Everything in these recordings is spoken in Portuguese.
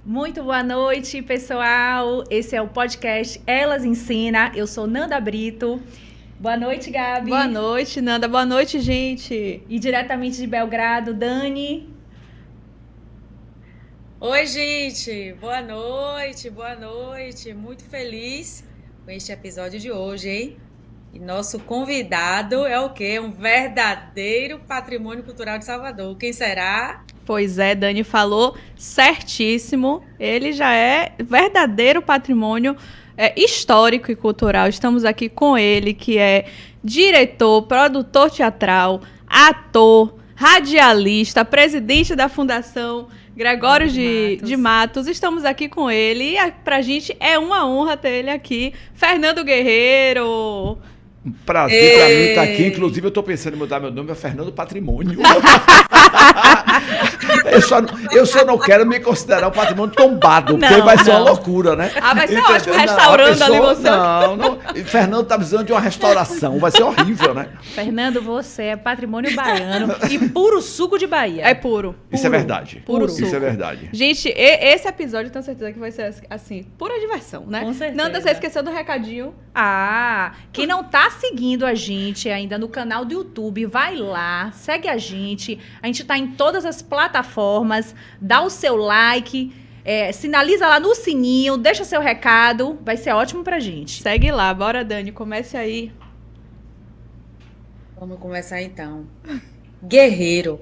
Muito boa noite, pessoal. Esse é o podcast Elas Ensina. Eu sou Nanda Brito. Boa noite, Gabi. Boa noite, Nanda. Boa noite, gente. E diretamente de Belgrado, Dani. Oi, gente. Boa noite, boa noite. Muito feliz com este episódio de hoje, hein? E nosso convidado é o quê? Um verdadeiro patrimônio cultural de Salvador. Quem será? Pois é, Dani falou certíssimo. Ele já é verdadeiro patrimônio histórico e cultural. Estamos aqui com ele, que é diretor, produtor teatral, ator, radialista, presidente da Fundação Gregório de Matos. Estamos aqui com ele e pra gente é uma honra ter ele aqui. Fernando Guerreiro. Um prazer pra mim estar aqui. Inclusive, eu tô pensando em mudar meu nome a Fernando Patrimônio. Eu só não quero me considerar um patrimônio tombado, porque vai ser uma loucura, né? Vai ser ótimo, restaurando ali você. Não. Fernando tá precisando de uma restauração, vai ser horrível, né? Fernando, você é patrimônio baiano e puro suco de Bahia. É puro. Isso é verdade. Puro Isso suco. é verdade. Gente, esse episódio eu tenho certeza que vai ser, assim, pura diversão, né? Com certeza. Nanda, você esqueceu do recadinho. Quem não tá seguindo a gente ainda no canal do YouTube, vai lá, segue a gente. A gente tá em todas as plataformas, dá o seu like, sinaliza lá no sininho, deixa seu recado, vai ser ótimo pra gente. Segue lá, bora, Dani, comece aí. Vamos começar então. Guerreiro,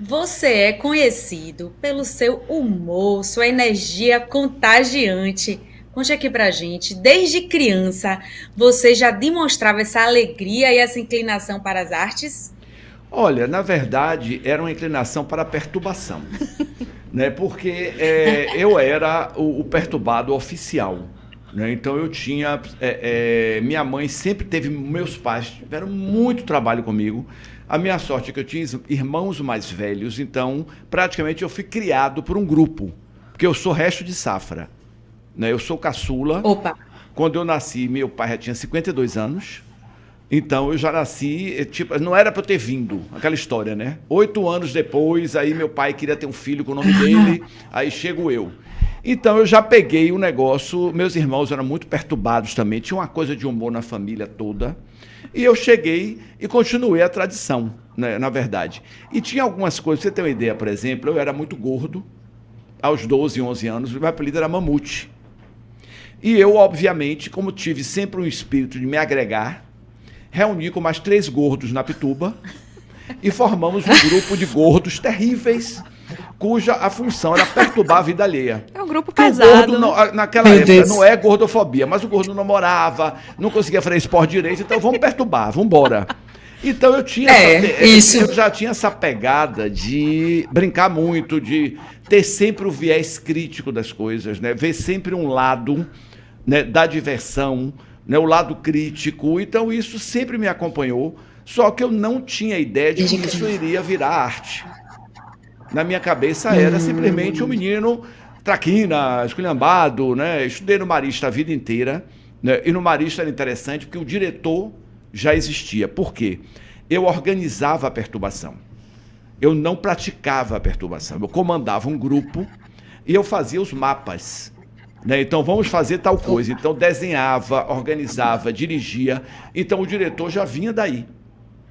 você é conhecido pelo seu humor, sua energia contagiante. Conte aqui pra gente, desde criança, você já demonstrava essa alegria e essa inclinação para as artes? Olha, na verdade, era uma inclinação para a perturbação, né? Porque eu era o perturbado oficial, né? Então eu tinha... minha mãe sempre teve... Meus pais tiveram muito trabalho comigo. A minha sorte é que eu tinha irmãos mais velhos, então praticamente eu fui criado por um grupo, porque eu sou resto de safra. Eu sou caçula. Opa! Quando eu nasci, meu pai já tinha 52 anos. Então, eu já nasci, tipo, não era para eu ter vindo, aquela história, né? 8 anos depois, aí meu pai queria ter um filho com o nome dele, aí chego eu. Então, eu já peguei o negócio, meus irmãos eram muito perturbados também, tinha uma coisa de humor na família toda. E eu cheguei e continuei a tradição, né, na verdade. E tinha algumas coisas, pra você ter uma ideia, por exemplo, eu era muito gordo, aos 12, 11 anos, meu apelido era Mamute. E eu, obviamente, como tive sempre um espírito de me agregar, reuni com mais 3 gordos na Pituba e formamos um grupo de gordos terríveis, cuja a função era perturbar a vida alheia. É um grupo Porque pesado. o gordo, naquela época, não é gordofobia, mas o gordo não morava, não conseguia fazer esporte direito, então vamos perturbar, vamos embora. Então eu tinha eu já tinha essa pegada de brincar muito, de ter sempre o viés crítico das coisas, né? Ver sempre um lado, né, da diversão, né, o lado crítico. Então isso sempre me acompanhou, só que eu não tinha ideia de que isso iria virar arte. Na minha cabeça era simplesmente um menino traquina, esculhambado, né? Estudei no Marista a vida inteira, né? E no Marista era interessante porque o diretor já existia. Por quê? Eu organizava a perturbação. Eu não praticava a perturbação. Eu comandava um grupo e eu fazia os mapas, né? Então vamos fazer tal coisa. Então desenhava, organizava, dirigia. Então o diretor já vinha daí.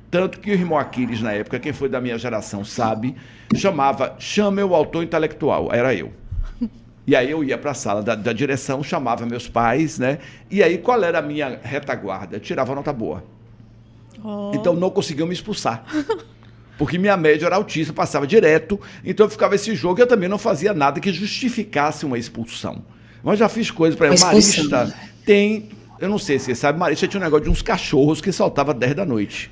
Tanto que o irmão Aquiles, na época, quem foi da minha geração sabe, chame o autor intelectual, era eu. E aí eu ia para a sala da direção, chamava meus pais, né? E aí qual era a minha retaguarda? Eu tirava nota boa. Então não conseguiam me expulsar. Porque minha média era altíssima, passava direto. Então ficava esse jogo e eu também não fazia nada que justificasse uma expulsão. Mas já fiz coisas para Marista. Eu não sei se você sabe, Marista tinha um negócio de uns cachorros que soltava 10 da noite.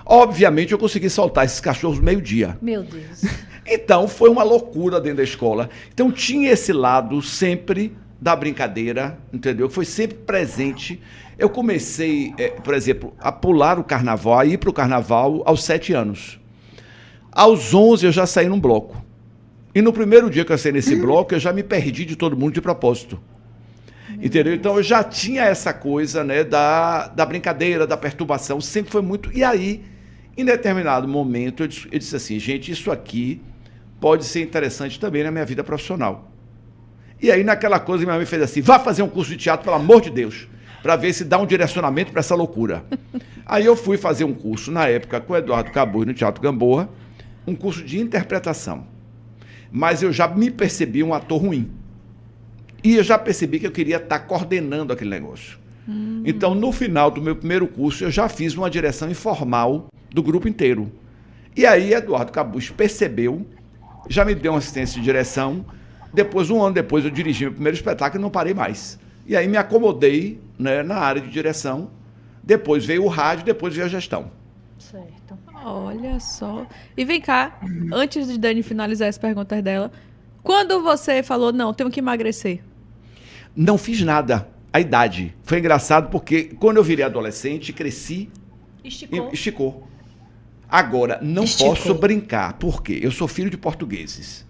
Obviamente eu consegui soltar esses cachorros meio-dia. Meu Deus. Então foi uma loucura dentro da escola. Então tinha esse lado sempre da brincadeira, entendeu? Foi sempre presente. Eu comecei, por exemplo, a pular o carnaval, a ir para o carnaval aos 7 anos. Aos 11 eu já saí num bloco. E no primeiro dia que eu saí nesse bloco, eu já me perdi de todo mundo de propósito. Entendeu? Então eu já tinha essa coisa, né, da brincadeira, da perturbação, sempre foi muito... E aí, em determinado momento, eu disse assim, gente, isso aqui pode ser interessante também na minha vida profissional. E aí, naquela coisa, minha mãe fez assim, vá fazer um curso de teatro, pelo amor de Deus, para ver se dá um direcionamento para essa loucura. Aí eu fui fazer um curso, na época, com o Eduardo Cabuz, no Teatro Gamboa, um curso de interpretação. Mas eu já me percebi um ator ruim. E eu já percebi que eu queria estar coordenando aquele negócio. Então, no final do meu primeiro curso, eu já fiz uma direção informal do grupo inteiro. E aí, Eduardo Cabuz percebeu, já me deu uma assistência de direção. Depois, um ano depois, eu dirigi meu primeiro espetáculo e não parei mais. E aí me acomodei, né, na área de direção. Depois veio o rádio, depois veio a gestão. Certo. Olha só. E vem cá, antes de Dani finalizar as perguntas dela, quando você falou, não, tenho que emagrecer? Não fiz nada. A idade. Foi engraçado porque quando eu virei adolescente, cresci e esticou. Agora, não posso brincar. Por quê? Eu sou filho de portugueses.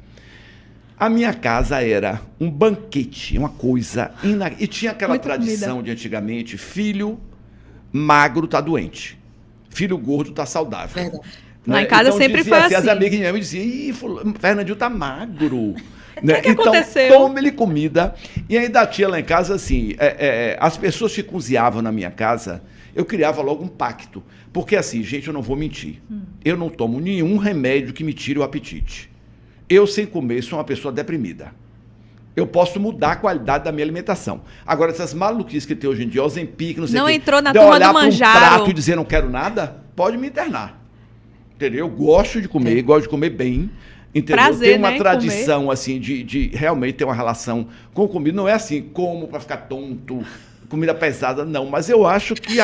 A minha casa era um banquete, uma coisa... E tinha aquela tradição de antigamente, filho magro tá doente, filho gordo tá saudável. Verdade. Né? Lá em casa então, sempre foi assim. As amigas minhas me diziam, ih, Fernandinho tá magro. Né? O que aconteceu? Tome-lhe comida. E ainda tinha lá em casa, assim, as pessoas que cozinhavam na minha casa, eu criava logo um pacto. Porque assim, gente, eu não vou mentir. Eu não tomo nenhum remédio que me tire o apetite. Eu, sem comer, sou uma pessoa deprimida. Eu posso mudar a qualidade da minha alimentação. Agora, essas maluquices que tem hoje em dia, Ozempic, não sei o quê. Não entrou na turma do Manjaro. Um prato e dizer não quero nada, pode me internar. Entendeu? Eu gosto de comer, gosto de comer bem. Entendeu? Prazer, tem uma né, tradição, comer. assim, de realmente ter uma relação com comida. Não é assim, como para ficar tonto, comida pesada, não. Mas eu acho que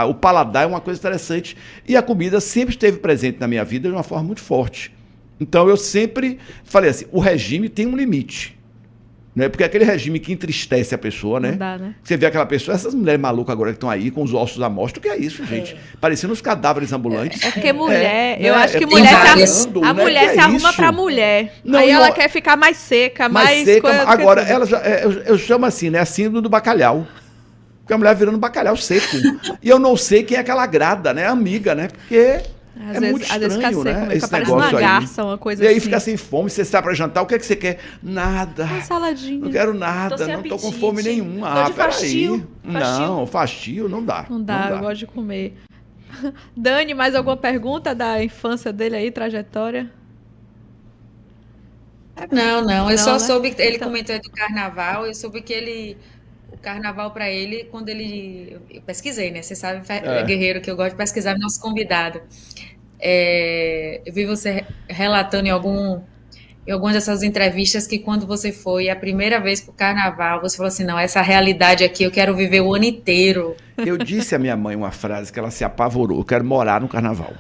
o paladar é uma coisa interessante. E a comida sempre esteve presente na minha vida de uma forma muito forte. Então, eu sempre falei assim, o regime tem um limite. Né? Porque é aquele regime que entristece a pessoa, né? Não dá, né? Você vê aquela pessoa, essas mulheres malucas agora que estão aí com os ossos à mostra, o que é isso, gente? Parecendo os cadáveres ambulantes. É porque mulher, né? eu acho que a mulher se arruma pra mulher. Não, aí ela quer ficar mais seca, mais seca. Agora, ela já, eu chamo assim, né? A síndrome do bacalhau. Porque a mulher virando bacalhau seco. E eu não sei quem é que ela agrada, né? Amiga, né? Porque... Às vezes fica seco, né? Fica parecendo uma garça, uma coisa assim. E aí assim. fica sem fome, você sai pra jantar, o que é que você quer? Nada. Uma saladinha. Não quero nada, não tô com fome nenhuma. Peraí. Não, fastio não dá. Não dá, eu gosto de comer. Dani, mais alguma pergunta da infância dele aí, trajetória? Não, eu só soube, ele comentou do carnaval, eu soube que o carnaval para ele, quando eu pesquisei, né? Você sabe, Guerreiro, que eu gosto de pesquisar, nosso convidado. Eu vi você relatando em algumas dessas entrevistas que quando você foi a primeira vez pro carnaval, você falou assim, não, essa realidade aqui eu quero viver o ano inteiro. Eu disse à minha mãe uma frase que ela se apavorou, eu quero morar no carnaval.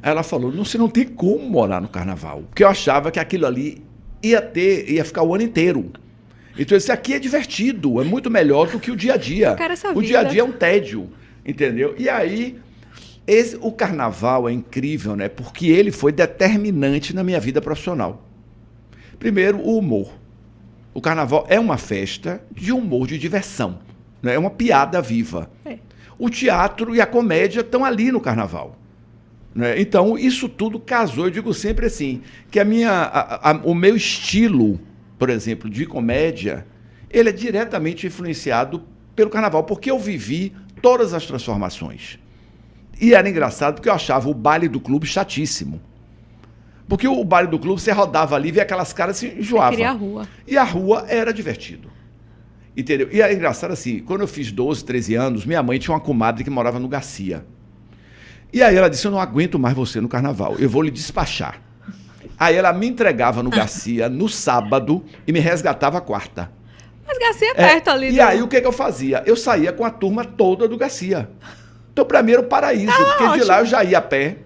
Ela falou, você não tem como morar no carnaval, porque eu achava que aquilo ali ia ficar o ano inteiro. Então, esse aqui é divertido, é muito melhor do que o dia a dia. O dia a dia é um tédio, entendeu? E aí, o carnaval é incrível, né? Porque ele foi determinante na minha vida profissional. Primeiro, o humor. O carnaval é uma festa de humor, de diversão. Né? É uma piada viva. O teatro e a comédia estão ali no carnaval. Né? Então, isso tudo casou. Eu digo sempre assim, que o meu estilo, por exemplo, de comédia, ele é diretamente influenciado pelo carnaval, porque eu vivi todas as transformações. E era engraçado porque eu achava o baile do clube chatíssimo. Porque o baile do clube, você rodava ali, via aquelas caras e se enjoava. Eu queria a rua. E a rua era divertido. Entendeu? E era engraçado assim, quando eu fiz 12, 13 anos, minha mãe tinha uma comadre que morava no Garcia. E aí ela disse, eu não aguento mais você no carnaval, eu vou lhe despachar. Aí ela me entregava no Garcia no sábado e me resgatava quarta. Mas Garcia é perto ali. E aí o que eu fazia? Eu saía com a turma toda do Garcia. Então, para mim era o paraíso, porque ótimo. De lá eu já ia a pé,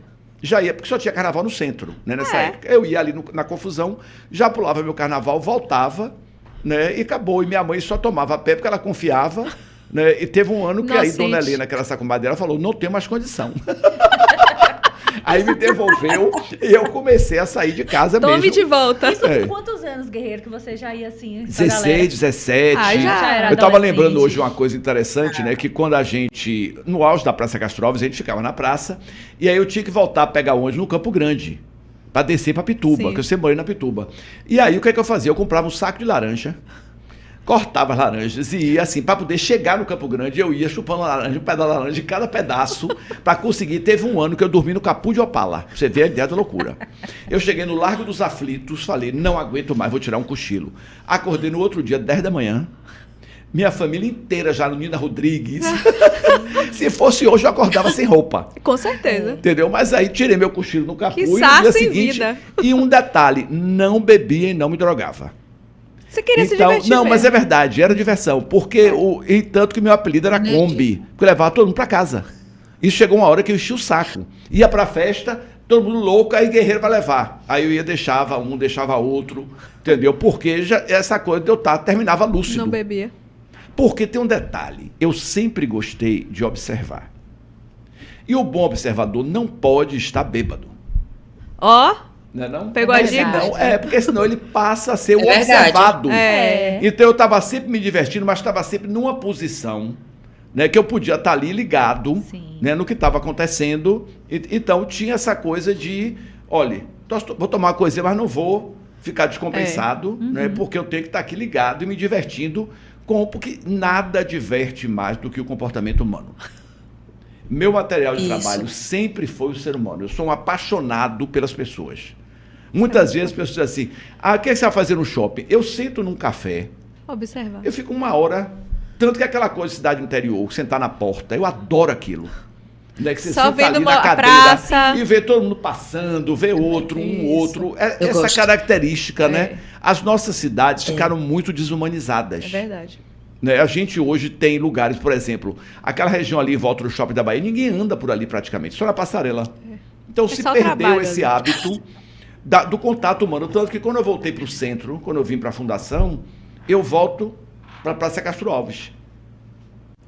porque só tinha carnaval no centro, né, nessa época. Eu ia ali na confusão, já pulava meu carnaval, voltava, né, e acabou. E minha mãe só tomava a pé porque ela confiava, né, e teve um ano que aí Dona Helena, que era essa comadre dela, falou, não tem mais condição. Aí me devolveu e eu comecei a sair de casa mesmo. Tome de volta. Isso com quantos anos, Guerreiro, que você já ia assim? 16, 17. Já era eu tava lembrando hoje uma coisa interessante, né? Que quando a gente, no auge da Praça Castro Alves, a gente ficava na praça, e aí eu tinha que voltar a pegar ônibus no Campo Grande. para descer para Pituba, Sim. que eu sempre morei na Pituba. E aí o que é que eu fazia? Eu comprava um saco de laranja, cortava as laranjas e ia assim, para poder chegar no Campo Grande, eu ia chupando a laranja, um pedaço da laranja de cada pedaço, para conseguir. Teve um ano que eu dormi no capô de Opala. Você vê a ideia da loucura. Eu cheguei no Largo dos Aflitos, falei, não aguento mais, vou tirar um cochilo. Acordei no outro dia, 10 da manhã, minha família inteira já no Nina Rodrigues. Se fosse hoje, eu acordava sem roupa. Com certeza. Entendeu? Mas aí tirei meu cochilo no capô Que e no sarça dia em seguinte. vida. E um detalhe, não bebia e não me drogava. Você queria se Então, divertir não, mesmo. mas é verdade, era diversão. Porque e tanto que meu apelido era Kombi, porque eu levava todo mundo pra casa. E chegou uma hora que eu enchi o saco. Ia pra festa, todo mundo louco, aí guerreiro vai levar. Aí eu ia, deixava um, deixava outro, entendeu? Porque essa coisa de eu terminava lúcido. Não bebia. Porque tem um detalhe, eu sempre gostei de observar. E o bom observador não pode estar bêbado. Ó, Não é não? pegou a dica? Não, porque senão ele passa a ser o verdade. observado. É. Então eu estava sempre me divertindo, mas estava sempre numa posição, né, que eu podia estar ali ligado, Sim. né, no que estava acontecendo. Então tinha essa coisa de, olha, vou tomar uma coisinha, mas não vou ficar descompensado, né, porque eu tenho que estar aqui ligado e me divertindo, porque nada diverte mais do que o comportamento humano. Meu material de Isso. trabalho sempre foi o ser humano. Eu sou um apaixonado pelas pessoas. Muitas vezes as pessoas dizem assim, o que você vai fazer no shopping? Eu sento num café, Observar. eu fico uma hora, tanto que aquela coisa de cidade interior, sentar na porta, eu adoro aquilo. Né, que você Só senta ali vendo na a cadeira praça. e vê todo mundo passando, vê outro, um Isso. outro. Eu Essa gosto. característica, né? As nossas cidades ficaram muito desumanizadas. É verdade. Né? A gente hoje tem lugares, por exemplo, aquela região ali em volta do Shopping da Bahia, ninguém anda por ali praticamente, só na passarela. Então se só perdeu trabalho esse ali. hábito do contato humano. Tanto que quando eu voltei para o centro, quando eu vim para a fundação, eu volto para a Praça Castro Alves.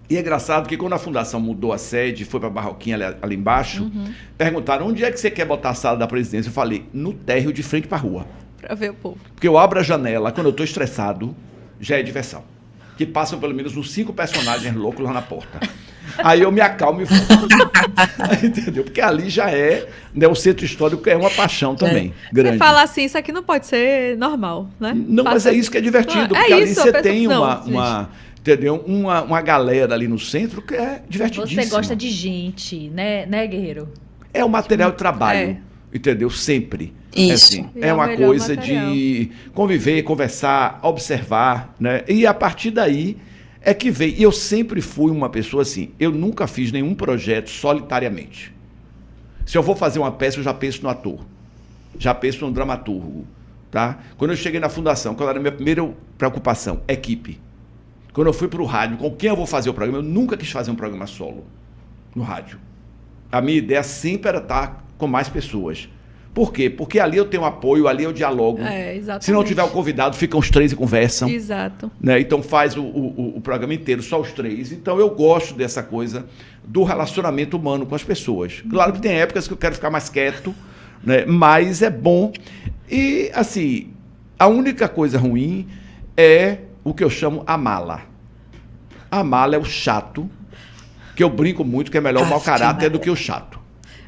E é engraçado que quando a fundação mudou a sede, foi para a Barroquinha ali embaixo, perguntaram, onde é que você quer botar a sala da presidência? Eu falei, no térreo de frente para a rua. Pra ver o povo. Porque eu abro a janela, quando eu estou estressado, já é diversão. Que passam pelo menos uns 5 personagens loucos lá na porta. Aí eu me acalmo e volto. Entendeu? Porque ali já é, né, o centro histórico é uma paixão também, grande. Você fala assim, isso aqui não pode ser normal, né? Não, mas Passa- é isso que é divertido. É Porque ali isso, a você pessoa- tem não, entendeu? Uma galera ali no centro que é divertidíssima. Você gosta de gente, né, guerreiro? É o material de trabalho, É. entendeu? Sempre. Isso. É, assim, E é é o uma melhor coisa material. de conviver, conversar, observar, né? E a partir daí é que vem. E eu sempre fui uma pessoa assim, eu nunca fiz nenhum projeto solitariamente. Se eu vou fazer uma peça, eu já penso no ator, já penso no dramaturgo, tá? Quando eu cheguei na fundação, qual era a minha primeira preocupação? Equipe. Quando eu fui para o rádio, com quem eu vou fazer o programa, eu nunca quis fazer um programa solo no rádio. A minha ideia sempre era estar com mais pessoas. Por quê? Porque ali eu tenho apoio, ali eu dialogo. É, exatamente. Se não tiver o convidado, ficam os 3 e conversam. Exato. Né? Então faz o programa inteiro, só os 3. Então eu gosto dessa coisa do relacionamento humano com as pessoas. Claro que tem épocas que eu quero ficar mais quieto, né? Mas é bom. E, assim, a única coisa ruim é o que eu chamo a mala. A mala é o chato, que eu brinco muito que é melhor o mau caráter do que o chato.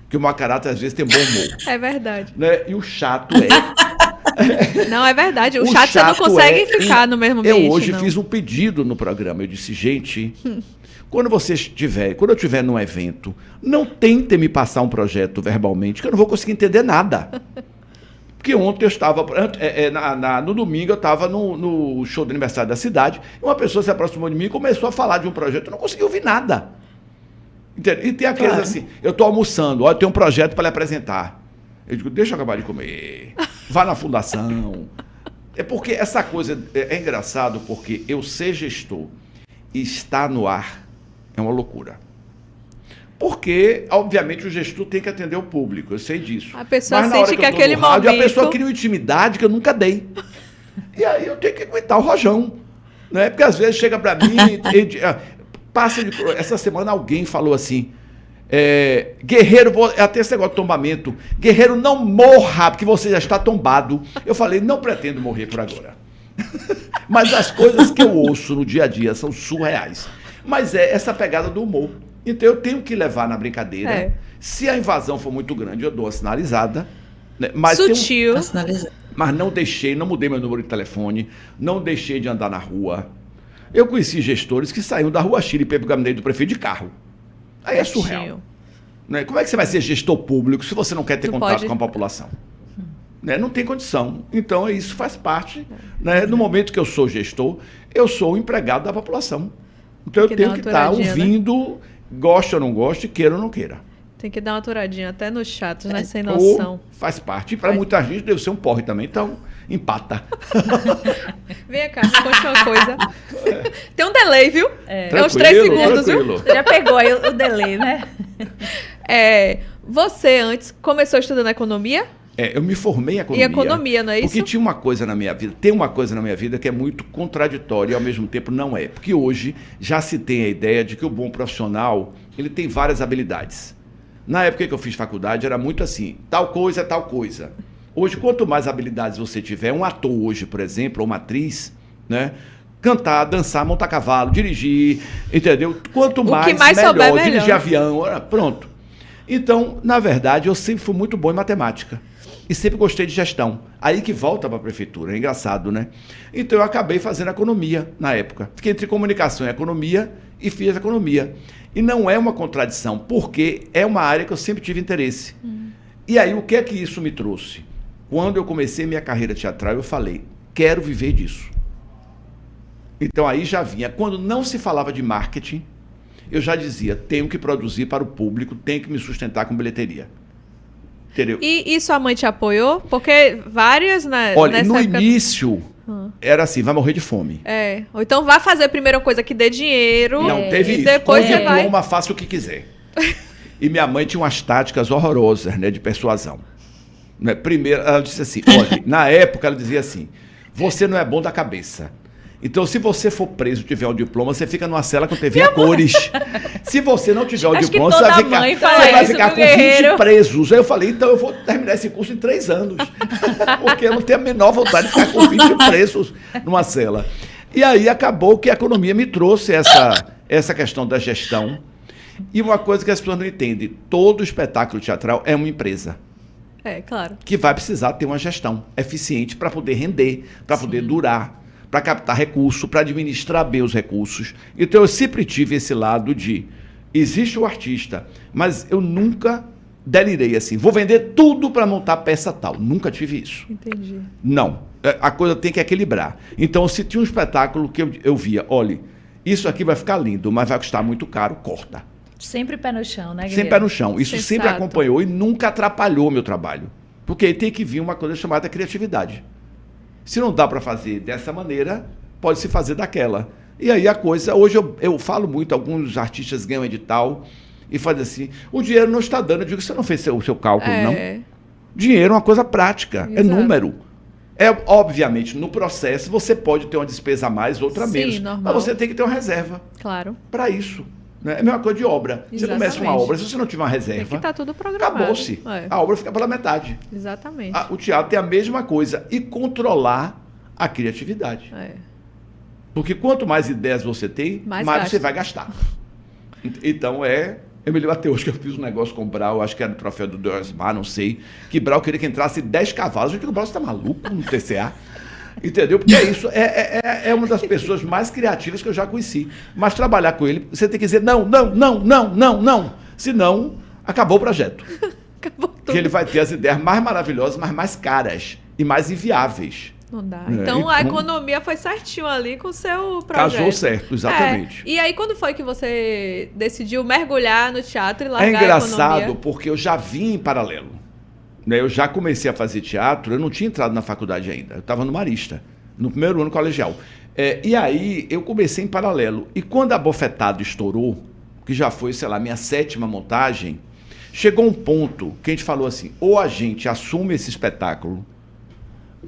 Porque o mau caráter, às vezes, tem bom humor. É verdade. Né? E o chato é... Não, é verdade. O chato você não consegue ficar no mesmo ambiente. Eu hoje não. fiz um pedido no programa. Eu disse, gente, quando eu estiver num evento, não tentem me passar um projeto verbalmente, que eu não vou conseguir entender nada. Porque ontem eu estava, no domingo eu estava no show de aniversário da cidade, e uma pessoa se aproximou de mim e começou a falar de um projeto, eu não consegui ouvir nada. Entende? E tem aqueles assim, eu estou almoçando, olha, tem um projeto para lhe apresentar. Eu digo, deixa eu acabar de comer, vá na fundação. É porque essa coisa é engraçado, porque eu ser gestor e estar no ar é uma loucura. Porque, obviamente, o gestor tem que atender o público, eu sei disso. A pessoa Mas na hora sente eu que tô aquele no rádio, momento... a pessoa cria uma intimidade que eu nunca dei. E aí eu tenho que aguentar o rojão. Né? Porque às vezes chega para mim essa semana alguém falou assim, guerreiro, até esse negócio de tombamento, guerreiro, não morra, porque você já está tombado. Eu falei, não pretendo morrer por agora. Mas as coisas que eu ouço no dia a dia são surreais. Mas é essa pegada do humor. Então eu tenho que levar na brincadeira. É. Se a invasão for muito grande, eu dou a sinalizada. Né? Mas sutil. Mas não mudei meu número de telefone, não deixei de andar na rua. Eu conheci gestores que saíam da Rua Chile para ir para o gabinete do prefeito de carro. Aí é surreal. Né? Como é que você vai ser gestor público se você não quer ter contato com a população? Né? Não tem condição. Então, isso faz parte. Né? No momento que eu sou gestor, eu sou o empregado da população. Então, eu tenho que estar ouvindo, goste ou não goste, queira ou não queira. Tem que dar uma aturadinha até no chato, né? Sem noção. Faz parte. E para muita gente deve ser um porre também. Então, empata. Vem cá, me conte uma coisa. Tem um delay, viu? É uns 3 segundos, viu? Você já pegou aí o delay, né? Você antes começou estudando economia? Eu me formei em economia. E economia, não é isso? Porque tinha uma coisa na minha vida, tem uma coisa na minha vida que é muito contraditória e ao mesmo tempo não é. Porque hoje já se tem a ideia de que o bom profissional, ele tem várias habilidades. Na época que eu fiz faculdade era muito assim, tal coisa é tal coisa. Hoje, quanto mais habilidades você tiver, um ator hoje, por exemplo, ou uma atriz, né? Cantar, dançar, montar cavalo, dirigir, entendeu? Quanto mais melhor, dirigir avião, pronto. Então, na verdade, eu sempre fui muito bom em matemática. E sempre gostei de gestão. Aí que volta para a prefeitura, é engraçado, né? Então eu acabei fazendo economia na época. Fiquei entre comunicação e economia e fiz economia. E não é uma contradição, porque é uma área que eu sempre tive interesse. E aí o que é que isso me trouxe? Quando eu comecei minha carreira teatral, eu falei, quero viver disso. Então aí já vinha. Quando não se falava de marketing, eu já dizia, tenho que produzir para o público, tenho que me sustentar com bilheteria. Entendeu? E sua mãe te apoiou? Porque várias Olha, no início era assim, vai morrer de fome. Ou então vai fazer a primeira coisa que dê dinheiro. Não, teve isso. Depois você vai... Diploma, faça o que quiser. E minha mãe tinha umas táticas horrorosas, né, de persuasão. Né? Primeiro, ela disse assim, olha, na época ela dizia assim, você não é bom da cabeça. Então, se você for preso e tiver um diploma, você fica numa cela com TV a cores. Se você não tiver o diploma, você vai ficar com 20 presos. Aí eu falei, então eu vou terminar esse curso em 3 anos. Porque eu não tenho a menor vontade de ficar com 20 presos numa cela. E aí acabou que a economia me trouxe essa questão da gestão. E uma coisa que as pessoas não entendem, todo espetáculo teatral é uma empresa. Claro. Que vai precisar ter uma gestão eficiente para poder render, para poder durar, para captar recurso, para administrar bem os recursos. Então eu sempre tive esse lado de, existe o artista, mas eu nunca delirei assim, vou vender tudo para montar peça tal. Nunca tive isso. Entendi. Não, a coisa tem que equilibrar. Então se tinha um espetáculo que eu via, olha, isso aqui vai ficar lindo, mas vai custar muito caro, corta. Sempre pé no chão, né, Guilherme? Sempre pé no chão. Isso sempre acompanhou e nunca atrapalhou o meu trabalho. Porque aí tem que vir uma coisa chamada criatividade. Se não dá para fazer dessa maneira, pode se fazer daquela. E aí a coisa... Hoje eu falo muito, alguns artistas ganham edital e fazem assim, o dinheiro não está dando. Eu digo, você não fez o seu cálculo, não? Dinheiro é uma coisa prática, é número. Obviamente, no processo, você pode ter uma despesa a mais, outra a menos. Normal. Mas você tem que ter uma reserva para isso. Né? É a mesma coisa de obra. Exatamente. Você começa uma obra, se você não tiver uma reserva, tem que estar tudo programado. Acabou-se. A obra fica pela metade. Exatamente. O teatro tem a mesma coisa. E controlar a criatividade. Porque quanto mais ideias você tem, mais você vai gastar. Então eu me lembro até hoje que eu fiz um negócio com o Brau, acho que era no troféu do Deusmar, não sei, que Brau queria que entrasse 10 cavalos. Eu digo, Brau, você tá maluco no TCA? Entendeu? Porque isso é uma das pessoas mais criativas que eu já conheci. Mas trabalhar com ele, você tem que dizer não. Senão, acabou o projeto. Acabou tudo. Porque ele vai ter as ideias mais maravilhosas, mas mais caras e mais inviáveis. Não dá. Então a economia foi certinho ali com o seu projeto. Casou certo, exatamente. E aí quando foi que você decidiu mergulhar no teatro e largar a economia? É engraçado porque eu já vim em paralelo. Eu já comecei a fazer teatro, eu não tinha entrado na faculdade ainda, eu estava no Marista, no primeiro ano colegial. E aí eu comecei em paralelo. E quando a Bofetada estourou, que já foi, sei lá, minha 7ª montagem, chegou um ponto que a gente falou assim, ou a gente assume esse espetáculo,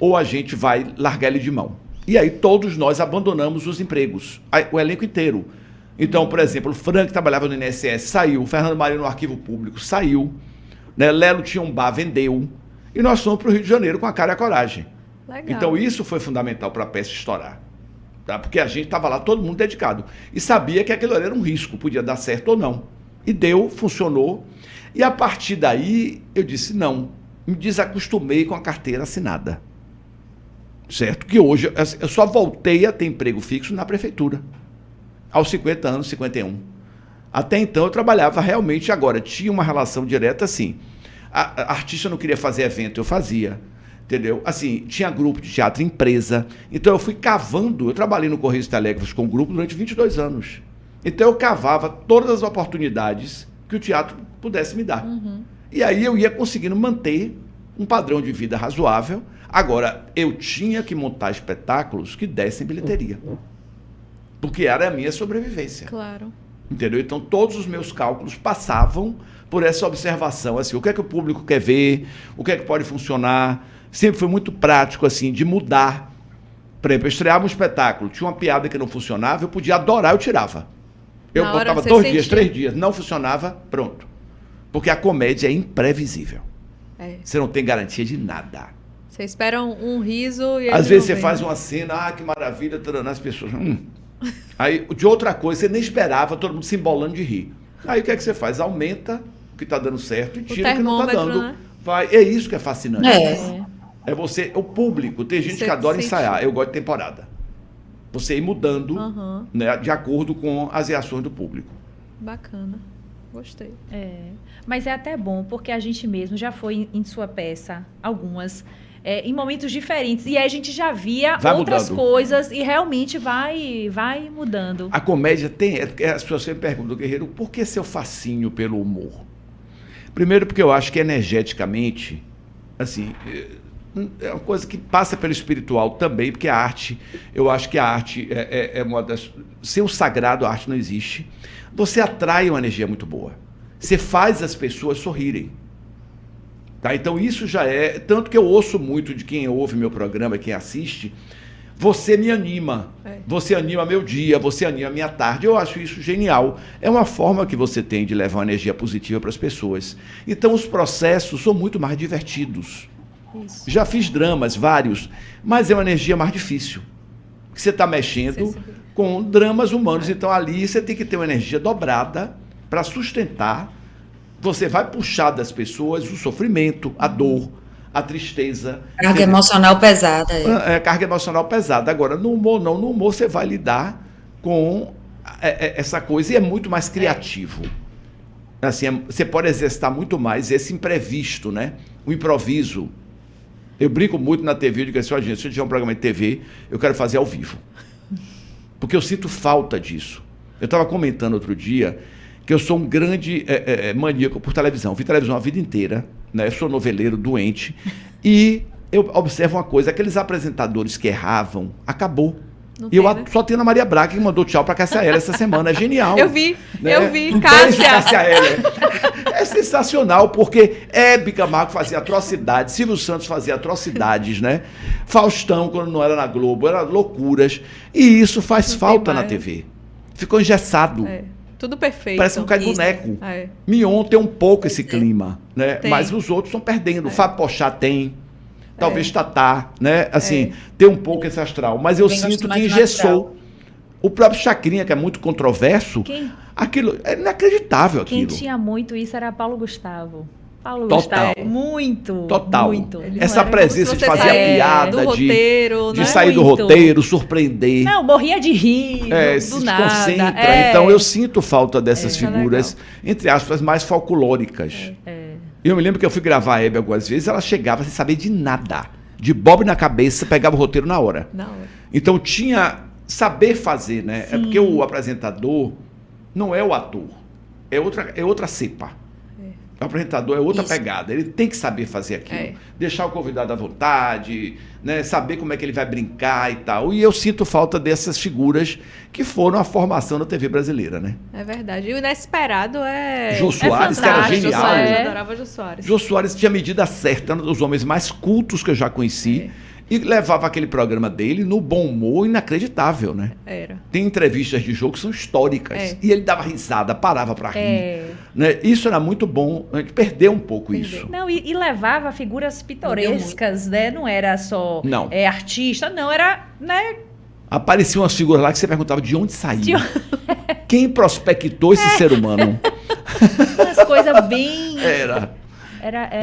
ou a gente vai largar ele de mão. E aí todos nós abandonamos os empregos, o elenco inteiro. Então, por exemplo, o Frank, que trabalhava no INSS, saiu, o Fernando Maria no Arquivo Público, saiu. Né? Lelo tinha um bar, vendeu. E nós fomos para o Rio de Janeiro com a cara e a coragem. Legal. Então isso foi fundamental para a peça estourar. Tá? Porque a gente estava lá, todo mundo dedicado. E sabia que aquilo era um risco, podia dar certo ou não. E deu, funcionou. E a partir daí eu disse, não, me desacostumei com a carteira assinada. Certo? Que hoje eu só voltei a ter emprego fixo na prefeitura. Aos 50 anos, 51. Até então eu trabalhava realmente, agora tinha uma relação direta assim. A artista não queria fazer evento, eu fazia. Entendeu? Assim, tinha grupo de teatro, empresa. Então eu fui cavando, eu trabalhei no Correios Telégrafos com o grupo durante 22 anos. Então eu cavava todas as oportunidades que o teatro pudesse me dar. E aí eu ia conseguindo manter um padrão de vida razoável. Agora, eu tinha que montar espetáculos que dessem bilheteria. Porque era a minha sobrevivência. Claro. Entendeu? Então, todos os meus cálculos passavam por essa observação, assim, o que é que o público quer ver, o que é que pode funcionar. Sempre foi muito prático, assim, de mudar. Por exemplo, eu estreava um espetáculo, tinha uma piada que não funcionava, eu podia adorar, eu tirava. Eu botava 2 dias, 3 dias, não funcionava, pronto. Porque a comédia é imprevisível. Você não tem garantia de nada. Você espera um riso e... Às vezes você faz uma cena, que maravilha, as pessoas... Aí, de outra coisa, você nem esperava, todo mundo se embolando de rir. Aí o que é que você faz? Aumenta o que está dando certo e tira o que não está dando. Né? É isso que é fascinante. É você, o público. Tem gente que adora ensaiar, eu gosto de temporada. Você ir mudando, né, de acordo com as reações do público. Bacana. Gostei. Mas é até bom, porque a gente mesmo já foi em sua peça, algumas, em momentos diferentes. E aí a gente já via outras coisas e realmente vai mudando. A comédia tem... As pessoas sempre perguntam, Guerreiro, por que seu fascínio pelo humor? Primeiro porque eu acho que energeticamente, assim... É uma coisa que passa pelo espiritual também, porque a arte, eu acho que a arte é uma das... Sem o sagrado, a arte não existe. Você atrai uma energia muito boa. Você faz as pessoas sorrirem. Tá? Então isso já é... Tanto que eu ouço muito de quem ouve meu programa, quem assiste, você me anima. Você anima meu dia, você anima minha tarde. Eu acho isso genial. É uma forma que você tem de levar uma energia positiva para as pessoas. Então os processos são muito mais divertidos. Isso. Já fiz dramas, vários, mas é uma energia mais difícil. Você está mexendo com dramas humanos, então ali você tem que ter uma energia dobrada para sustentar. Você vai puxar das pessoas o sofrimento, a dor, a tristeza. Carga emocional pesada. Carga emocional pesada. Agora, no humor não. No humor você vai lidar com essa coisa e é muito mais criativo. Assim, você pode exercitar muito mais esse imprevisto, né? O improviso. Eu brinco muito na TV, eu digo assim, gente, se eu tiver um programa de TV, eu quero fazer ao vivo. Porque eu sinto falta disso. Eu estava comentando outro dia que eu sou um grande maníaco por televisão. Vi televisão a vida inteira, né? Eu sou noveleiro, doente. E eu observo uma coisa, aqueles apresentadores que erravam, acabou. E eu só tenho a Maria Braga que mandou tchau para Cássia Eller essa semana. É genial. Eu vi. Cássia Eller. É sensacional, porque Hebe Camargo fazia atrocidades, Silvio Santos fazia atrocidades, né? Faustão, quando não era na Globo, era loucuras. E isso faz falta na TV. Ficou engessado. Tudo perfeito. Parece um boneco. Mion tem um pouco esse clima, né? Mas os outros estão perdendo. Fábio Pochá tem. Talvez Tatá, né? Assim, tem um pouco esse astral. Mas eu sinto que engessou. O próprio Chacrinha, que é muito controverso, aquilo é inacreditável. Quem tinha muito isso era Paulo Gustavo. Gustavo, muito. Essa presença de fazer a piada, de sair do roteiro, surpreender. Não, morria de rir, do se nada. Concentra. Então eu sinto falta dessas figuras, entre aspas, mais folclóricas. Eu me lembro que eu fui gravar a Hebe algumas vezes, ela chegava sem saber de nada. De bobe na cabeça, pegava o roteiro na hora. Então tinha saber fazer, né? Sim. É porque o apresentador não é o ator. É outra cepa. O apresentador é outra pegada. Ele tem que saber fazer aquilo. Deixar o convidado à vontade, né? Saber como é que ele vai brincar e tal. E eu sinto falta dessas figuras que foram a formação da TV brasileira, né? É verdade. E o inesperado Jô Soares, que era genial. Eu adorava Jô Soares. Jô Soares tinha a medida certa, um dos homens mais cultos que eu já conheci. E levava aquele programa dele no bom humor inacreditável, né? Tem entrevistas de Jô que são históricas. E ele dava risada, parava para rir. Né? Isso era muito bom. A gente perdeu um pouco isso. Não, e levava figuras pitorescas, né? Não era só artista, não, era... né? Apareciam umas figuras lá que você perguntava de onde saiu. Quem prospectou esse ser humano? Umas coisas bem...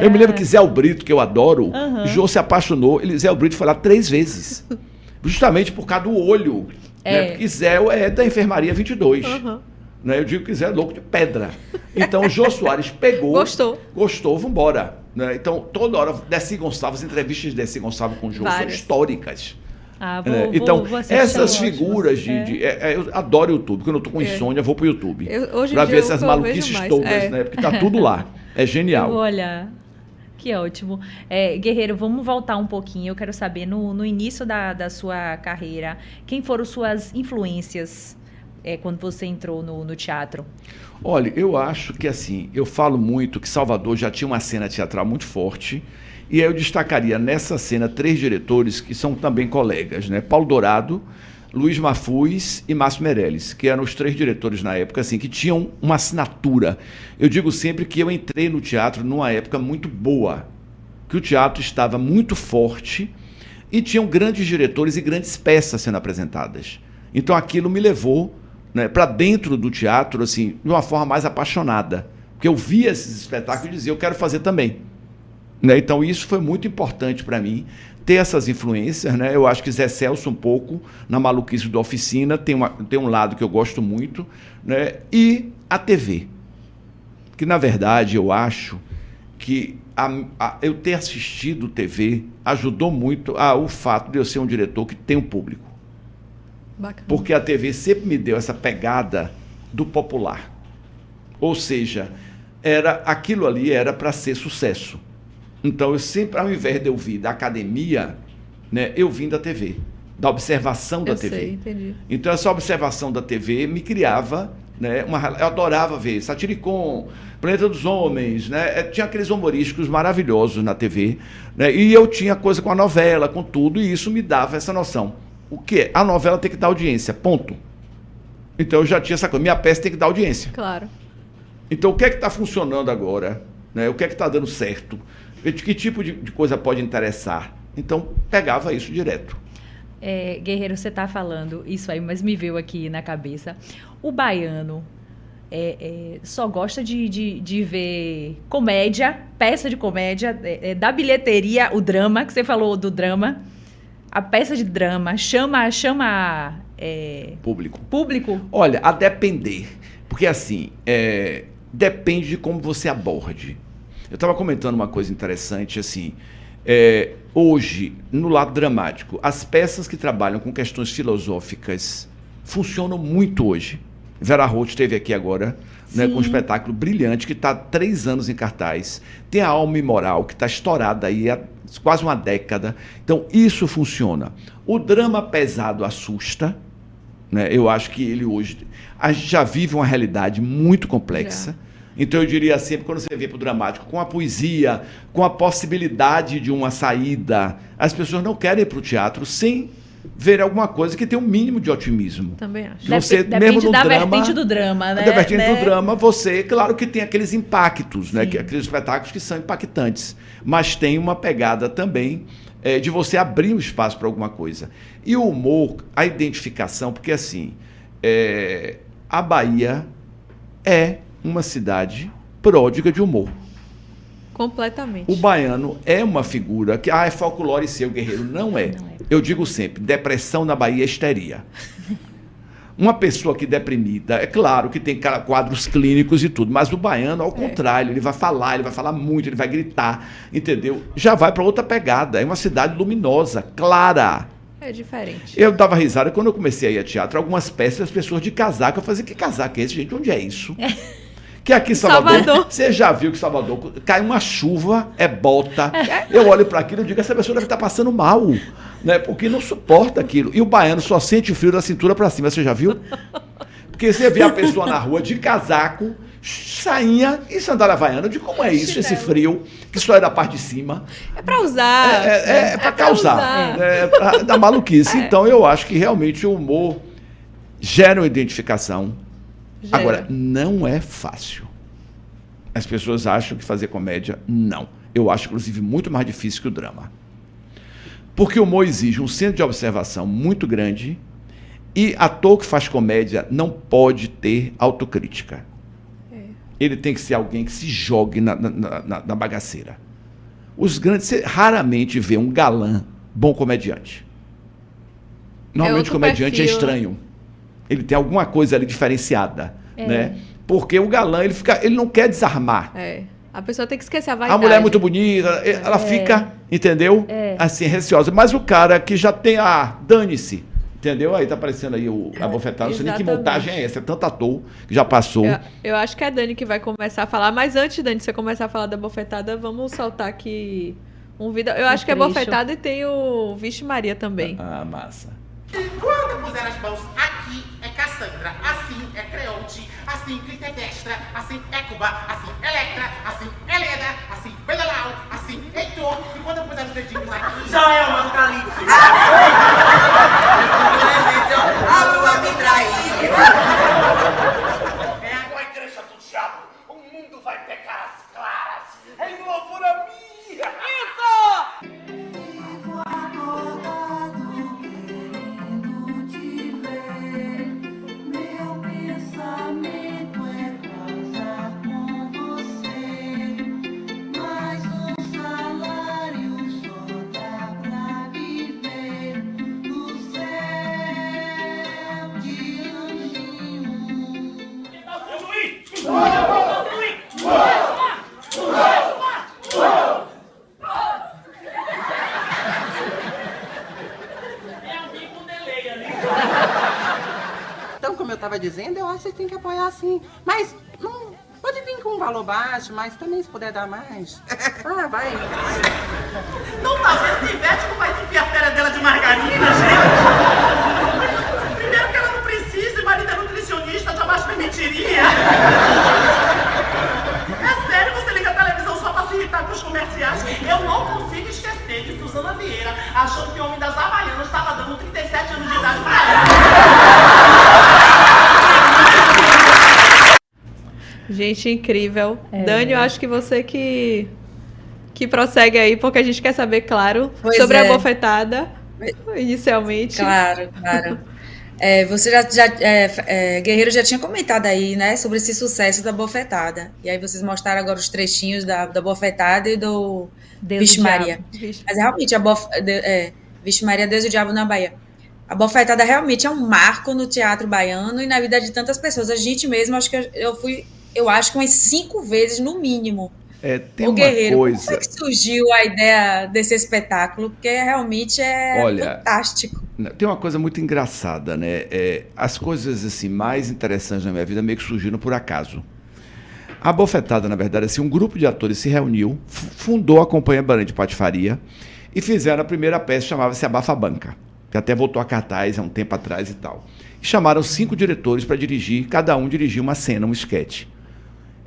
Eu me lembro que Zé Brito, que eu adoro, Jô se apaixonou, Zé Brito foi lá 3 vezes. Justamente por causa do olho. Né? Porque Zé é da enfermaria 22. Né? Eu digo que Zé é louco de pedra. Então o Jô Soares pegou. Gostou, vambora. Né? Então, toda hora, Deci Gonçalves, entrevistas de Deci Gonçalves com o Jô são históricas. Então, essas figuras eu adoro o YouTube. Quando eu tô com insônia, eu vou pro YouTube. Pra ver essas maluquices todas, né? Porque tá tudo lá. É genial. Eu vou olhar. Que ótimo. Guerreiro, vamos voltar um pouquinho. Eu quero saber, no início da sua carreira, quem foram suas influências quando você entrou no teatro? Olha, eu acho que assim, eu falo muito que Salvador já tinha uma cena teatral muito forte. E aí eu destacaria nessa cena 3 diretores que são também colegas, né? Paulo Dourado, Luiz Mafuz e Márcio Meirelles, que eram os 3 diretores na época, assim, que tinham uma assinatura. Eu digo sempre que eu entrei no teatro numa época muito boa, que o teatro estava muito forte e tinham grandes diretores e grandes peças sendo apresentadas. Então aquilo me levou, né, para dentro do teatro, assim, de uma forma mais apaixonada, porque eu via esses espetáculos e dizia, eu quero fazer também. Né? Então isso foi muito importante para mim, ter essas influências, né? Eu acho que Zé Celso um pouco, na maluquice da Oficina, tem um lado que eu gosto muito, né? E a TV, que na verdade eu acho que eu ter assistido TV ajudou muito o fato de eu ser um diretor que tem um público. Bacana. Porque a TV sempre me deu essa pegada do popular, ou seja, aquilo ali era para ser sucesso. Então, eu sempre, ao invés de eu vir da academia, né, eu vim da TV, da observação da TV. Sei, entendi. Então, essa observação da TV me criava, né, eu adorava ver Satiricon, Planeta dos Homens, né, tinha aqueles humorísticos maravilhosos na TV, né, e eu tinha coisa com a novela, com tudo, e isso me dava essa noção. O quê? A novela tem que dar audiência, ponto. Então, eu já tinha essa coisa, minha peça tem que dar audiência. Claro. Então, o que é que está funcionando agora? Né, o que é que está dando certo? Que tipo de coisa pode interessar? Então, pegava isso direto. Guerreiro, você está falando isso aí, mas me veio aqui na cabeça. O baiano só gosta de ver comédia, peça de comédia, da bilheteria, o drama, que você falou do drama, a peça de drama, chama público? Olha, a depender. Porque, assim, depende de como você aborde. Eu estava comentando uma coisa interessante, assim, hoje, no lado dramático, as peças que trabalham com questões filosóficas funcionam muito hoje. Vera Roth esteve aqui agora, né, com um espetáculo brilhante, que está há 3 anos em cartaz. Tem a Alma Imoral, que está estourada aí há quase uma década. Então, isso funciona. O drama pesado assusta, né? Eu acho que ele hoje... A gente já vive uma realidade muito complexa. Então eu diria sempre, quando você vê para o dramático, com a poesia, com a possibilidade de uma saída, as pessoas não querem ir para o teatro sem ver alguma coisa que tenha um mínimo de otimismo. Também acho. Depende da vertente do drama, né? Da vertente do drama, claro que tem aqueles impactos, né? Aqueles espetáculos que são impactantes, mas tem uma pegada também de você abrir um espaço para alguma coisa. E o humor, a identificação, porque assim, a Bahia é uma cidade pródiga de humor. Completamente. O baiano é uma figura que é folclore seu, Guerreiro. Não é. Eu digo sempre, depressão na Bahia é histeria. Uma pessoa que deprimida, é claro que tem quadros clínicos e tudo, mas o baiano, ao contrário, ele vai falar muito, ele vai gritar, entendeu? Já vai para outra pegada. É uma cidade luminosa, clara. É diferente. Eu dava risada quando eu comecei a ir a teatro, algumas peças, as pessoas de casaco, eu fazia, que casaco é esse, gente? Onde é isso? Que aqui em Salvador, você já viu que Salvador cai uma chuva, bota. Eu olho para aquilo e digo, essa pessoa deve estar passando mal, né? Porque não suporta aquilo. E o baiano só sente frio da cintura para cima, você já viu? Porque você vê a pessoa na rua de casaco, sainha e sandália havaiana. De como é isso, esse frio, que só é da parte de cima. É para usar. É para causar. É para dar maluquice. Então eu acho que realmente o humor gera uma identificação. Agora, não é fácil. As pessoas acham que fazer comédia, não. Eu acho, inclusive, muito mais difícil que o drama. Porque o humor exige um centro de observação muito grande e ator que faz comédia não pode ter autocrítica. ele tem que ser alguém que se jogue na bagaceira. Os grandes, você raramente vê um galã bom comediante. Normalmente o comediante perfil. É estranho. Ele tem alguma coisa ali diferenciada, né? Porque o galã, ele não quer desarmar. A pessoa tem que esquecer a vaidade. A mulher é muito bonita, ela fica, entendeu? Assim, receosa. Mas o cara que já tem dane-se, entendeu? Aí tá aparecendo aí a bofetada. Não sei nem que montagem é essa. É tanto ator que já passou. Eu acho que é a Dani que vai começar a falar. Mas antes, Dani, de você começar a falar da bofetada, vamos soltar aqui um vídeo. Eu acho que é bofetada e tem o Vixe Maria também. Massa. Quando puser as mãos aqui é Cassandra, assim é Creonte, assim Clitedestra, assim Écuba, assim Electra, assim Helena, assim Belalau, assim Heitor. E quando eu puser os dedinhos aqui, já é o Apocalipse. A lua me traiu. É a igreja do diabo. O mundo vai pegar as claras. Em loucura minha. Isso! Então, como eu estava dizendo, eu acho que vocês têm que apoiar assim. Mas não pode vir com um valor baixo, mas também se puder dar mais. Vai. Não tá vendo que Ivete não vai entupir a pele dela de margarina, gente? Primeiro que ela não precisa, e marido é nutricionista, jamais permitiria. É sério, você liga a televisão só pra se irritar com os comerciais? Eu não consigo esquecer de Suzana Vieira achando que o homem das Havaianas estava dando 37 anos de idade pra ela. Gente, incrível. Dani, eu acho que você que prossegue aí, porque a gente quer saber, claro, sobre a bofetada, inicialmente. Claro. Você Guerreiro já tinha comentado aí, né, sobre esse sucesso da bofetada. E aí vocês mostraram agora os trechinhos da bofetada e do Vixe Maria. Mas realmente, Vixe Maria, Deus e o Diabo na Bahia. A bofetada realmente é um marco no teatro baiano e na vida de tantas pessoas. A gente mesmo, eu acho que umas 5 vezes no mínimo. Tem o Guerreiro, coisa... como é que surgiu a ideia desse espetáculo? Porque realmente fantástico. Tem uma coisa muito engraçada, né? As coisas assim, mais interessantes na minha vida meio que surgiram por acaso. A bofetada, na verdade, assim, um grupo de atores se reuniu, fundou a Companhia Barão de Patifaria e fizeram a primeira peça, chamava-se Abafa Banca, que até voltou a cartaz há um tempo atrás e tal. E chamaram 5 diretores para dirigir, cada um dirigia uma cena, um esquete.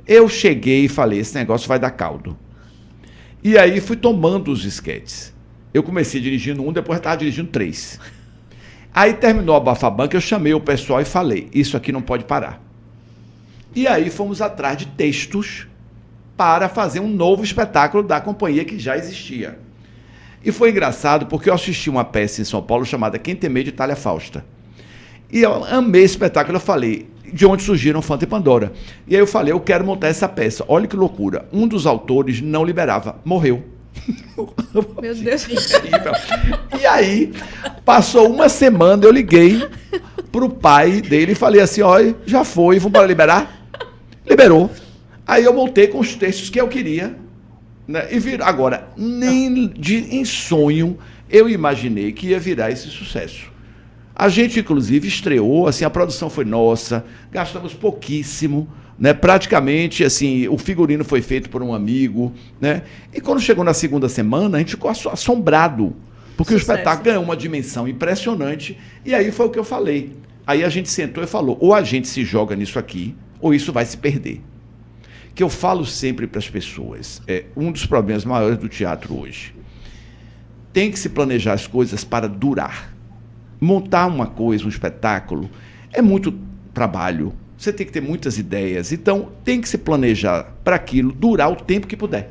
Eu cheguei e falei, esse negócio vai dar caldo. E aí fui tomando os esquetes. Eu comecei dirigindo um, depois estava dirigindo 3. Aí terminou a Bafabanca, eu chamei o pessoal e falei, isso aqui não pode parar. E aí fomos atrás de textos para fazer um novo espetáculo da companhia que já existia. E foi engraçado porque eu assisti uma peça em São Paulo chamada Quem Tem Medo de Itália Fausta. E eu amei esse espetáculo, eu falei, de onde surgiram Fanta e Pandora. E aí eu falei, eu quero montar essa peça. Olha que loucura. Um dos autores não liberava, morreu. Meu Deus. Incrível. E aí, passou uma semana, eu liguei pro pai dele e falei assim, olha, já foi, vamos para liberar? Liberou. Aí eu montei com os textos que eu queria, né? E agora, nem em sonho eu imaginei que ia virar esse sucesso. A gente, inclusive, estreou, assim, a produção foi nossa, gastamos pouquíssimo, né? Praticamente, assim, o figurino foi feito por um amigo, né? E quando chegou na segunda semana, a gente ficou assombrado, porque sucesso. O espetáculo ganhou uma dimensão impressionante, e aí foi o que eu falei. Aí a gente sentou e falou, ou a gente se joga nisso aqui, ou isso vai se perder. Que eu falo sempre para as pessoas, um dos problemas maiores do teatro hoje, tem que se planejar as coisas para durar. Montar uma coisa, um espetáculo, é muito trabalho. Você tem que ter muitas ideias. Então, tem que se planejar para aquilo durar o tempo que puder.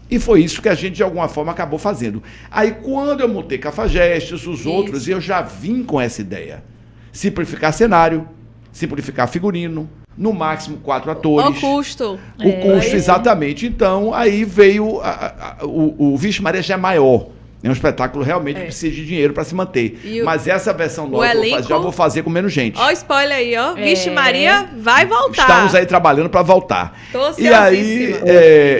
E foi isso que a gente, de alguma forma, acabou fazendo. Aí, quando eu montei Cafajestes, os outros, eu já vim com essa ideia. Simplificar cenário, simplificar figurino, no máximo 4 atores. O custo. O custo, exatamente. Então, aí veio o Vixe Maria já é maior. É um espetáculo realmente que precisa de dinheiro para se manter. Mas essa versão nova já vou fazer com menos gente. Ó, spoiler aí, ó. Vixe Maria vai voltar. Estamos aí trabalhando para voltar. Tô e aí,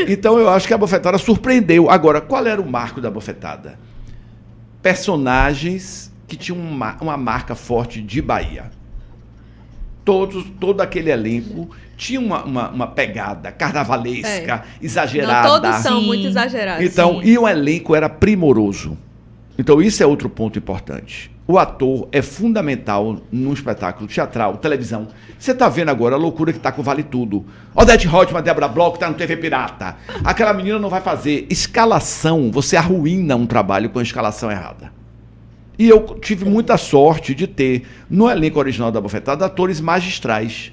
então eu acho que a Bofetada surpreendeu. Agora, qual era o marco da Bofetada? Personagens que tinham uma marca forte de Bahia. Todo aquele elenco tinha uma pegada carnavalesca, exagerada. Não, todos são muito exagerados. Então, e o elenco era primoroso. Então, isso é outro ponto importante. O ator é fundamental num espetáculo teatral, televisão. Você está vendo agora a loucura que está com Vale Tudo. Odete Roitman, Débora Bloch, está no TV Pirata. Aquela menina não vai fazer. Escalação, você arruína um trabalho com a escalação errada. E eu tive muita sorte de ter, no elenco original da Bofetada, atores magistrais.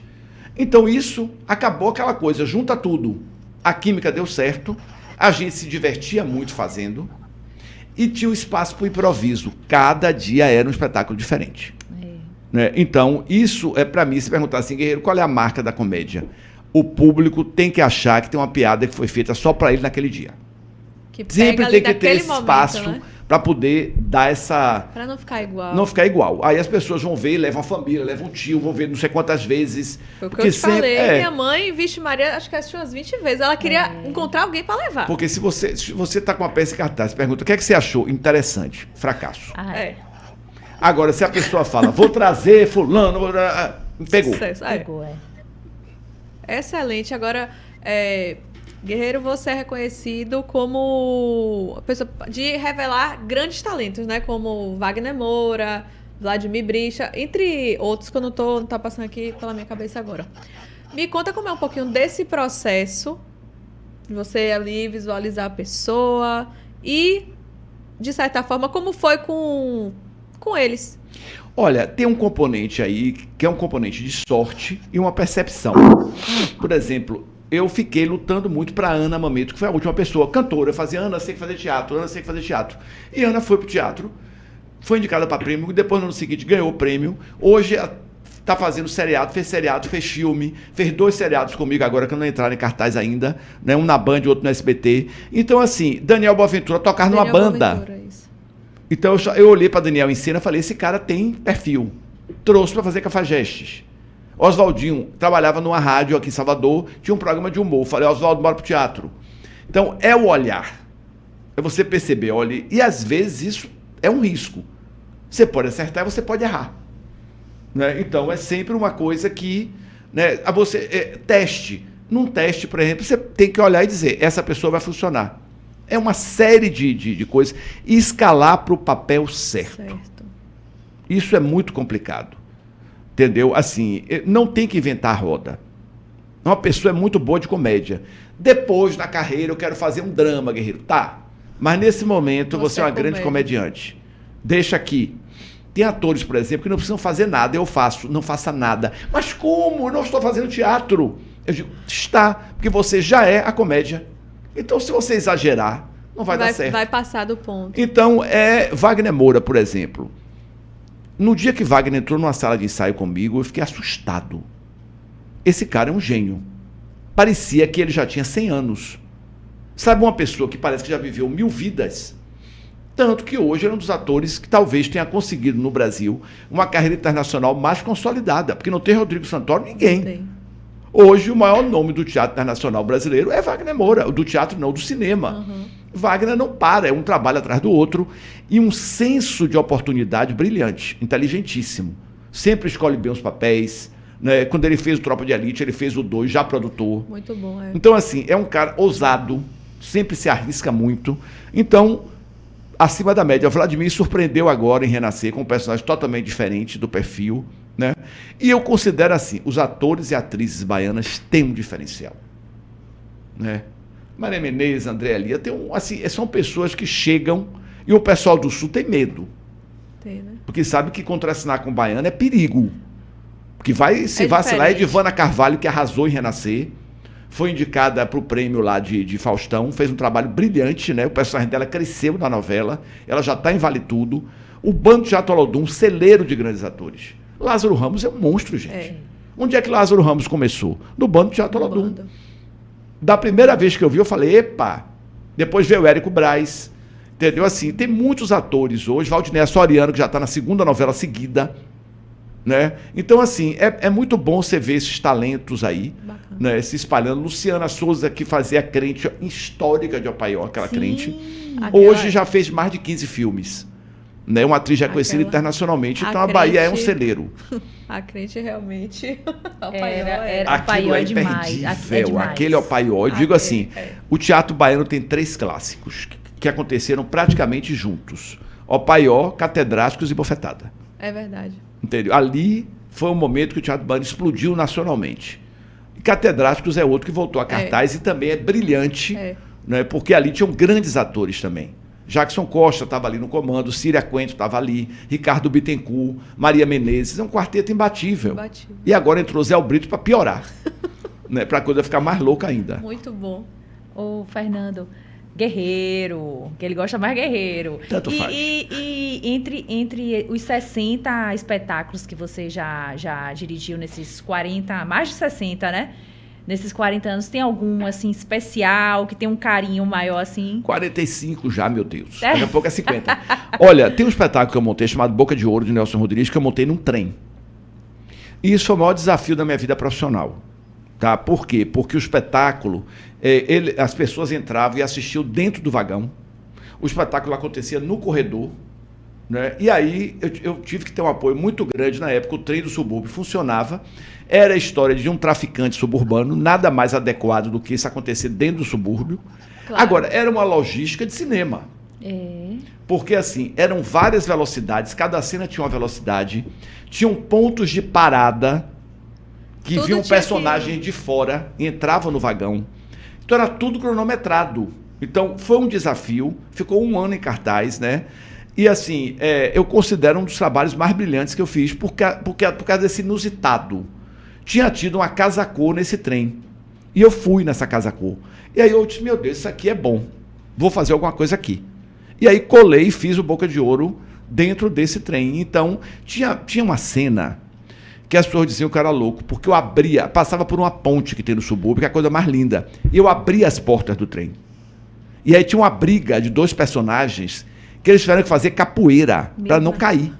Então isso acabou aquela coisa, junta tudo. A química deu certo, a gente se divertia muito fazendo e tinha um espaço para o improviso. Cada dia era um espetáculo diferente. Né? Então isso é para mim, se perguntar assim, Guerreiro, qual é a marca da comédia? O público tem que achar que tem uma piada que foi feita só para ele naquele dia. Sempre tem que ter esse espaço, né? Para poder dar essa... Para não ficar igual. Não ficar igual. Aí as pessoas vão ver, levam a família, levam um tio, vão ver não sei quantas vezes. Foi o que eu te falei. Minha mãe, Vixe Maria, acho que assistiu umas 20 vezes. Ela queria encontrar alguém para levar. Porque se você tá com uma peça em cartaz, pergunta, o que é que você achou? Interessante. Fracasso. Agora, se a pessoa fala, vou trazer fulano, pegou. Sucesso. Pegou, Excelente. Agora... Guerreiro, você é reconhecido como a pessoa de revelar grandes talentos, né? Como Wagner Moura, Vladimir Bricha, entre outros que eu não tá passando aqui pela minha cabeça agora. Me conta como é um pouquinho desse processo, de você ali visualizar a pessoa e, de certa forma, como foi com eles. Olha, tem um componente aí que é um componente de sorte e uma percepção. Por exemplo... Eu fiquei lutando muito para Ana Mameto, que foi a última pessoa, cantora. Eu fazia, Ana, sei que fazer teatro, Ana, sei que fazer teatro. E Ana foi pro teatro, foi indicada para prêmio, depois no ano seguinte ganhou o prêmio. Hoje está fazendo seriado, fez filme, fez 2 seriados comigo agora, que não entraram em cartaz ainda, né? Um na Band e outro no SBT. Então, assim, Daniel Boaventura tocar numa banda. Então eu olhei para Daniel em cena e falei, esse cara tem perfil. Trouxe para fazer Cafajestes. Oswaldinho trabalhava numa rádio aqui em Salvador, tinha um programa de humor. Falei, Oswaldo, bora pro teatro. Então, é o olhar. É você perceber, olha, e às vezes isso é um risco. Você pode acertar e você pode errar. Né? Então, é sempre uma coisa que... Né, teste. Num teste, por exemplo, você tem que olhar e dizer, essa pessoa vai funcionar. É uma série de coisas. E escalar para o papel certo. Isso é muito complicado. Entendeu? Assim, não tem que inventar a roda. Uma pessoa é muito boa de comédia. Depois, na carreira, eu quero fazer um drama, Guerreiro. Tá. Mas nesse momento, você é uma grande comediante. Deixa aqui. Tem atores, por exemplo, que não precisam fazer nada. Eu faço. Não faça nada. Mas como? Eu não estou fazendo teatro. Eu digo, está. Porque você já é a comédia. Então, se você exagerar, não vai dar certo. Vai passar do ponto. Então, Wagner Moura, por exemplo. No dia que Wagner entrou numa sala de ensaio comigo, eu fiquei assustado. Esse cara é um gênio. Parecia que ele já tinha 100 anos. Sabe uma pessoa que parece que já viveu 1000 vidas? Tanto que hoje é um dos atores que talvez tenha conseguido no Brasil uma carreira internacional mais consolidada. Porque não tem Rodrigo Santoro, ninguém. Hoje o maior nome do teatro internacional brasileiro é Wagner Moura. Do teatro não, do cinema. Wagner não para, é um trabalho atrás do outro e um senso de oportunidade brilhante, inteligentíssimo. Sempre escolhe bem os papéis. Né? Quando ele fez o Tropa de Elite, ele fez o 2, já produtor. Muito bom, Então, assim, é um cara ousado, sempre se arrisca muito. Então, acima da média. O Vladimir surpreendeu agora em Renascer com um personagem totalmente diferente do perfil. Né? E eu considero assim, os atores e atrizes baianas têm um diferencial. Né? Maria Menezes, André Lia, são pessoas que chegam e o pessoal do Sul tem medo. Né? Porque sabe que contracenar com baiano é perigo. Porque vai se vacilar. É Edivana Carvalho, que arrasou em Renascer, foi indicada para o prêmio lá de Faustão, fez um trabalho brilhante, né? O personagem dela cresceu na novela, ela já está em Vale Tudo. O Bando de Teatro Olodum, celeiro de grandes atores. Lázaro Ramos é um monstro, gente. Onde é que Lázaro Ramos começou? No Bando do Teatro Olodum. Da primeira vez que eu vi, eu falei, epa! Depois veio o Érico Braz, entendeu? Assim, tem muitos atores hoje, Valdinéia Soriano, que já está na segunda novela seguida, né? Então, assim, é muito bom você ver esses talentos aí, né, se espalhando. Luciana Souza, que fazia a crente histórica de Opaió, aquela crente, hoje já fez mais de 15 filmes. Né? Uma atriz já conhecida internacionalmente. Então, a Bahia é um celeiro. A crente realmente... Era Aquilo é imperdível. Aquele Opaió. Eu digo assim, o teatro baiano tem 3 clássicos que aconteceram praticamente juntos. Opaió, Catedráticos e Bofetada. É verdade. Entendeu? Ali foi um momento que o teatro baiano explodiu nacionalmente. E Catedráticos é outro que voltou a cartaz e também é brilhante, né? Porque ali tinham grandes atores também. Jackson Costa estava ali no comando, Círia Coentro estava ali, Ricardo Bittencourt, Maria Menezes, é um quarteto imbatível. E agora entrou Zé Brito para piorar, né? Para a coisa ficar mais louca ainda. Muito bom. Ô, Fernando, guerreiro, que ele gosta mais guerreiro. Tanto faz. E entre os 60 espetáculos que você já dirigiu nesses 40, mais de 60, né? Nesses 40 anos, tem algum, assim, especial, que tem um carinho maior, assim? 45 já, meu Deus. Daqui a pouco é 50. Olha, tem um espetáculo que eu montei, chamado Boca de Ouro, de Nelson Rodrigues, que eu montei num trem. E isso foi o maior desafio da minha vida profissional. Tá? Por quê? Porque o espetáculo, as pessoas entravam e assistiam dentro do vagão. O espetáculo acontecia no corredor. Né? E aí eu tive que ter um apoio muito grande na época. O trem do subúrbio funcionava. Era a história de um traficante suburbano, nada mais adequado do que isso acontecer dentro do subúrbio. Claro. Agora, era uma logística de cinema. Porque, assim, eram várias velocidades, cada cena tinha uma velocidade, tinham pontos de parada, que viam um personagem de fora e entravam no vagão. Então, era tudo cronometrado. Então, foi um desafio, ficou 1 ano em cartaz, né? E, assim, eu considero um dos trabalhos mais brilhantes que eu fiz, por causa desse inusitado. Tinha tido uma casa-cor nesse trem. E eu fui nessa casa-cor. E aí eu disse, meu Deus, isso aqui é bom. Vou fazer alguma coisa aqui. E aí colei e fiz o Boca de Ouro dentro desse trem. Então, tinha uma cena que as pessoas diziam que eu era louco, porque eu passava por uma ponte que tem no subúrbio, que é a coisa mais linda. E eu abria as portas do trem. E aí tinha uma briga de 2 personagens que eles tiveram que fazer capoeira para não cair.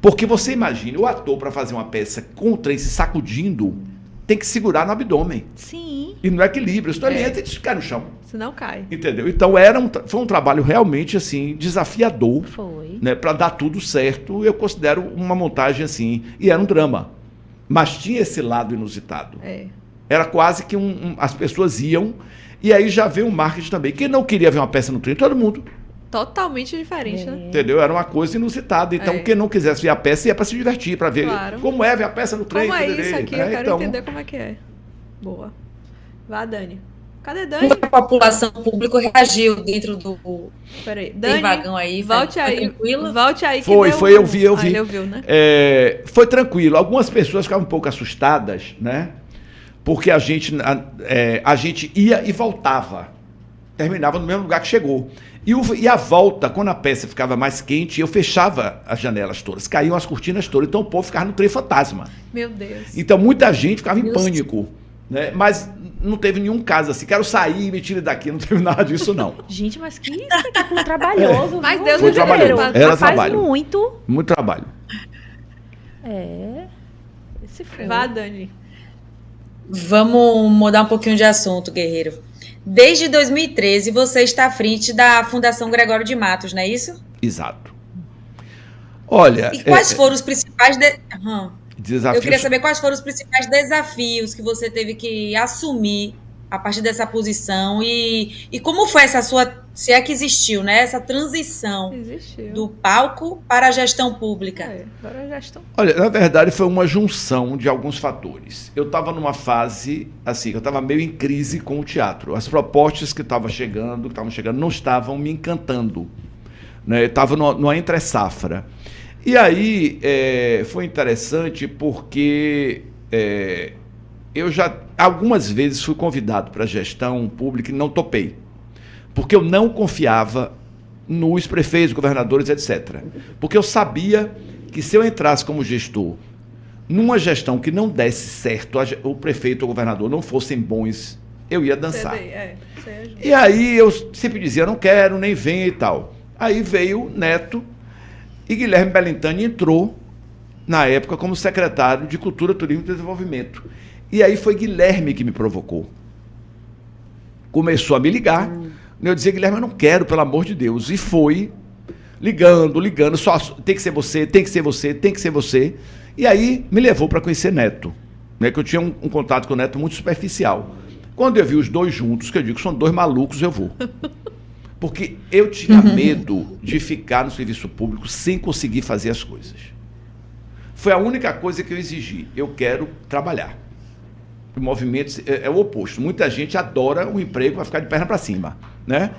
Porque você imagina, o ator, para fazer uma peça com o trem se sacudindo, tem que segurar no abdômen. Sim. E no equilíbrio. Senão ele entra e cai no chão. Senão cai. Entendeu? Então foi um trabalho realmente assim, desafiador. Foi. Né, para dar tudo certo. Eu considero uma montagem assim. E era um drama. Mas tinha esse lado inusitado. Era quase que as pessoas iam. E aí já veio um marketing também. Quem não queria ver uma peça no trem? Todo mundo. Totalmente diferente, né? Entendeu? Era uma coisa inusitada. Então, quem não quisesse ver a peça ia para se divertir, para ver como é ver a peça no trem. Como é isso aqui? Eu quero entender como é que é. Boa. Vá, Dani. Cadê Dani? A população, o público reagiu dentro do Peraí, Dani, vagão aí. Volte aí. Tranquilo? Volte aí. Foi, eu vi. Ele ouviu, né? Foi tranquilo. Algumas pessoas ficavam um pouco assustadas, né? Porque a gente ia e voltava. Terminava no mesmo lugar que chegou. E a volta, quando a peça ficava mais quente, eu fechava as janelas todas, caíam as cortinas todas, então o povo ficava no trem fantasma. Meu Deus. Então muita gente ficava em pânico, né? Mas não teve nenhum caso assim, quero sair e me tire daqui, não teve nada disso não. Gente, mas que espetáculo trabalhoso. Mas Deus foi trabalhoso. Era trabalho. Faz muito trabalho. Esse foi. Vá, Dani. Vamos mudar um pouquinho de assunto, guerreiro. Desde 2013, você está à frente da Fundação Gregório de Matos, não é isso? Exato. Olha... E quais foram os principais... desafios? Eu queria saber quais foram os principais desafios que você teve que assumir a partir dessa posição e como foi essa sua... Se é que existiu, né? Essa transição do palco para a gestão pública. Para a gestão. Olha, na verdade foi uma junção de alguns fatores. Eu estava numa fase, assim, eu estava meio em crise com o teatro. As propostas que estavam chegando não estavam me encantando. Né? Eu estava numa entre-safra. E aí foi interessante porque eu já algumas vezes fui convidado para a gestão pública e não topei. Porque eu não confiava nos prefeitos, governadores, etc. Porque eu sabia que se eu entrasse como gestor numa gestão que não desse certo, o prefeito ou o governador não fossem bons, eu ia dançar. E aí eu sempre dizia, não quero, nem vem e tal. Aí veio Neto e Guilherme Bellintani entrou, na época, como secretário de Cultura, Turismo e Desenvolvimento. E aí foi Guilherme que me provocou. Começou a me ligar. Eu dizia, Guilherme, eu não quero, pelo amor de Deus. E foi ligando, só tem que ser você, tem que ser você, tem que ser você. E aí me levou para conhecer Neto, né, que eu tinha um contato com o Neto muito superficial. Quando eu vi os dois juntos, que eu digo, são dois malucos, eu vou. Porque eu tinha medo de ficar no serviço público sem conseguir fazer as coisas. Foi a única coisa que eu exigi. Eu quero trabalhar. O movimento é o oposto. Muita gente adora o emprego para ficar de perna para cima, né?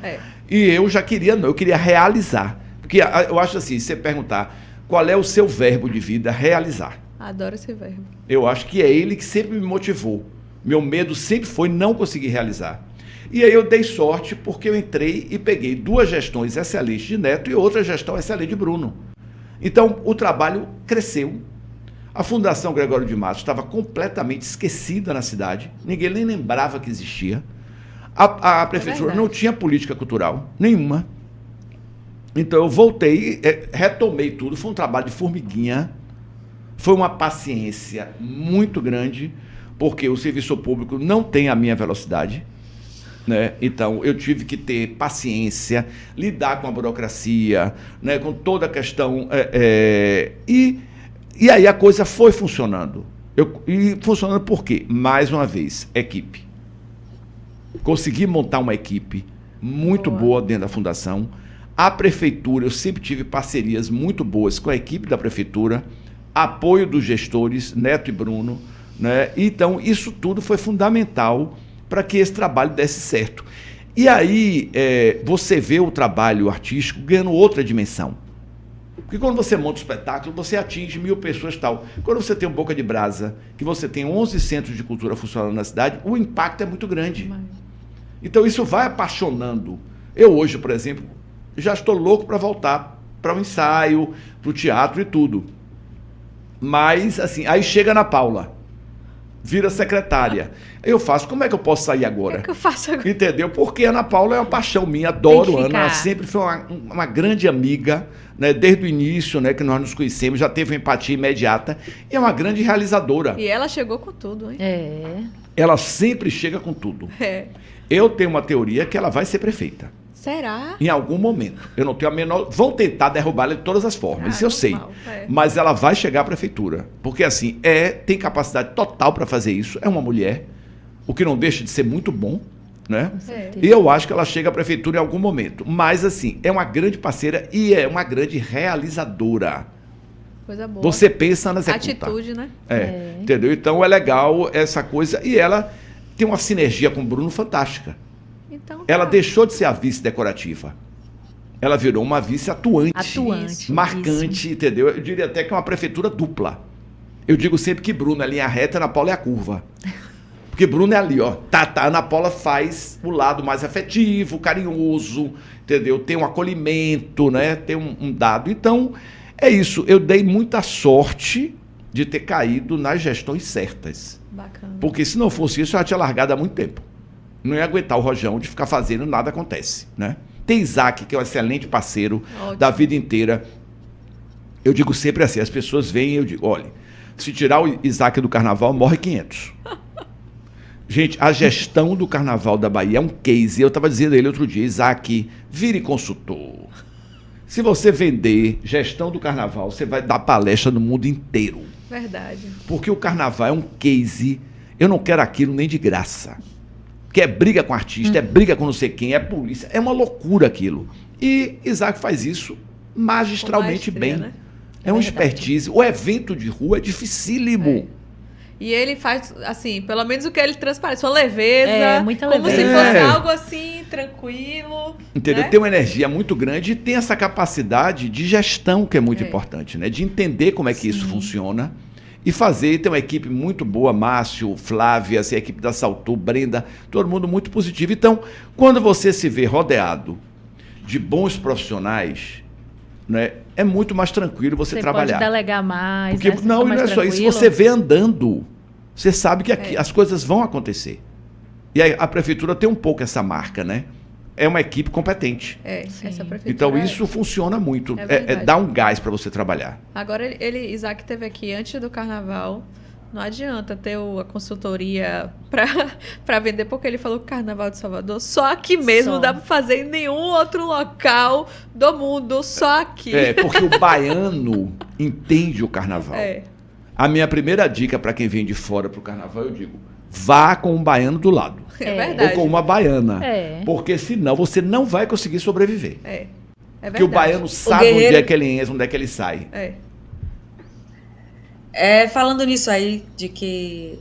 E eu já queria, não, eu queria realizar. Porque eu acho assim, se você perguntar qual é o seu verbo de vida, realizar. Adoro esse verbo. Eu acho que é ele que sempre me motivou. Meu medo sempre foi não conseguir realizar. E aí eu dei sorte porque eu entrei e peguei 2 gestões excelentes de Neto e outra gestão excelente de Bruno. Então, o trabalho cresceu. A Fundação Gregório de Matos estava completamente esquecida na cidade. Ninguém nem lembrava que existia. A prefeitura não tinha política cultural nenhuma. Então, eu voltei, retomei tudo. Foi um trabalho de formiguinha. Foi uma paciência muito grande, porque o serviço público não tem a minha velocidade, né? Então, eu tive que ter paciência, lidar com a burocracia, né? Com toda a questão. E aí a coisa foi funcionando. E funcionando por quê? Mais uma vez, equipe. Consegui montar uma equipe muito boa dentro da fundação. A prefeitura, eu sempre tive parcerias muito boas com a equipe da prefeitura, apoio dos gestores, Neto e Bruno, né? Então, isso tudo foi fundamental para que esse trabalho desse certo. E aí, você vê o trabalho artístico ganhando outra dimensão. Porque quando você monta um espetáculo, você atinge 1000 pessoas e tal. Quando você tem um Boca de Brasa, que você tem 11 centros de cultura funcionando na cidade, o impacto é muito grande. Então, isso vai apaixonando. Eu hoje, por exemplo, já estou louco para voltar para o ensaio, para o teatro e tudo. Mas, assim, aí chega a Ana Paula, vira secretária. Eu faço, como é que eu posso sair agora? O que eu faço agora? Entendeu? Porque a Ana Paula é uma paixão minha, adoro a Ana, ela sempre foi uma grande amiga, né? Desde o início, né, que nós nos conhecemos, já teve uma empatia imediata, e é uma grande realizadora. E ela chegou com tudo, hein? Ela sempre chega com tudo. Eu tenho uma teoria que ela vai ser prefeita. Será? Em algum momento. Eu não tenho a menor... Vão tentar derrubá-la de todas as formas, isso eu sei. Mas ela vai chegar à prefeitura. Porque, assim, tem capacidade total para fazer isso. É uma mulher, o que não deixa de ser muito bom, né? E eu acho que ela chega à prefeitura em algum momento. Mas, assim, é uma grande parceira e é uma grande realizadora. Coisa boa. Você pensa na executa. Atitude, né? Entendeu? Então, é legal essa coisa. E ela tem uma sinergia com o Bruno fantástica. Então, ela deixou de ser a vice decorativa. Ela virou uma vice atuante. Marcante, entendeu? Eu diria até que é uma prefeitura dupla. Eu digo sempre que Bruno é linha reta, Ana Paula é a curva. Porque Bruno é ali, ó. Ana Paula faz o lado mais afetivo, carinhoso, entendeu? Tem um acolhimento, né? Tem um dado. Então, é isso. Eu dei muita sorte de ter caído nas gestões certas. Bacana. Porque se não fosse isso, eu já tinha largado há muito tempo. Não ia aguentar o rojão de ficar fazendo nada acontece, né? Tem Isaac, que é um excelente parceiro da vida inteira. Eu digo sempre assim, as pessoas vêm e eu digo, olha, se tirar o Isaac do carnaval, morre 500. Gente, a gestão do carnaval da Bahia é um case. Eu estava dizendo a ele outro dia, Isaac, vire consultor. Se você vender gestão do carnaval, você vai dar palestra no mundo inteiro. Verdade. Porque o carnaval é um case, eu não quero aquilo nem de graça. Que é briga com artista, é briga com não sei quem, é polícia, é uma loucura aquilo. E Isaac faz isso magistralmente bem. Né? É um expertise. O evento de rua é dificílimo. E ele faz, assim, pelo menos o que ele transparece, uma leveza, muita como leveza. se fosse algo assim, tranquilo. Entendeu? Né? Tem uma energia muito grande e tem essa capacidade de gestão que é muito importante, né? De entender como é que isso funciona. E fazer, tem uma equipe muito boa, Márcio, Flávia, assim, a equipe da Saltu, Brenda, todo mundo muito positivo. Então, quando você se vê rodeado de bons profissionais, né, é muito mais tranquilo você trabalhar. Pode delegar mais, porque, né? não, não é só isso. Você vê andando, você sabe que aqui as coisas vão acontecer. E a prefeitura tem um pouco essa marca, né? É uma equipe competente. Essa prefeitura. Então isso funciona muito. Dá um gás para você trabalhar. Agora, Isaac esteve aqui antes do carnaval. Não adianta ter a consultoria para vender, porque ele falou que o Carnaval de Salvador só aqui mesmo, não dá para fazer em nenhum outro local do mundo, só aqui. Porque o baiano entende o carnaval. A minha primeira dica para quem vem de fora para o carnaval, eu digo, vá com um baiano do lado. É verdade. Ou com uma baiana. Porque senão você não vai conseguir sobreviver. É verdade. Porque o baiano sabe onde é que ele entra, onde é que ele sai. Falando nisso aí, de que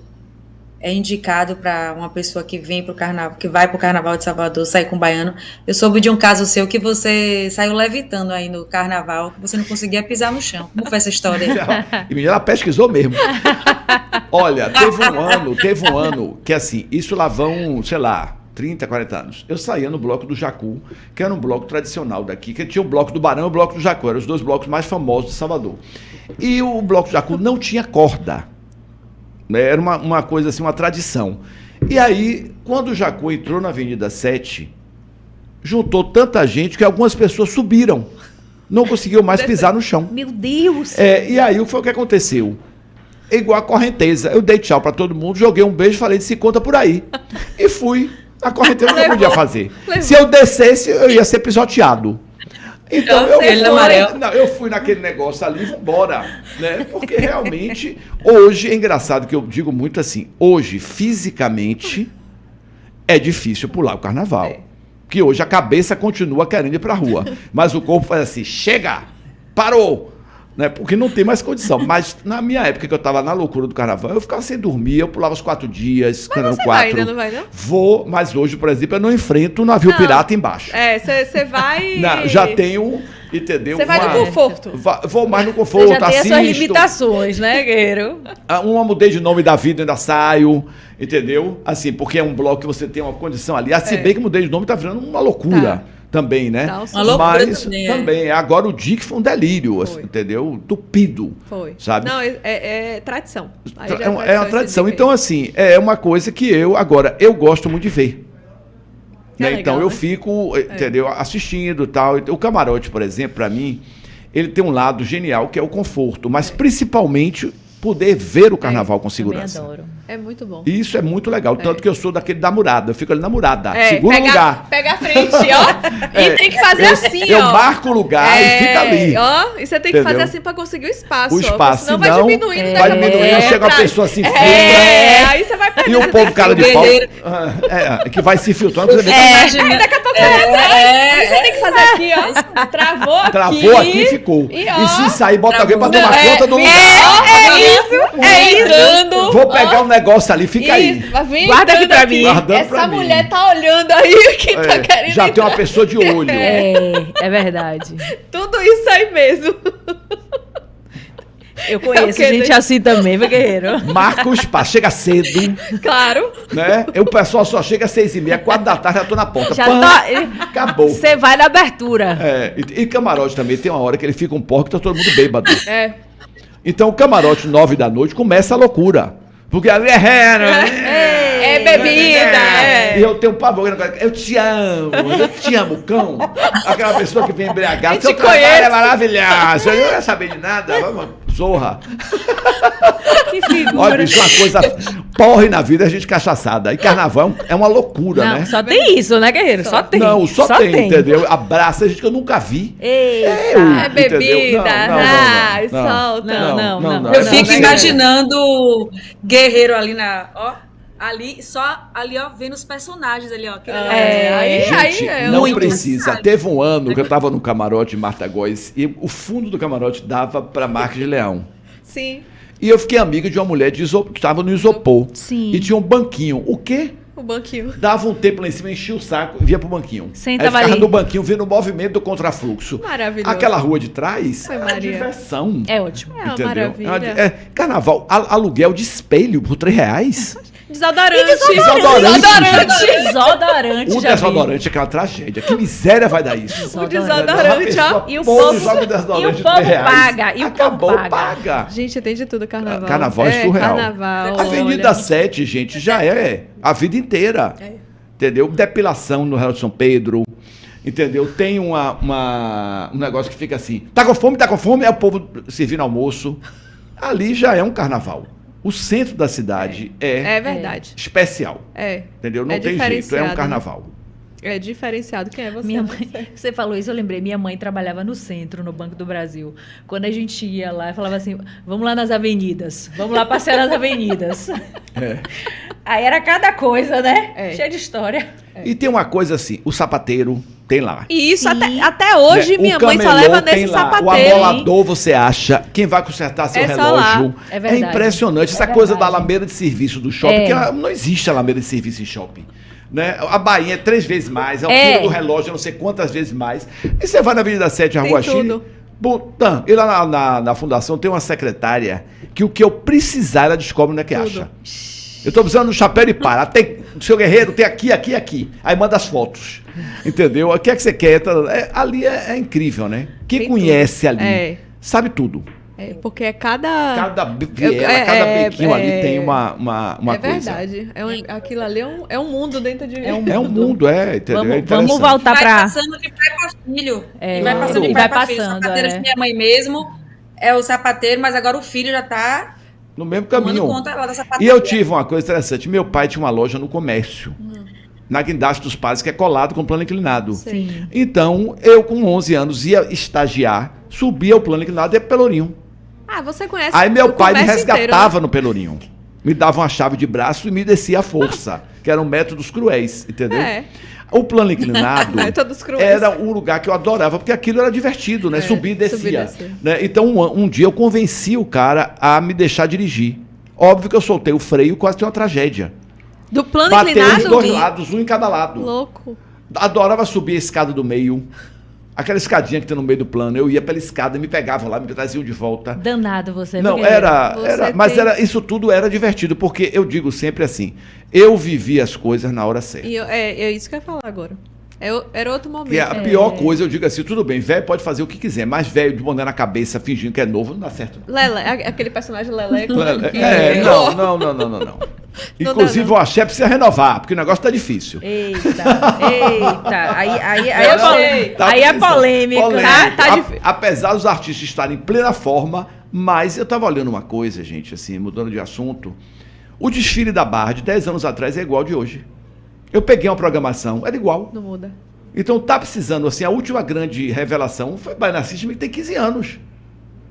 é indicado para uma pessoa que vem pro carnaval, que vai pro Carnaval de Salvador sair com baiano, eu soube de um caso seu que você saiu levitando aí no carnaval, que você não conseguia pisar no chão. Como foi essa história aí? E ela pesquisou mesmo. Olha, teve um ano que assim, isso lá vão, sei lá, 30, 40 anos. Eu saía no bloco do Jacu, que era um bloco tradicional daqui, que tinha o bloco do Barão e o bloco do Jacu, eram os dois blocos mais famosos de Salvador. E o bloco do Jacu não tinha corda. Era uma coisa assim, uma tradição. E aí, quando o Jacu entrou na Avenida 7, juntou tanta gente que algumas pessoas subiram. Não conseguiam mais pisar no chão. Meu Deus! E aí, o que foi o que aconteceu? Igual a correnteza. Eu dei tchau pra todo mundo, joguei um beijo, falei, se conta por aí. E fui. A correnteza não podia fazer. Se eu descesse, eu ia ser pisoteado. Então eu fui naquele negócio ali, vambora, né? Porque realmente, hoje, é engraçado que eu digo muito assim, hoje, fisicamente, é difícil pular o carnaval. Porque hoje a cabeça continua querendo ir pra rua. Mas o corpo faz assim, chega, parou. Né? Porque não tem mais condição. Mas na minha época, que eu estava na loucura do carnaval, eu ficava sem dormir, eu pulava os 4 dias, mas você 4. vai, ainda não vai, não? Vou, mas hoje, por exemplo, eu não enfrento o navio pirata embaixo. Você vai... Não, já tenho, entendeu? Você vai no conforto. Vou mais no conforto, Você já tem as suas limitações, né, guerreiro? Mudei de nome da vida, ainda saio, entendeu? Assim, porque é um bloco que você tem uma condição ali. Se bem que mudei de nome, tá virando uma loucura. Também, né? Uma loucura mas também. Agora o dia que foi um delírio, assim, entendeu? Tupido. Foi. Sabe? Não, é tradição. É uma tradição. Então, assim, é uma coisa que eu gosto muito de ver. Né? Então, eu fico, entendeu? Assistindo e tal. O camarote, por exemplo, para mim, ele tem um lado genial, que é o conforto, mas principalmente poder ver o carnaval com segurança. Eu adoro. É muito bom. E isso é muito legal. Tanto que eu sou daquele da murada. Eu fico ali na murada. Seguro o lugar. Pega a frente, ó. E tem que fazer assim, ó. Eu marco o lugar e fica ali. Ó, e você tem que fazer assim pra conseguir o espaço. O espaço. Senão vai diminuindo. Vai diminuindo. Chega uma pessoa assim, aí você vai perdendo. E o povo cara de pau. Que vai se filtrando. Daqui a pouco você vai. Você tem que fazer aqui, ó. Travou aqui, ficou. E se sair, bota alguém pra tomar conta do lugar. É isso. Vou pegar um negócio ali, fica aí. Guarda aqui pra mim. Essa mulher tá olhando aí, quem tá querendo já tem uma pessoa de olho. É verdade. Tudo isso aí mesmo. Eu conheço gente assim também, meu guerreiro. Marca o espaço, chega cedo. Claro. Né? O pessoal só chega às 6h30, 4 da tarde, já tô na ponta. Acabou. Você vai na abertura. E camarote também, tem uma hora que ele fica um porco e tá todo mundo bêbado. Então o camarote 9 da noite começa a loucura. Porque ali é bebida. E eu tenho pavor. Eu te amo, cão. Aquela pessoa que vem embriagada. Seu trabalho é maravilhoso. Eu não quero saber de nada. Vamos, zorra. Que figura. Olha, bicho, uma coisa porre na vida, a gente cachaçada. E carnaval é uma loucura, não, né? Só tem isso, né, guerreiro? Só tem. Não, só tem, entendeu? Abraça gente que eu nunca vi. É bebida. Solta. Não. Eu fico imaginando Guerreiro ali ali, ó, vendo os personagens ali, ó. Não precisa. Teve um ano que eu tava no camarote de Marta Góes e o fundo do camarote dava pra Marques de Leão. Sim. E eu fiquei amiga de uma mulher que estava no isopor. Sim. E tinha um banquinho. O quê? O banquinho. Dava um tempo lá em cima, enchia o saco e via pro banquinho. Sentava aí ficava ali no banquinho vendo o movimento do contrafluxo. Maravilhoso. Aquela rua de trás é diversão. É ótimo. É uma entendeu? maravilha. Carnaval, aluguel de espelho por R$3. Desodorante. Desodorante. O desodorante é aquela tragédia. Que miséria vai dar isso? O desodorante, ó. E o povo paga. E o Acabou, povo paga. paga. Gente, tem de tudo carnaval. Carnaval é surreal. Carnaval. Avenida olha. 7, gente, já é a vida inteira. Entendeu? Depilação no Real de São Pedro. Entendeu? Tem um negócio que fica assim. Tá com fome, é o povo servindo almoço. Ali já é um carnaval. O centro da cidade É verdade. especial. É. Entendeu? Não tem jeito, é um carnaval. É diferenciado. Quem é você? Minha mãe, você falou isso, eu lembrei. Minha mãe trabalhava no centro, no Banco do Brasil. Quando a gente ia lá, eu falava assim: vamos lá nas avenidas, vamos lá passear nas avenidas. Aí era cada coisa, né? Cheia de história. E tem uma coisa assim: o sapateiro tem lá. E isso até hoje, minha mãe só leva nesse sapateiro. O amolador, você acha, quem vai consertar seu relógio. É verdade. É impressionante. Essa coisa da alameda de serviço do shopping, que não existe alameda de serviço em shopping. Né? A bainha é 3 vezes mais, é o quilo do relógio, eu não sei quantas vezes mais. E você vai na Avenida 7, na Rua Chile, e lá na fundação tem uma secretária que o que eu precisar, ela descobre onde é que acha. Eu tô precisando do chapéu e para. Tem, seu guerreiro, tem aqui. Aí manda as fotos. Entendeu? O que é que você quer? Ali é incrível, né? Quem tem conhece tudo. Ali sabe tudo. Porque cada bequinho ali tem uma coisa. É verdade. Aquilo ali é um mundo dentro de... É um mundo, entendeu? Vamos voltar pra... Vai passando de pai para filho. E vai passando de pai para filho. O sapateiro de minha mãe mesmo é o sapateiro, mas agora o filho já tá... no mesmo caminho. E eu tive uma coisa interessante. Meu pai tinha uma loja no comércio. Na Guindaste dos Padres, que é colado com o plano inclinado. Sim. Então, eu com 11 anos ia estagiar, subia o plano inclinado e ia pro Pelourinho. Você conhece. Aí meu pai me resgatava inteiro, né? No Pelourinho. Me dava uma chave de braço e me descia a força, que eram métodos cruéis, entendeu? O plano inclinado era um lugar que eu adorava, porque aquilo era divertido, né? Subir e descia. Né? Então, um dia eu convenci o cara a me deixar dirigir. Óbvio que eu soltei o freio, quase tem uma tragédia. Do plano Bateu inclinado? Bateu os 2 lados, um em cada lado. Louco. Adorava subir a escada do meio. Aquela escadinha que tem no meio do plano. Eu ia pela escada, me pegavam lá, me traziam de volta. Danado você. Não, mas isso tudo era divertido, porque eu digo sempre assim, eu vivi as coisas na hora certa. É isso que eu ia falar agora. Era outro momento. E a pior coisa, eu digo assim, tudo bem, velho pode fazer o que quiser, mas velho de boné na cabeça, fingindo que é novo, não dá certo. Lelé, aquele personagem Leleco. Não. Inclusive o axé precisa renovar, porque o negócio tá difícil. Eita. Aí é polêmico. Tá difícil. Apesar dos artistas estarem em plena forma, mas eu tava olhando uma coisa, gente, assim, mudando de assunto. O desfile da Barra de 10 anos atrás é igual ao de hoje. Eu peguei uma programação, era igual. Não muda. Então tá precisando, assim, a última grande revelação foi Baiana System, que tem 15 anos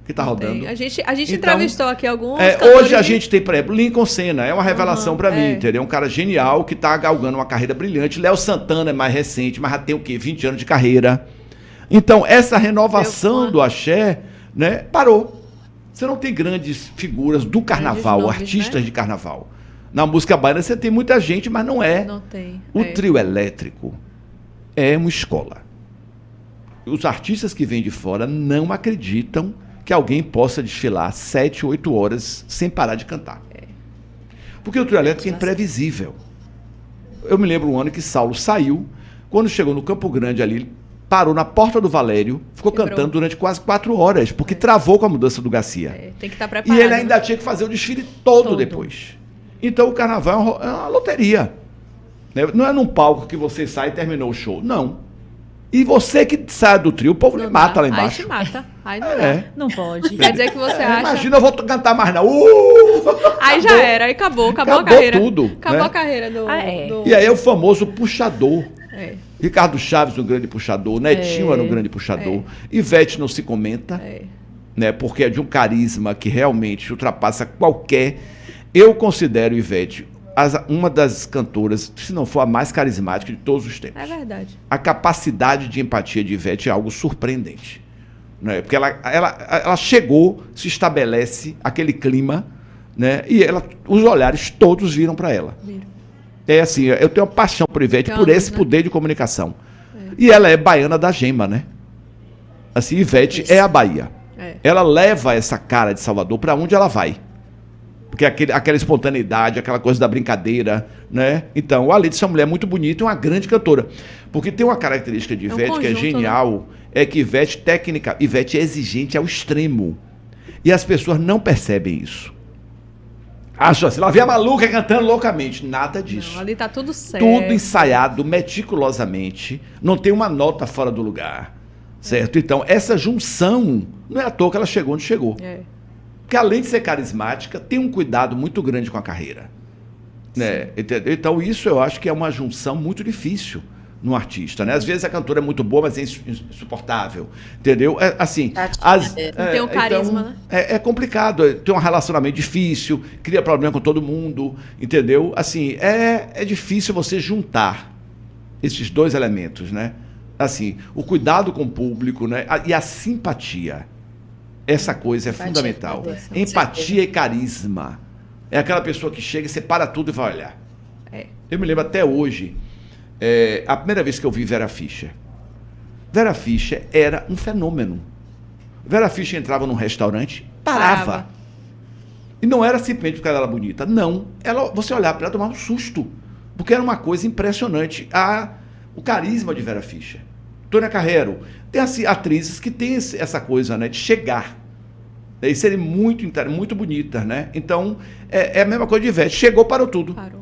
que tá rodando. A gente entrevistou aqui alguns hoje a gente tem, por exemplo, Lincoln Senna, é uma revelação pra mim, entendeu? Um cara genial que tá galgando uma carreira brilhante. Léo Santana é mais recente, mas já tem o quê? 20 anos de carreira. Então, essa renovação do axé, né, parou. Você não tem grandes figuras do carnaval, nomes, artistas, né? De carnaval. Na música baiana você tem muita gente, mas não é. Não tem. O trio elétrico é uma escola. Os artistas que vêm de fora não acreditam que alguém possa desfilar 7, 8 horas sem parar de cantar. Porque o trio elétrico é imprevisível. Eu me lembro um ano que Saulo saiu, quando chegou no Campo Grande ali, parou na porta do Valério, ficou cantando durante quase 4 horas, porque travou com a mudança do Garcia. Tem que estar preparado. E ele ainda tinha que fazer o desfile todo depois. Então o carnaval é uma loteria. Né? Não é num palco que você sai e terminou o show. Não. E você que sai do trio, o povo lhe mata lá embaixo. Aí te mata. Aí não dá. Não pode. Quer dizer que você acha... Imagina, eu vou cantar mais não. Aí já era, aí acabou a carreira. Tudo. Acabou a carreira do... E aí é o famoso puxador. Ricardo Chaves, um grande puxador. Netinho era um grande puxador. Ivete não se comenta. Né? Porque é de um carisma que realmente ultrapassa qualquer... Eu considero Ivete uma das cantoras, se não for a mais carismática de todos os tempos. É verdade. A capacidade de empatia de Ivete é algo surpreendente. Né? Porque ela chegou, se estabelece aquele clima, né? E os olhares todos viram para ela. É assim, eu tenho uma paixão por Ivete, por esse poder de comunicação. E ela é baiana da gema, né? Assim, Ivete é a Bahia. Ela leva essa cara de Salvador para onde ela vai. Porque que é aquela espontaneidade, aquela coisa da brincadeira, né? Então, a Letícia é uma mulher muito bonita e uma grande cantora. Porque tem uma característica de Ivete que é genial, é que Ivete é exigente ao extremo. E as pessoas não percebem isso. Acham assim, lá vem a maluca cantando loucamente. Nada disso. Não, ali tá tudo certo. Tudo ensaiado meticulosamente, não tem uma nota fora do lugar, certo? Então, essa junção, não é à toa que ela chegou onde chegou. Porque além de ser carismática, tem um cuidado muito grande com a carreira. Né? Então, isso eu acho que é uma junção muito difícil no artista, né? Às vezes a cantora é muito boa, mas é insuportável, entendeu? Não tem o carisma, então, né? É complicado, tem um relacionamento difícil, cria problema com todo mundo, entendeu? Assim, é difícil você juntar esses dois elementos, né? Assim, o cuidado com o público, né? E a simpatia. Essa coisa é fundamental. Empatia e carisma. É aquela pessoa que chega e separa tudo e vai olhar. Eu me lembro até hoje, a primeira vez que eu vi Vera Fischer. Vera Fischer era um fenômeno. Vera Fischer entrava num restaurante, parava. E não era simplesmente porque ela era bonita. Não. Você olhava para ela e tomava um susto. Porque era uma coisa impressionante. O carisma de Vera Fischer. Tônia Carreiro. Tem assim, atrizes que têm essa coisa, né, de chegar. E serem muito bonitas, né? Então, é a mesma coisa de Ivete. Chegou, parou tudo. Parou.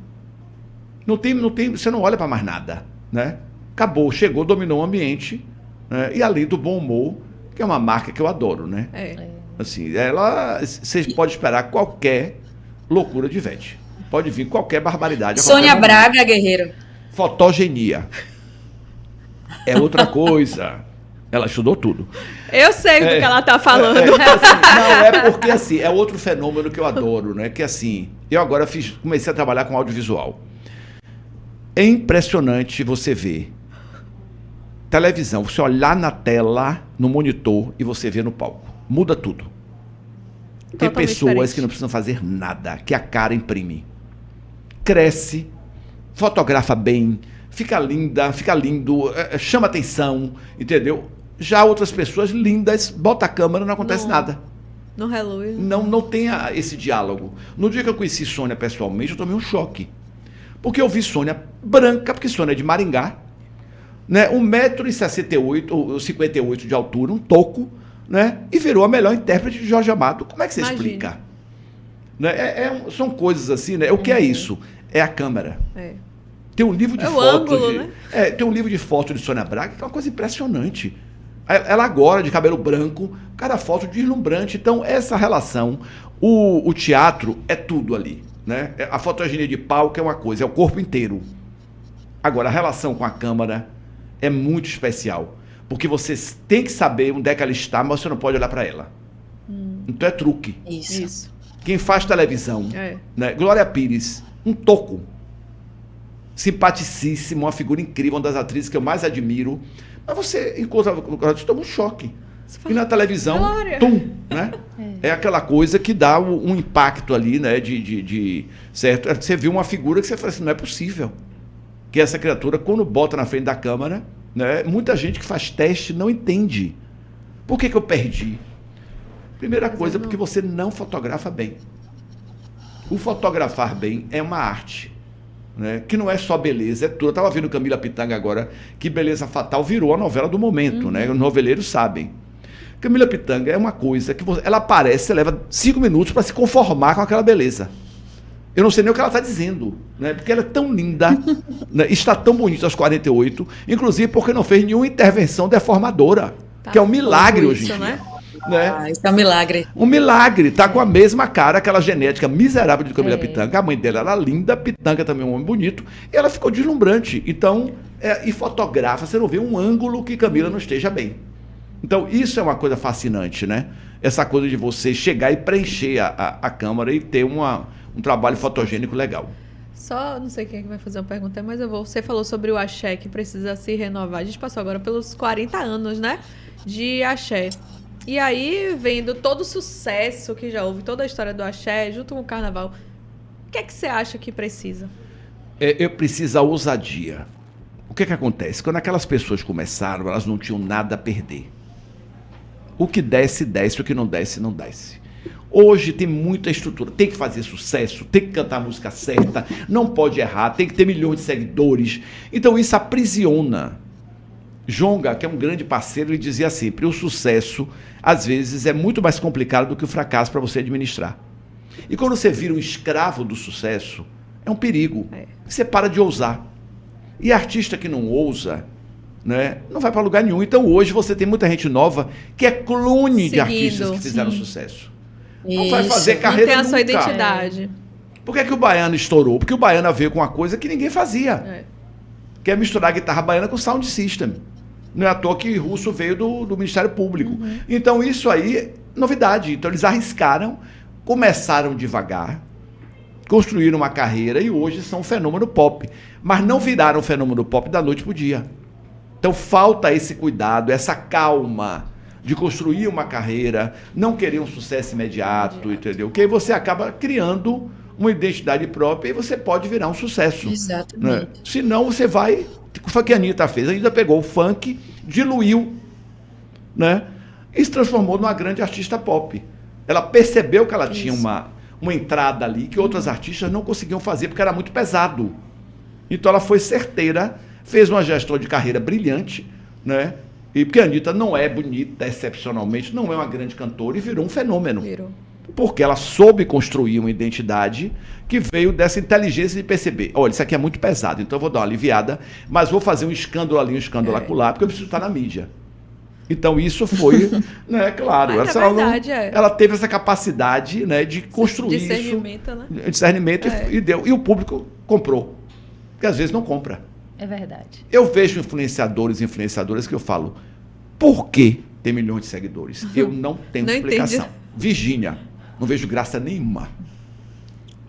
Não tem, você não olha para mais nada, né? Acabou, chegou, dominou o ambiente, né? E além do bom humor, que é uma marca que eu adoro, né? Assim, você pode esperar qualquer loucura de Ivete. Pode vir qualquer barbaridade. Sônia Braga, guerreiro. Fotogenia. É outra coisa. Ela estudou tudo. Eu sei do que ela tá falando. Porque assim, é outro fenômeno que eu adoro, né? Que assim, eu agora comecei a trabalhar com audiovisual. É impressionante você ver televisão, você olhar na tela, no monitor, e você ver no palco. Muda tudo. Tem pessoas que não precisam fazer nada, que a cara imprime. Cresce, fotografa bem, fica linda, fica lindo, chama atenção, entendeu? Já outras pessoas lindas, bota a câmera, não acontece nada. No relógio. Não tem esse diálogo. No dia que eu conheci Sônia pessoalmente, eu tomei um choque. Porque eu vi Sônia branca, porque Sônia é de Maringá, né? 1,68 m ou 58 de altura, um toco, né? E virou a melhor intérprete de Jorge Amado. Como é que você explica? Né? São coisas assim, né? O que é isso? É a câmera. Tem um livro de fotos. Né? Tem um livro de fotos de Sônia Braga, que é uma coisa impressionante. Ela agora, de cabelo branco, cada foto deslumbrante. Então, essa relação, o teatro é tudo ali. Né? A fotogenia de palco é uma coisa, é o corpo inteiro. Agora, a relação com a câmera é muito especial. Porque você tem que saber onde é que ela está, mas você não pode olhar para ela. Então é truque. Isso. Quem faz televisão, né? Glória Pires, um toco. Simpaticíssimo, uma figura incrível, uma das atrizes que eu mais admiro. Mas você encontra, você toma um choque. E na televisão, né? É aquela coisa que dá um impacto ali, né? Certo? Você viu uma figura que você fala assim, não é possível. Que essa criatura, quando bota na frente da câmera, né? Muita gente que faz teste não entende. Por que eu perdi? Primeira coisa, porque você não fotografa bem. O fotografar bem é uma arte. Né? Que não é só beleza, é tudo. Eu estava vendo Camila Pitanga agora, que Beleza Fatal virou a novela do momento, né? Os noveleiros sabem. Camila Pitanga é uma coisa que ela aparece, você leva 5 minutos para se conformar com aquela beleza. Eu não sei nem o que ela está dizendo, né? Porque ela é tão linda, né? Está tão bonita aos 48, inclusive porque não fez nenhuma intervenção deformadora, que é um milagre hoje em dia. Né? Isso é um milagre. Um milagre, tá com a mesma cara, aquela genética miserável de Camila Pitanga. A mãe dela era linda, Pitanga também é um homem bonito, e ela ficou deslumbrante. Então, e fotografa, você não vê um ângulo que Camila não esteja bem. Então, isso é uma coisa fascinante, né? Essa coisa de você chegar e preencher a câmera e ter um trabalho fotogênico legal. Só, não sei quem é que vai fazer uma pergunta, mas eu vou. Você falou sobre o axé, que precisa se renovar. A gente passou agora pelos 40 anos, né? De axé. E aí, vendo todo o sucesso que já houve, toda a história do axé, junto com o carnaval, o que é que você acha que precisa? Eu preciso a ousadia. O que acontece? Quando aquelas pessoas começaram, elas não tinham nada a perder. O que desce, desce. O que não desce, não desce. Hoje tem muita estrutura, tem que fazer sucesso, tem que cantar a música certa, não pode errar, tem que ter milhões de seguidores. Então isso aprisiona. Jonga, que é um grande parceiro, ele dizia sempre, o sucesso, às vezes, é muito mais complicado do que o fracasso para você administrar. E quando você vira um escravo do sucesso, é um perigo. Você para de ousar. E artista que não ousa, né, não vai para lugar nenhum. Então hoje você tem muita gente nova que é clone de artistas que fizeram sucesso. Não vai fazer carreira nunca. Não tem a sua identidade. Por que o baiano estourou? Porque o baiano veio com uma coisa que ninguém fazia. Que é misturar a guitarra baiana com sound system. Não é à toa que Russo veio do Ministério Público. Então isso aí, novidade. Então eles arriscaram, começaram devagar, construíram uma carreira e hoje são um fenômeno pop. Mas não viraram um fenômeno pop da noite para o dia. Então falta esse cuidado, essa calma de construir uma carreira, não querer um sucesso imediato, entendeu? Porque aí você acaba criando uma identidade própria e você pode virar um sucesso. Exatamente. Né? Senão você vai... Foi o que a Anitta fez. A Anitta pegou o funk, diluiu, né? E se transformou numa grande artista pop. Ela percebeu que ela tinha uma entrada ali que outras artistas não conseguiam fazer porque era muito pesado. Então ela foi certeira, fez uma gestão de carreira brilhante, né? E porque a Anitta não é bonita excepcionalmente, não é uma grande cantora e virou um fenômeno. Porque ela soube construir uma identidade que veio dessa inteligência de perceber, olha, isso aqui é muito pesado, então eu vou dar uma aliviada, mas vou fazer um escândalo ali, um escândalo acolá, porque eu preciso estar na mídia. Então isso foi, né, claro, ela teve essa capacidade, né, de construir discernimento, isso, né? Discernimento, e deu, e o público comprou, porque às vezes não compra. É verdade. Eu vejo influenciadores e influenciadoras que eu falo, por que tem milhões de seguidores? Eu não tenho explicação. Virgínia, não vejo graça nenhuma.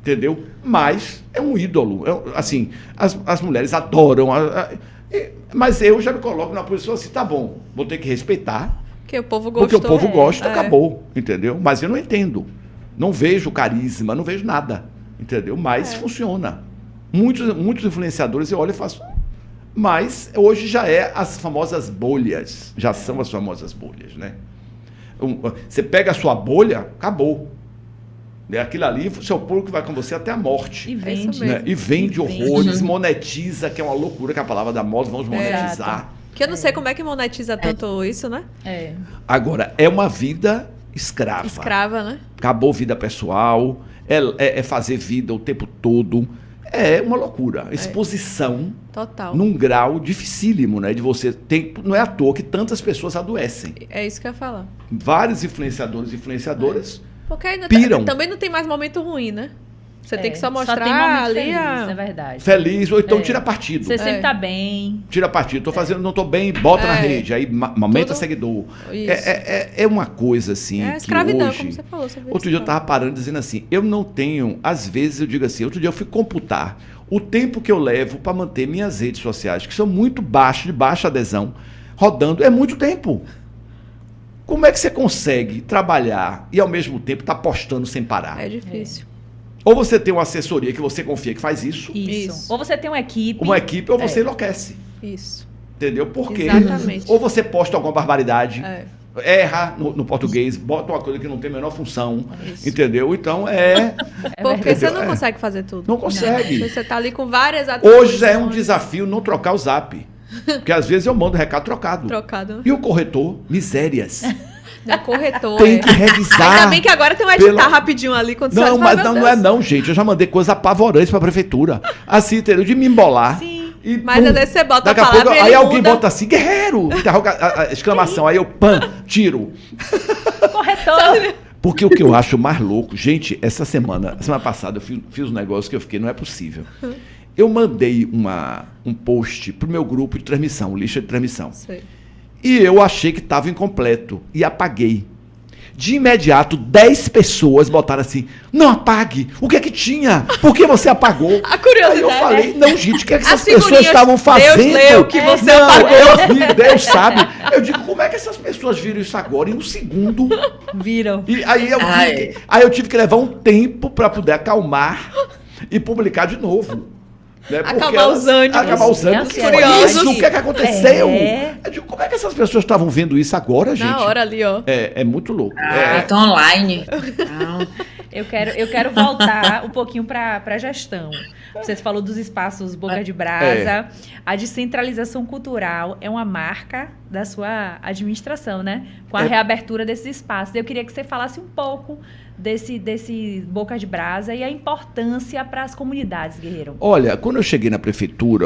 Entendeu? Mas é um ídolo. Assim, as mulheres adoram. Mas eu já me coloco na posição assim, tá bom, vou ter que respeitar. Porque o povo gostou. Porque o povo gosta, acabou. Entendeu? Mas eu não entendo. Não vejo carisma, não vejo nada. Entendeu? Mas funciona. Muitos influenciadores eu olho e faço... Mas hoje já é as famosas bolhas. Já são as famosas bolhas, né? Você pega a sua bolha, acabou. Aquilo ali, o seu público vai com você até a morte. E vende. Né? E vende horrores, monetiza, que é uma loucura, que é a palavra da moda, vamos monetizar. Que eu não sei como é que monetiza tanto isso, né? Agora, é uma vida escrava. Escrava, né? Acabou vida pessoal, é fazer vida o tempo todo. É uma loucura. Exposição total. Num grau dificílimo, né? De você ter. Não é à toa que tantas pessoas adoecem. É isso que eu ia falar. Vários influenciadores e influenciadoras porque ainda piram. Também não tem mais momento ruim, né? Você tem que só mostrar só tem momento ali feliz, é verdade. Feliz, ou então tira partido. Você sempre tá bem. Tira partido. Tô fazendo, não tô bem, bota na rede. Aí aumenta seguidor. É uma coisa assim. É escravidão, hoje, como você falou. Outro dia eu tava parando dizendo assim, eu não tenho, às vezes eu digo assim, outro dia eu fui computar o tempo que eu levo para manter minhas redes sociais, que são muito baixas, de baixa adesão, rodando, é muito tempo. Como é que você consegue trabalhar e ao mesmo tempo estar postando sem parar? É difícil. Ou você tem uma assessoria que você confia que faz isso. Ou você tem uma equipe. Uma equipe, ou você enlouquece. Isso. Entendeu? Por quê? Exatamente. Ou você posta alguma barbaridade, erra no português, bota uma coisa que não tem a menor função. Isso. Entendeu? Então porque você não consegue fazer tudo. Não consegue. Não. Você tá ali com várias atribuições. Hoje é um desafio não trocar o zap. Porque às vezes eu mando recado trocado. E o corretor, misérias. Não, corretor. Tem que revisar. Ainda bem que agora tem um editar rapidinho ali. Quando não, mas não é não, gente. Eu já mandei coisas apavorantes pra prefeitura. Assim, entendeu? De me embolar. Sim. E, mas às vezes você bota daqui a palavra pouco, e aí alguém muda. bota assim, guerreiro! Exclamação. Aí eu, tiro. Corretor. Porque o que eu acho mais louco... Gente, semana passada eu fiz um negócio que eu fiquei, não é possível. Eu mandei um post pro meu grupo de transmissão, lista de transmissão. Sei. E eu achei que estava incompleto e apaguei. De imediato, 10 pessoas botaram assim, não apague, o que é que tinha? Por que você apagou? A curiosidade. Aí eu falei, não, gente, o que é que As essas pessoas estavam fazendo? Deus leu que você apagou. Eu vi, Deus sabe. Eu digo, como é que essas pessoas viram isso agora em um segundo? Viram. E aí eu tive que levar um tempo para poder acalmar e publicar de novo. Né? Acabar os ânimos. Acabar os ânimos. Curiosos. O que é que aconteceu? Eu digo, como é que essas pessoas estavam vendo isso agora, gente? Na hora ali, ó. É muito louco. Então online. Eu quero voltar um pouquinho para a gestão. Você falou dos espaços Boca de Brasa. A descentralização cultural é uma marca da sua administração, né? Com a reabertura desses espaços. Eu queria que você falasse um pouco desse Boca de Brasa e a importância para as comunidades, Guerreiro. Olha, quando eu cheguei na prefeitura,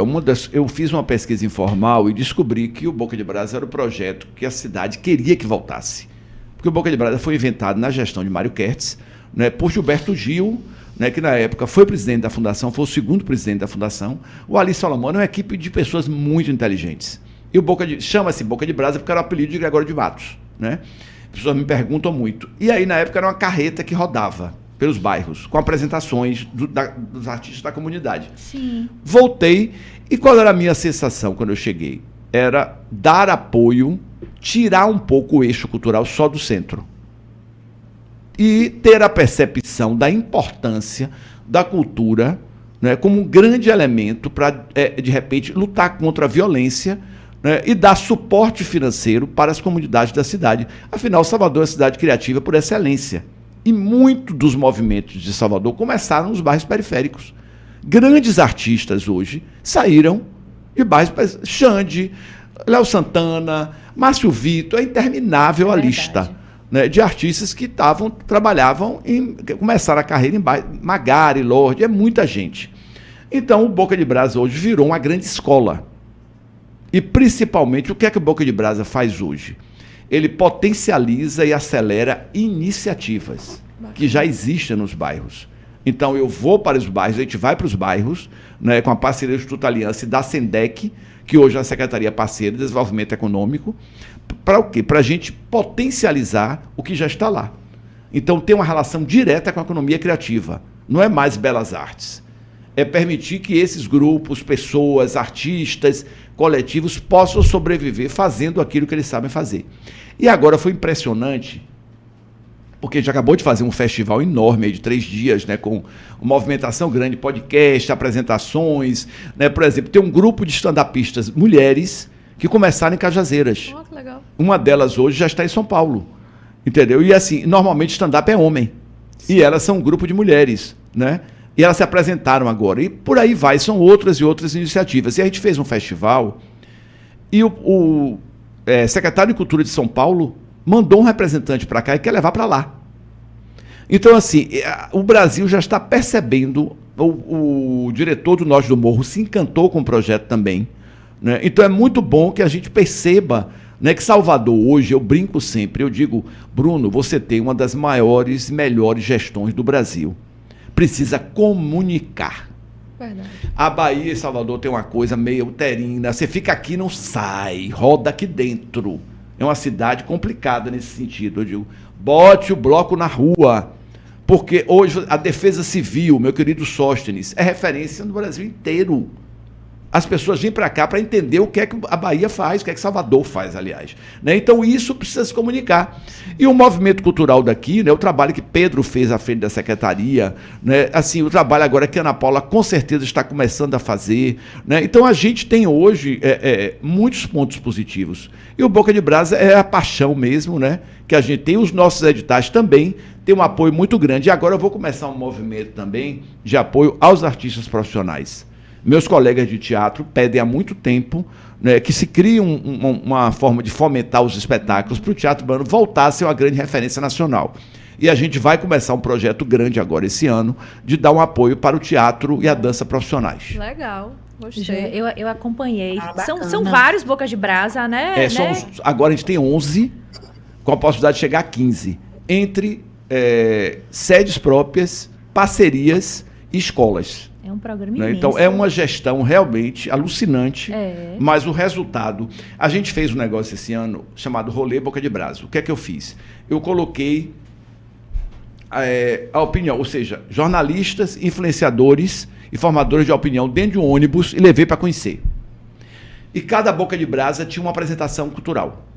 eu fiz uma pesquisa informal e descobri que o Boca de Brasa era o projeto que a cidade queria que voltasse. Porque o Boca de Brasa foi inventado na gestão de Mário Kertz, né, por Gilberto Gil, né, que na época foi presidente da fundação, foi o segundo presidente da fundação. O Ali Solomano é uma equipe de pessoas muito inteligentes. E chama-se Boca de Brasa porque era o apelido de Gregório de Matos, né? As pessoas me perguntam muito. E aí, na época, era uma carreta que rodava pelos bairros, com apresentações dos artistas da comunidade. Sim. Voltei, e qual era a minha sensação quando eu cheguei? Era dar apoio, tirar um pouco o eixo cultural só do centro. E ter a percepção da importância da cultura, né, como um grande elemento para, de repente, lutar contra a violência, né, e dar suporte financeiro para as comunidades da cidade. Afinal, Salvador é uma cidade criativa por excelência. E muitos dos movimentos de Salvador começaram nos bairros periféricos. Grandes artistas hoje saíram de bairros... Xande, Léo Santana, Márcio Vitor, é interminável a lista, né, de artistas que começaram a carreira em bairros, Magari, Lorde, é muita gente. Então, o Boca de Brasa hoje virou uma grande escola. E, principalmente, o que é que o Boca de Brasa faz hoje? Ele potencializa e acelera iniciativas que já existem nos bairros. Então, eu vou para os bairros, a gente vai para os bairros, né, com a parceria do Instituto Aliança e da SENDEC, que hoje é a Secretaria Parceira de Desenvolvimento Econômico, para o quê? Para a gente potencializar o que já está lá. Então, tem uma relação direta com a economia criativa. Não é mais belas artes. É permitir que esses grupos, pessoas, artistas, coletivos possam sobreviver fazendo aquilo que eles sabem fazer. E agora foi impressionante, porque a gente acabou de fazer um festival enorme de 3 dias, né, com uma movimentação grande, podcast, apresentações, né, por exemplo, tem um grupo de stand-upistas mulheres que começaram em Cajazeiras. Oh, que legal. Uma delas hoje já está em São Paulo, entendeu? E assim, normalmente stand-up é homem, e elas são um grupo de mulheres, né? E elas se apresentaram agora. E por aí vai, são outras e outras iniciativas. E a gente fez um festival e o secretário de Cultura de São Paulo mandou um representante para cá e quer levar para lá. Então, assim, o Brasil já está percebendo, o diretor do Norte do Morro se encantou com o projeto também, né? Então é muito bom que a gente perceba, né, que Salvador hoje, eu brinco sempre, eu digo, Bruno, você tem uma das maiores e melhores gestões do Brasil. Precisa comunicar. Verdade. A Bahia e Salvador tem uma coisa meio uterina. Você fica aqui e não sai, roda aqui dentro. É uma cidade complicada nesse sentido. Eu digo, bote o bloco na rua. Porque hoje a defesa civil, meu querido Sóstenes, é referência no Brasil inteiro. As pessoas vêm para cá para entender o que é que a Bahia faz, o que é que Salvador faz, aliás. Né? Então, isso precisa se comunicar. E o movimento cultural daqui, né, o trabalho que Pedro fez à frente da secretaria, né, assim, o trabalho agora que a Ana Paula com certeza está começando a fazer. Né? Então, a gente tem hoje muitos pontos positivos. E o Boca de Brasa é a paixão mesmo, né, que a gente tem. Os nossos editais também têm um apoio muito grande. E agora eu vou começar um movimento também de apoio aos artistas profissionais. Meus colegas de teatro pedem há muito tempo, né, que se crie uma forma de fomentar os espetáculos para o teatro urbano voltar a ser uma grande referência nacional. E a gente vai começar um projeto grande agora esse ano de dar um apoio para o teatro e a dança profissionais. Legal, gostei. Eu acompanhei. São vários Bocas de Brasa, né? Agora a gente tem 11, com a possibilidade de chegar a 15, entre sedes próprias, parcerias e escolas. É um programa né? imenso. Então, é uma gestão realmente alucinante, mas o resultado... A gente fez um negócio esse ano chamado Rolê Boca de Brasa. O que é que eu fiz? Eu coloquei a opinião, ou seja, jornalistas, influenciadores e formadores de opinião dentro de um ônibus e levei para conhecer. E cada Boca de Brasa tinha uma apresentação cultural.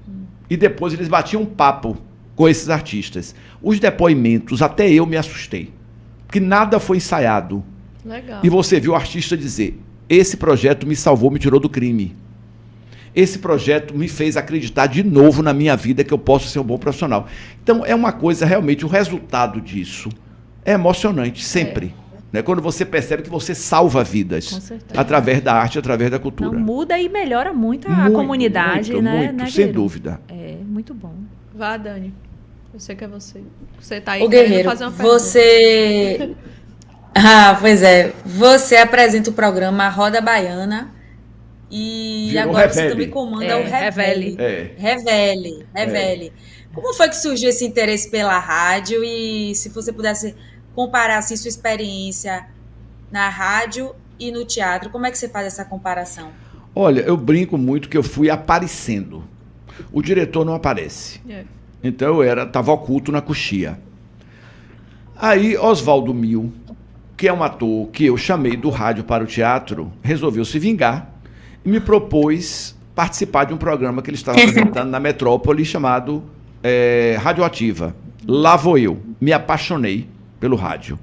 E depois eles batiam um papo com esses artistas. Os depoimentos, até eu me assustei. Porque nada foi ensaiado. Legal. E você viu o artista dizer, Esse projeto me salvou, me tirou do crime. Esse projeto me fez acreditar de novo na minha vida que eu posso ser um bom profissional. Então, é uma coisa, realmente, o resultado disso é emocionante, sempre. Né? Quando você percebe que você salva vidas através da arte, através da cultura. Não, muda e melhora muito a comunidade, muito, né? Muito, sem dúvida. É, muito bom. Vá, Dani. Eu sei que é você. Você tá aí Ô, querendo Guerreiro, fazer uma pergunta. você... pois é. Você apresenta o programa Roda Baiana e Virou agora Revele. você também comanda o Revele. É. Revele. Como foi que surgiu esse interesse pela rádio e se você pudesse comparar assim, sua experiência na rádio e no teatro, como é que você faz essa comparação? Olha, eu brinco muito que eu fui aparecendo. O diretor não aparece. Então eu estava oculto na coxia. Aí Oswaldo Mil, que é um ator que eu chamei do rádio para o teatro, resolveu se vingar e me propôs participar de um programa que ele estava apresentando na Metrópole chamado Radioativa. Lá vou eu. Me apaixonei pelo rádio.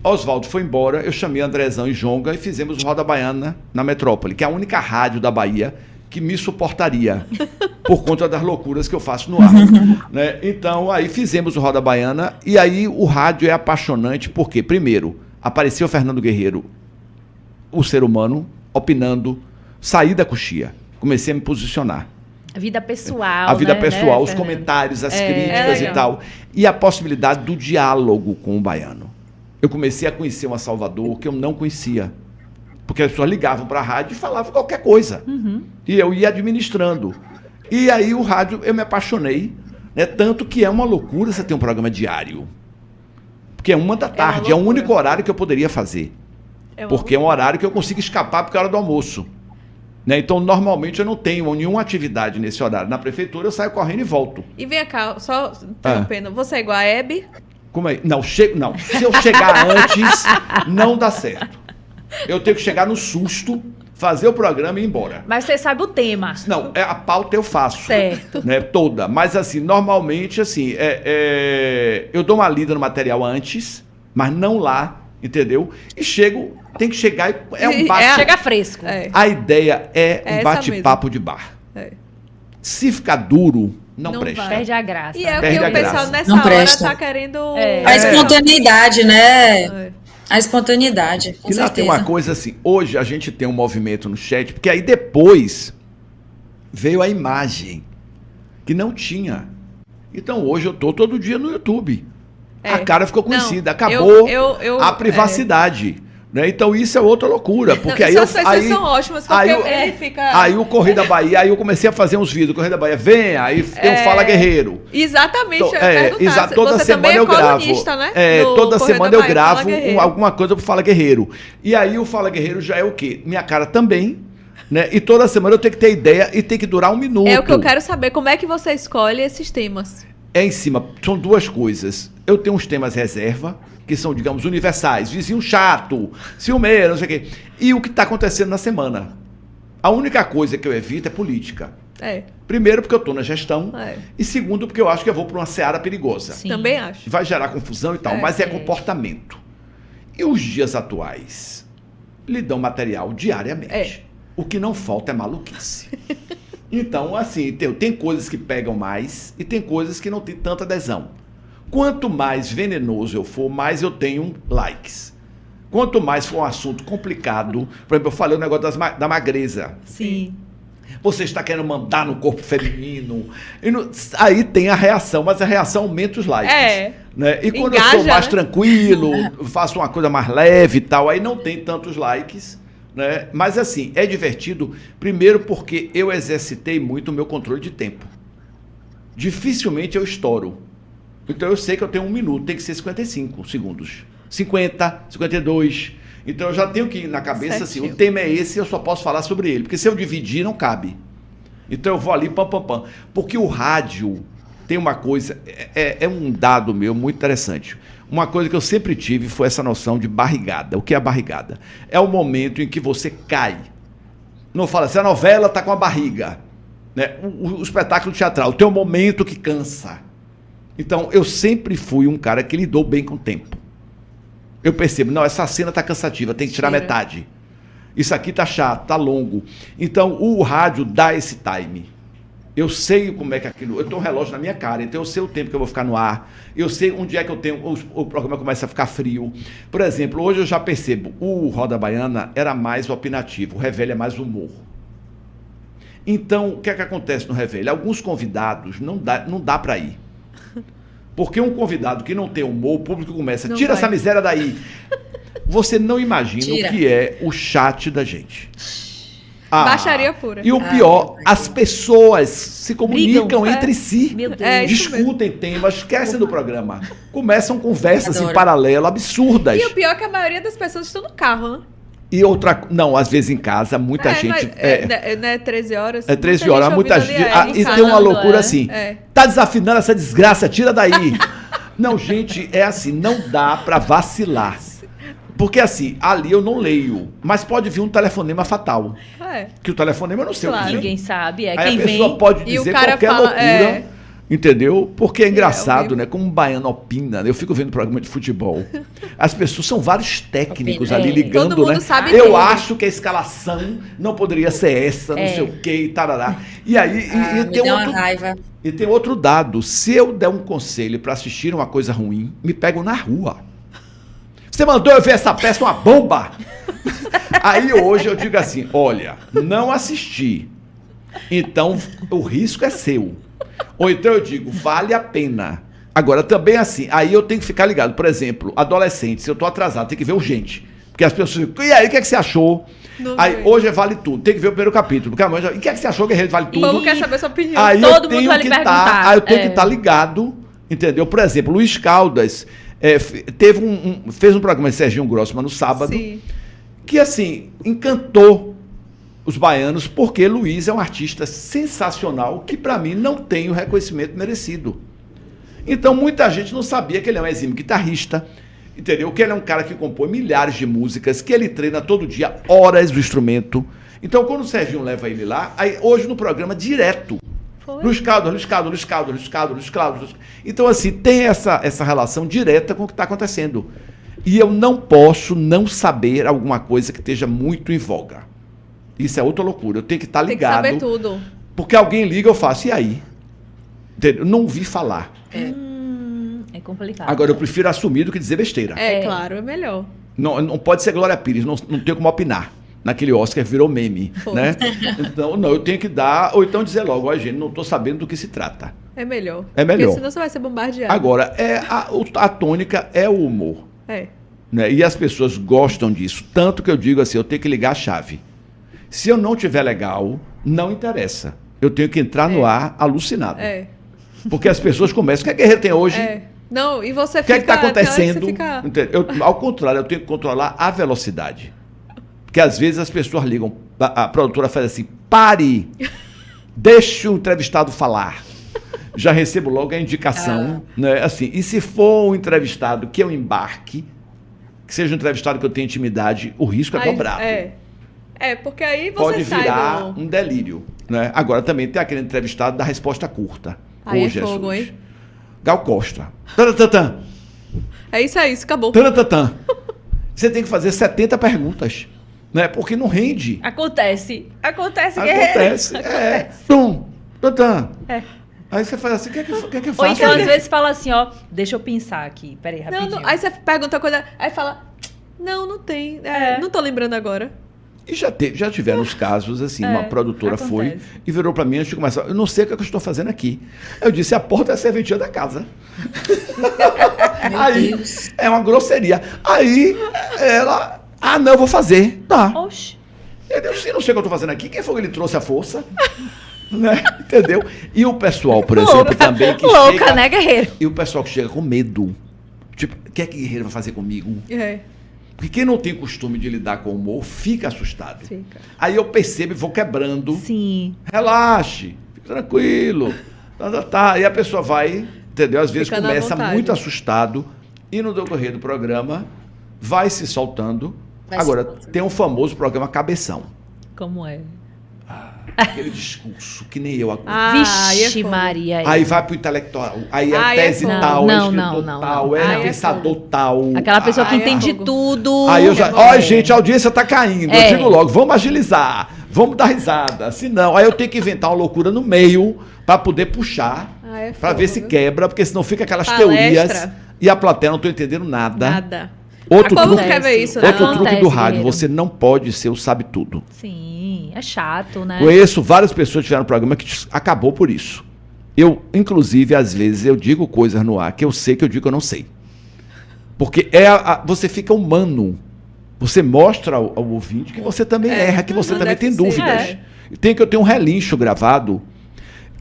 Oswaldo foi embora, eu chamei Andrezão e Jonga e fizemos o Roda Baiana na Metrópole, que é a única rádio da Bahia que me suportaria por conta das loucuras que eu faço no ar. Né? Então, aí fizemos o Roda Baiana e aí o rádio é apaixonante porque, primeiro, apareceu o Fernando Guerreiro, o ser humano, opinando, saí da coxia, comecei a me posicionar. A vida pessoal, A vida né, pessoal, os Fernando? comentários, as críticas e tal. E a possibilidade do diálogo com o baiano. Eu comecei a conhecer uma Salvador que eu não conhecia. Porque as pessoas ligavam para a rádio e falavam qualquer coisa. E eu ia administrando. E aí o rádio, eu me apaixonei. Né? Tanto que é uma loucura você ter um programa diário. Porque é 13h, é o único horário que eu poderia fazer. Porque é um horário que eu consigo escapar porque é a hora do almoço. Né? Então, normalmente, eu não tenho nenhuma atividade nesse horário. Na prefeitura, eu saio correndo e volto. E vem cá, só interrompendo. Você é igual a Hebe? Como é? Não, se eu chegar antes, não dá certo. Eu tenho que chegar no susto, fazer o programa e ir embora. Mas você sabe o tema. Não, a pauta eu faço. Certo. Né, toda. Mas, assim, normalmente, assim, eu dou uma lida no material antes, mas não lá, entendeu? E chego, tem que chegar e é um bate. Chega fresco. A ideia é um bate-papo de bar. Se ficar duro, não presta. Perde a graça. E é o Perde que a o pessoal graça. nessa Não hora presta. tá querendo... A espontaneidade, né? A espontaneidade, com E lá certeza. tem uma coisa assim, hoje a gente tem um movimento no chat, porque aí depois veio a imagem, que não tinha. Então hoje eu tô todo dia no YouTube. A cara ficou conhecida, acabou a privacidade. Né? Então isso é outra loucura, porque aí essas pessoas são ótimas, porque ele fica... Aí o Correio da Bahia, aí eu comecei a fazer uns vídeos, o Correio da Bahia, vem, aí tem o Fala Guerreiro. Exatamente, eu ia perguntar. Toda você semana também eu gravo. colunista, né? Toda Correio semana da eu Bahia, gravo Fala Guerreiro. alguma coisa pro Fala Guerreiro. E aí o Fala Guerreiro já é o quê? Minha cara também, né? E toda semana eu tenho que ter ideia e tem que durar 1 minuto. É o que eu quero saber, como é que você escolhe esses temas? É em cima, são duas coisas. Eu tenho uns temas reserva, que são, digamos, universais. Vizinho chato, ciumeiro, não sei o quê. E o que está acontecendo na semana. A única coisa que eu evito é política. Primeiro, porque eu estou na gestão. E segundo, porque eu acho que eu vou para uma seara perigosa. Sim. Também acho. Vai gerar confusão e tal, mas é comportamento. E os dias atuais lhe dão material diariamente. O que não falta é maluquice. Então, assim, tem coisas que pegam mais e tem coisas que não tem tanta adesão. Quanto mais venenoso eu for, mais eu tenho likes. Quanto mais for um assunto complicado, por exemplo, eu falei o negócio da magreza. Sim. Você está querendo mandar no corpo feminino. Aí tem a reação, mas a reação aumenta os likes. Né? E quando eu sou mais tranquilo, faço uma coisa mais leve e tal, aí não tem tantos likes. Né? Mas assim, é divertido, primeiro porque eu exercitei muito o meu controle de tempo. Dificilmente eu estouro. Então eu sei que eu tenho 1 minuto, tem que ser 55 segundos. 50, 52. Então eu já tenho que ir na cabeça assim, o tema é esse, eu só posso falar sobre ele. Porque se eu dividir, não cabe. Então eu vou ali, pam, pam, pam. Porque o rádio tem uma coisa, é um dado meu muito interessante. Uma coisa que eu sempre tive foi essa noção de barrigada. O que é a barrigada? É o momento em que você cai. Não fala assim, a novela está com a barriga. Né? O espetáculo teatral tem um momento que cansa. Então, eu sempre fui um cara que lidou bem com o tempo. Eu percebo, não, essa cena está cansativa, tem que tirar metade. Isso aqui tá chato, tá longo. Então, o rádio dá esse time. Eu sei como é que aquilo... Eu tenho um relógio na minha cara, então eu sei o tempo que eu vou ficar no ar. Eu sei onde é que eu tenho... O programa começa a ficar frio. Por exemplo, hoje eu já percebo, o Roda Baiana era mais opinativo, o Revelha é mais humor. Então, o que é que acontece no Revelha? Alguns convidados não dá para ir. Porque um convidado que não tem humor, o público começa, tira essa miséria daí. Você não imagina o que é o chat da gente. Baixaria pura. E o pior, as pessoas se comunicam entre si, Meu Deus. discutem temas, esquecem do programa. Começam conversas em paralelo, absurdas. E o pior é que a maioria das pessoas estão no carro, né? E outra... Não, às vezes em casa, muita gente... Não é 13 horas? É 13 horas, muita gente... e tem uma loucura assim. Tá desafinando essa desgraça, tira daí. Não, gente, é assim, não dá pra vacilar. Porque assim, ali eu não leio, mas pode vir um telefonema fatal. Que o telefonema eu não sei o que é. Ninguém sabe, Aí quem a pessoa vem. pode dizer qualquer loucura, entendeu? Porque é engraçado, né? Como um baiano opina, eu fico vendo programa de futebol. As pessoas, são vários técnicos ali ligando, todo mundo, né? sabe Eu tudo. acho que a escalação não poderia ser essa, não sei o quê, e tarará. E aí, e tem outro dado. Se eu der um conselho para assistir uma coisa ruim, me pegam na rua. Você mandou eu ver essa peça, uma bomba? Aí hoje eu digo assim, olha, não assisti. Então o risco é seu. Ou então eu digo, vale a pena. Agora também assim, aí eu tenho que ficar ligado. Por exemplo, adolescente, se eu tô atrasado, tem que ver urgente. Porque as pessoas ficam, e aí, o que é que você achou? Aí hoje vale tudo, tem que ver o primeiro capítulo. Porque amanhã, e o que é que você achou, Guerreiro? Vale tudo. O povo quer saber sua opinião. Aí Todo eu mundo tenho vai lhe que perguntar. aí eu tenho que estar ligado, entendeu? Por exemplo, Luiz Caldas fez um programa de Serginho Grossman no sábado, que assim, encantou os baianos, porque Luiz é um artista sensacional, que para mim não tem o reconhecimento merecido. Então muita gente não sabia que ele é um exímio guitarrista, entendeu? Que ele é um cara que compõe milhares de músicas, que ele treina todo dia horas do instrumento. Então quando o Serginho leva ele lá, aí hoje no programa direto, Luiz Caldas. Então, assim, tem essa relação direta com o que está acontecendo. E eu não posso não saber alguma coisa que esteja muito em voga. Isso é outra loucura. Eu tenho que estar ligado. Tem que saber tudo. Porque alguém liga, eu faço, e aí? Entendeu? Não ouvi falar. É complicado. Agora, eu prefiro assumir do que dizer besteira. Claro, é melhor. Não pode ser Glória Pires, não tenho como opinar. Naquele Oscar virou meme, né? Então, não, eu tenho que dar, ou então dizer logo, ó, gente, não estou sabendo do que se trata. É melhor. É melhor. Porque senão você vai ser bombardeado. Agora, a tônica é o humor. Né? E as pessoas gostam disso. Tanto que eu digo assim, eu tenho que ligar a chave. Se eu não tiver legal, não interessa. Eu tenho que entrar no ar alucinado. Porque as pessoas começam, o que é que Guerreiro tem hoje? Não, e você O que é que está acontecendo? Fica... Ao contrário, eu tenho que controlar a velocidade. Porque às vezes as pessoas ligam, a produtora faz assim, pare, deixe o entrevistado falar. Já recebo logo a indicação, né? Assim, e se for um entrevistado que eu embarque, que seja um entrevistado que eu tenha intimidade, o risco é dobrado. Porque aí você pode sai virar um delírio, né? Agora também tem aquele entrevistado da resposta curta. Aí é fogo, hein? Gal Costa. Taratã. É isso aí, isso acabou. Taratã. Você tem que fazer 70 perguntas. Né? Porque não rende. Acontece, Acontece. Tum, tantã. Aí você faz assim, o que é que eu faço? Ou então, às vezes, fala assim, ó, deixa eu pensar aqui. Peraí, rapidinho. Aí você pergunta a coisa, aí fala, não tem. Não tô lembrando agora. E já tiveram os casos, assim, uma produtora foi e virou pra mim antes de começar, eu não sei o que eu estou fazendo aqui. Eu disse, a porta é a serventia da casa. Aí, é uma grosseria. Aí, ela... não, eu vou fazer. Tá. Oxi. Eu não sei o que eu estou fazendo aqui. Quem foi que ele trouxe a força? Né? Entendeu? E o pessoal, por exemplo, também que chega... né, Guerreiro? E o pessoal que chega com medo. Tipo, o que é que Guerreiro vai fazer comigo? Porque quem não tem costume de lidar com o humor, fica assustado. Aí eu percebo e vou quebrando. Sim. Relaxe. Fique tranquilo. E a pessoa vai, entendeu? Às vezes Fica começa muito assustado e no decorrer do programa vai se soltando. Agora, tem um famoso programa Cabeção. Como é? aquele discurso, que nem eu agora. Vixe, Maria. Aí vai pro intelectual, aí é tese tal, é escritor tal, é pensador tal. Aquela pessoa que entende tudo. Aí eu já, ó, gente, a audiência tá caindo. Eu digo logo, vamos agilizar, vamos dar risada. Se não, aí eu tenho que inventar uma loucura no meio pra poder puxar, pra ver se quebra, porque senão fica aquelas teorias e a plateia não tô entendendo nada. Outro truque, quer ver isso, outro truque do rádio, você não pode ser o sabe-tudo. Sim, é chato, né? Conheço várias pessoas que tiveram um programa que acabou por isso. Eu, inclusive, às vezes, eu digo coisas no ar que eu sei que eu digo que eu não sei. Porque você fica humano. Você mostra ao ouvinte que você também erra, que você também tem dúvidas. Tem que eu tenho um relincho gravado,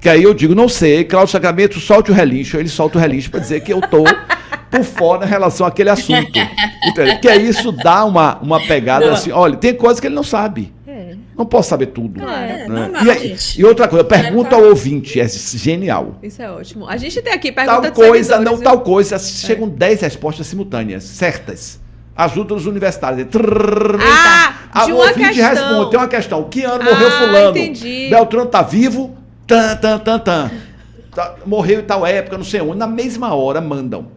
que aí eu digo, não sei, Cláudio Sacramento, solte o relincho. Ele solta o relincho para dizer que eu tô por fora em relação àquele assunto. Entendeu? Que aí isso dá uma pegada assim, olha, tem coisas que ele não sabe. Não posso saber tudo. Né? E outra coisa, pergunta ao ouvinte, é genial. Isso é ótimo. A gente tem aqui pergunta tal coisa, não viu? Tal coisa, chegam 10 respostas simultâneas, certas. Ajuda os universitários. De uma ouvinte questão. Responde, tem uma questão. Que ano morreu fulano? Entendi. Beltrano tá vivo? Morreu em tal época, não sei onde. Na mesma hora mandam.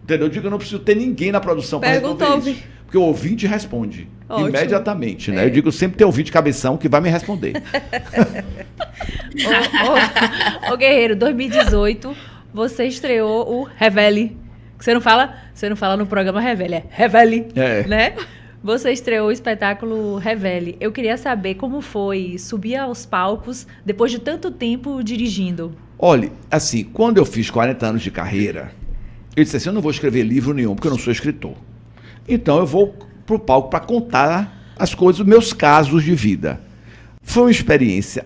Entendeu? Eu digo que eu não preciso ter ninguém na produção para responder isso. Porque o ouvinte responde imediatamente, né? Eu digo sempre tem ouvinte cabeção que vai me responder. Ô Guerreiro, 2018, você estreou o Revele. Que você não fala no programa Revele, é Revele, né? Você estreou o espetáculo Revele. Eu queria saber como foi subir aos palcos depois de tanto tempo dirigindo. Olha, assim, quando eu fiz 40 anos de carreira, eu disse assim, eu não vou escrever livro nenhum, porque eu não sou escritor. Então eu vou pro palco para contar as coisas, os meus casos de vida. Foi uma experiência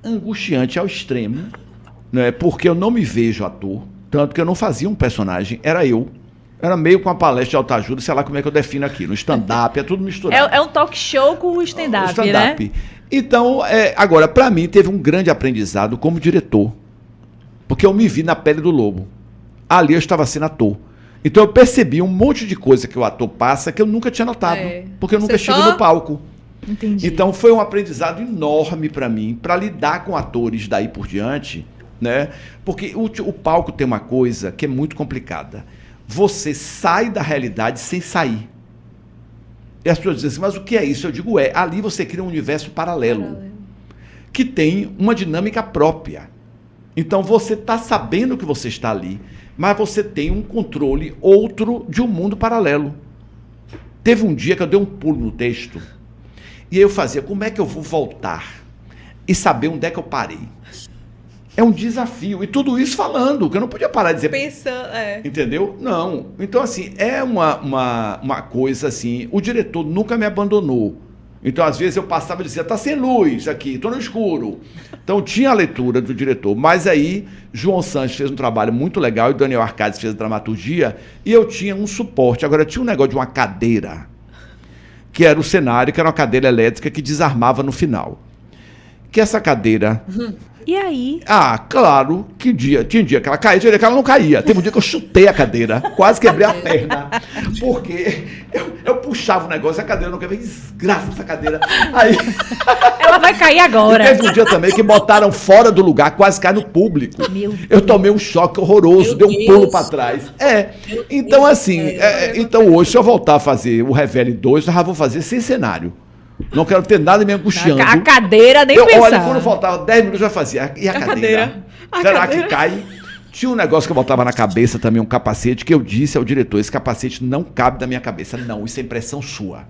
angustiante ao extremo, né? Porque eu não me vejo ator, tanto que eu não fazia um personagem, era eu. Era meio com a palestra de autoajuda, sei lá como é que eu defino aqui, no stand-up, é tudo misturado. É um talk show com o stand-up, né? Então, agora, para mim, teve um grande aprendizado como diretor, porque eu me vi na pele do lobo. Ali eu estava sendo ator. Então eu percebi um monte de coisa que o ator passa que eu nunca tinha notado, porque eu nunca estive no palco. Entendi. Então foi um aprendizado enorme para mim, para lidar com atores daí por diante, né? Porque o palco tem uma coisa que é muito complicada. Você sai da realidade sem sair. E as pessoas dizem assim, mas o que é isso? Eu digo, ali você cria um universo paralelo. Que tem uma dinâmica própria. Então você está sabendo que você está ali, mas você tem um controle outro de um mundo paralelo. Teve um dia que eu dei um pulo no texto, e aí eu fazia, como é que eu vou voltar e saber onde é que eu parei? É um desafio, e tudo isso falando, que eu não podia parar de dizer... Pensando, Entendeu? Não. Então, assim, é uma coisa assim, o diretor nunca me abandonou. Então, às vezes, eu passava e dizia, tá sem luz aqui, tô no escuro. Então, tinha a leitura do diretor. Mas aí, João Sanches fez um trabalho muito legal e Daniel Arcades fez a dramaturgia e eu tinha um suporte. Agora, tinha um negócio de uma cadeira, que era o cenário, que era uma cadeira elétrica que desarmava no final. Que essa cadeira... E aí? Claro que tinha um dia que ela caía, tinha um dia que ela não caía. Teve um dia que eu chutei a cadeira, quase quebrei a perna, porque eu puxava o negócio, a cadeira não quebrei, desgraça essa cadeira. Aí... Ela vai cair agora. E teve um dia também que botaram fora do lugar, quase cai no público. Eu tomei um choque horroroso, dei um pulo para trás. Então assim, então hoje se eu voltar a fazer o Revele 2, eu já vou fazer sem cenário. Não quero ter nada me angustiando. A cadeira nem pensar. Olha, quando faltava 10 minutos, eu já fazia. E a cadeira? Será que cai? Tinha um negócio que eu botava na cabeça também, um capacete, que eu disse ao diretor, esse capacete não cabe na minha cabeça. Não, isso é impressão sua.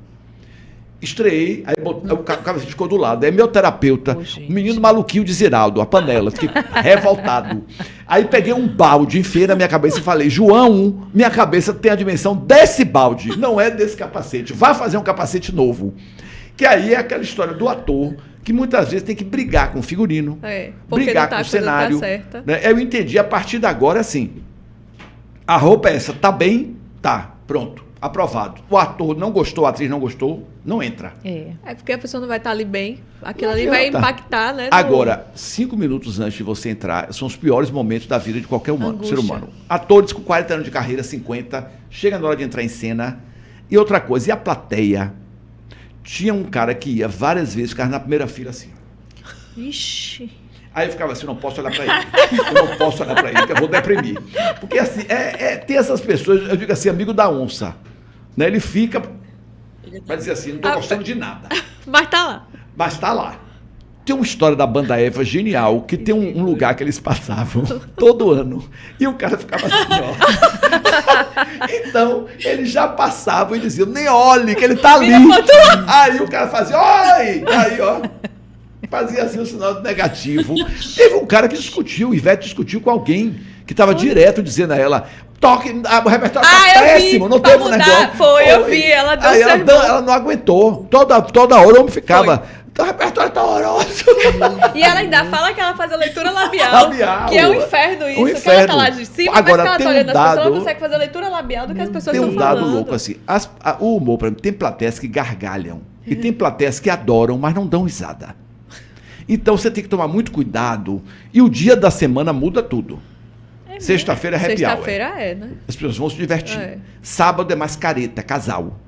Estreei, aí o capacete ficou do lado. Aí meu terapeuta, o menino maluquinho de Ziraldo, a panela, fiquei revoltado. Aí peguei um balde, enfiei na minha cabeça e falei, João, minha cabeça tem a dimensão desse balde, não é desse capacete. Vá fazer um capacete novo. Que aí é aquela história do ator, que muitas vezes tem que brigar com o figurino, brigar com o cenário. Né? Eu entendi, a partir de agora, assim, a roupa é essa, tá bem? Tá, pronto, aprovado. O ator não gostou, a atriz não gostou, não entra. Porque a pessoa não vai estar ali bem, aquilo ali vai impactar, né? Agora, 5 minutos antes de você entrar, são os piores momentos da vida de qualquer ser humano. Atores com 40 anos de carreira, 50, chega na hora de entrar em cena. E outra coisa, e a plateia? Tinha um cara que ia várias vezes, ficava na primeira fila assim. Ixi. Aí eu ficava assim, não posso olhar pra ele. Eu não posso olhar pra ele, que eu vou deprimir. Porque assim, tem essas pessoas, eu digo assim, amigo da onça. Né? Ele fica, vai dizer assim, não tô gostando de nada. Mas tá lá. Mas tá lá. Tem uma história da Banda Eva genial, que tem um lugar que eles passavam todo ano. E o cara ficava assim, ó. Então, eles já passavam e diziam, nem olhe, que ele tá ali. Aí o cara fazia, oi! Aí, ó. Fazia assim o sinal de negativo. Teve um cara que discutiu, Ivete discutiu com alguém que estava direto dizendo a ela, toque, o repertório tá péssimo, não teve um negócio. Eu vi, ela deu aí ela não aguentou. Toda hora o homem ficava, o repertório tá horroroso. E ela ainda fala que ela faz a leitura labial. Que é um inferno isso. Um inferno. Que ela tá lá de cima, agora, mas que ela tá olhando as pessoas, ela consegue fazer a leitura labial do que as pessoas estão falando. Tem um dado louco assim, o humor, por exemplo, tem plateias que gargalham. E tem plateias que adoram, mas não dão risada. Então você tem que tomar muito cuidado. E o dia da semana muda tudo. Sexta-feira é happy hour. Sexta-feira né? As pessoas vão se divertir. Sábado é mais careta, casal.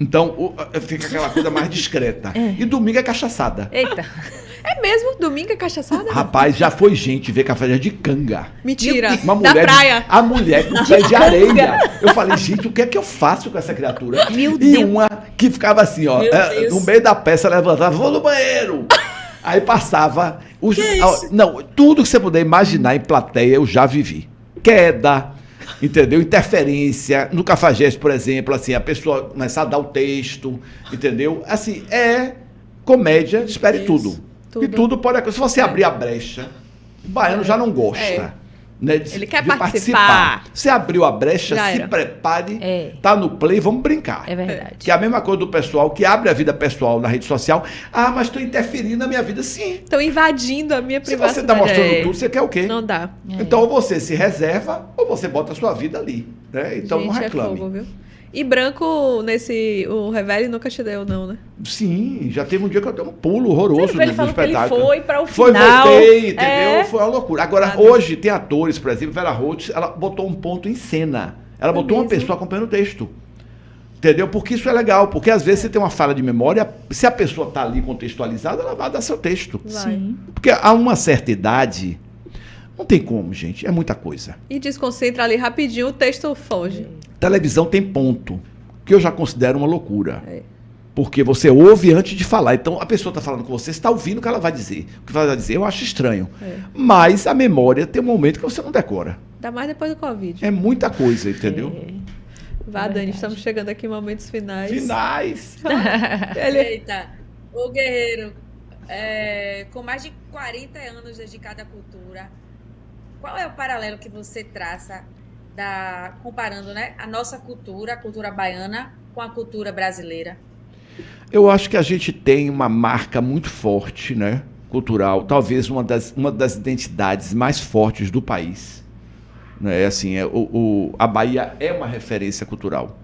Então fica aquela coisa mais discreta. E domingo é cachaçada. Eita. É mesmo? Domingo é cachaçada? Rapaz, já foi gente ver café de canga. Mentira. Uma mulher da praia. A mulher com pé de areia. Eu falei, gente, o que é que eu faço com essa criatura? Meu e Deus. uma que ficava assim, ó. No meio da peça, levantava, vou no banheiro. Aí passava. Não, tudo que você puder imaginar em plateia, eu já vivi. Queda, entendeu? Interferência. No Cafajeste, por exemplo, assim, a pessoa começar a dar o texto, entendeu? Assim, comédia, espere tudo. E tudo pode acontecer. Se você abrir a brecha, o baiano já não gosta. Né, ele quer participar. Você abriu a brecha, se prepare, tá no play, vamos brincar. É verdade. Que é a mesma coisa do pessoal que abre a vida pessoal na rede social. Ah, mas estou interferindo na minha vida. Sim. Estão invadindo a minha privacidade. Se você está mostrando tudo, você quer o quê? Não dá. Então, ou você se reserva, ou você bota a sua vida ali. Né? Então, gente, não reclame. É fogo, viu? E branco, o Revelli nunca te deu, não, né? Sim, já teve um dia que eu dei um pulo horroroso ele no falou espetáculo. Que ele foi para o final. Voltei, entendeu? Foi uma loucura. Agora, hoje tem atores, por exemplo, Vera Holtz, ela botou um ponto em cena. Ela botou uma pessoa acompanhando o texto. Entendeu? Porque isso é legal, porque às vezes você tem uma falha de memória, se a pessoa está ali contextualizada, ela vai dar seu texto. Sim. Porque a uma certa idade, não tem como, gente, é muita coisa. E desconcentra ali rapidinho, o texto foge. Televisão tem ponto, que eu já considero uma loucura. Porque você ouve antes de falar. Então, a pessoa está falando com você está ouvindo o que ela vai dizer. O que ela vai dizer, eu acho estranho. Mas a memória tem um momento que você não decora. Ainda mais depois do Covid. É muita coisa, entendeu? Vá, Dani, estamos chegando aqui em momentos finais. Eita, ô Guerreiro, com mais de 40 anos dedicado à cultura, qual é o paralelo que você traça comparando, né, a nossa cultura, a cultura baiana, com a cultura brasileira? Eu acho que a gente tem uma marca muito forte, né, cultural, talvez uma das identidades mais fortes do país. Né? Assim, a Bahia é uma referência cultural,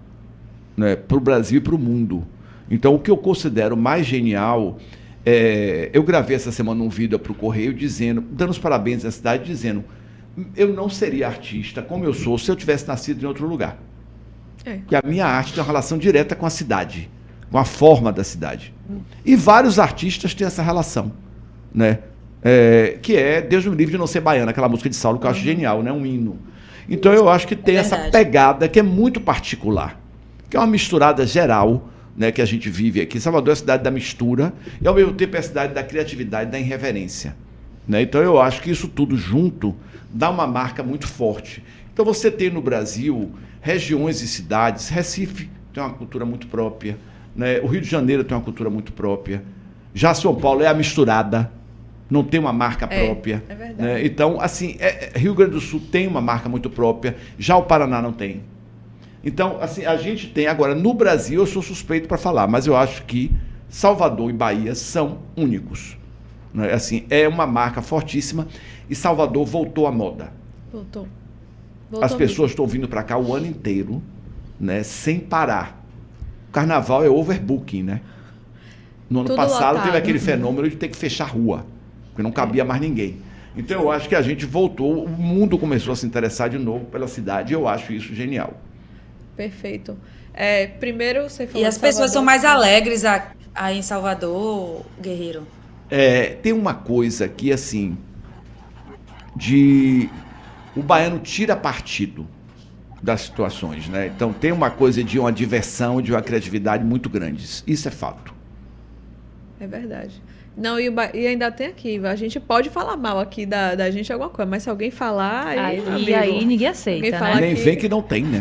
né, para o Brasil e para o mundo. Então, o que eu considero mais genial eu gravei essa semana um vídeo para o Correio dando os parabéns à cidade, dizendo: eu não seria artista como eu sou se eu tivesse nascido em outro lugar. Porque a minha arte tem uma relação direta com a cidade, com a forma da cidade. E vários artistas têm essa relação, né? Que é Deus me livre de não ser baiana, aquela música de Saulo que eu acho genial, né? Um hino. Então eu acho que tem essa pegada que é muito particular, que é uma misturada geral, né, que a gente vive aqui. Salvador é a cidade da mistura e ao mesmo tempo é a cidade da criatividade, da irreverência. Né? Então eu acho que isso tudo junto dá uma marca muito forte. Então você tem no Brasil regiões e cidades, Recife tem uma cultura muito própria, né? O Rio de Janeiro tem uma cultura muito própria, já São Paulo é a misturada, não tem uma marca própria. É verdade. Né? Então, assim, Rio Grande do Sul tem uma marca muito própria, já o Paraná não tem. Então, assim, a gente tem agora, no Brasil, eu sou suspeito para falar, mas eu acho que Salvador e Bahia são únicos. Né? Assim, é uma marca fortíssima e Salvador voltou à moda. Voltou As pessoas estão vindo para cá o ano inteiro, né, sem parar. O carnaval é overbooking, né? No ano passado lotado. Teve aquele fenômeno de ter que fechar a rua, porque não cabia mais ninguém. Então eu acho que a gente voltou, o mundo começou a se interessar de novo pela cidade e eu acho isso genial. Perfeito. Primeiro você falou. E as pessoas são mais alegres aí em Salvador, Guerreiro? Tem uma coisa que, assim, o baiano tira partido das situações, né? Então tem uma coisa de uma diversão, de uma criatividade muito grandes. Isso é fato. É verdade. Não, e ainda tem aqui, a gente pode falar mal aqui da gente alguma coisa, mas se alguém falar... E aí ninguém aceita, né? Nem vem que não tem, né?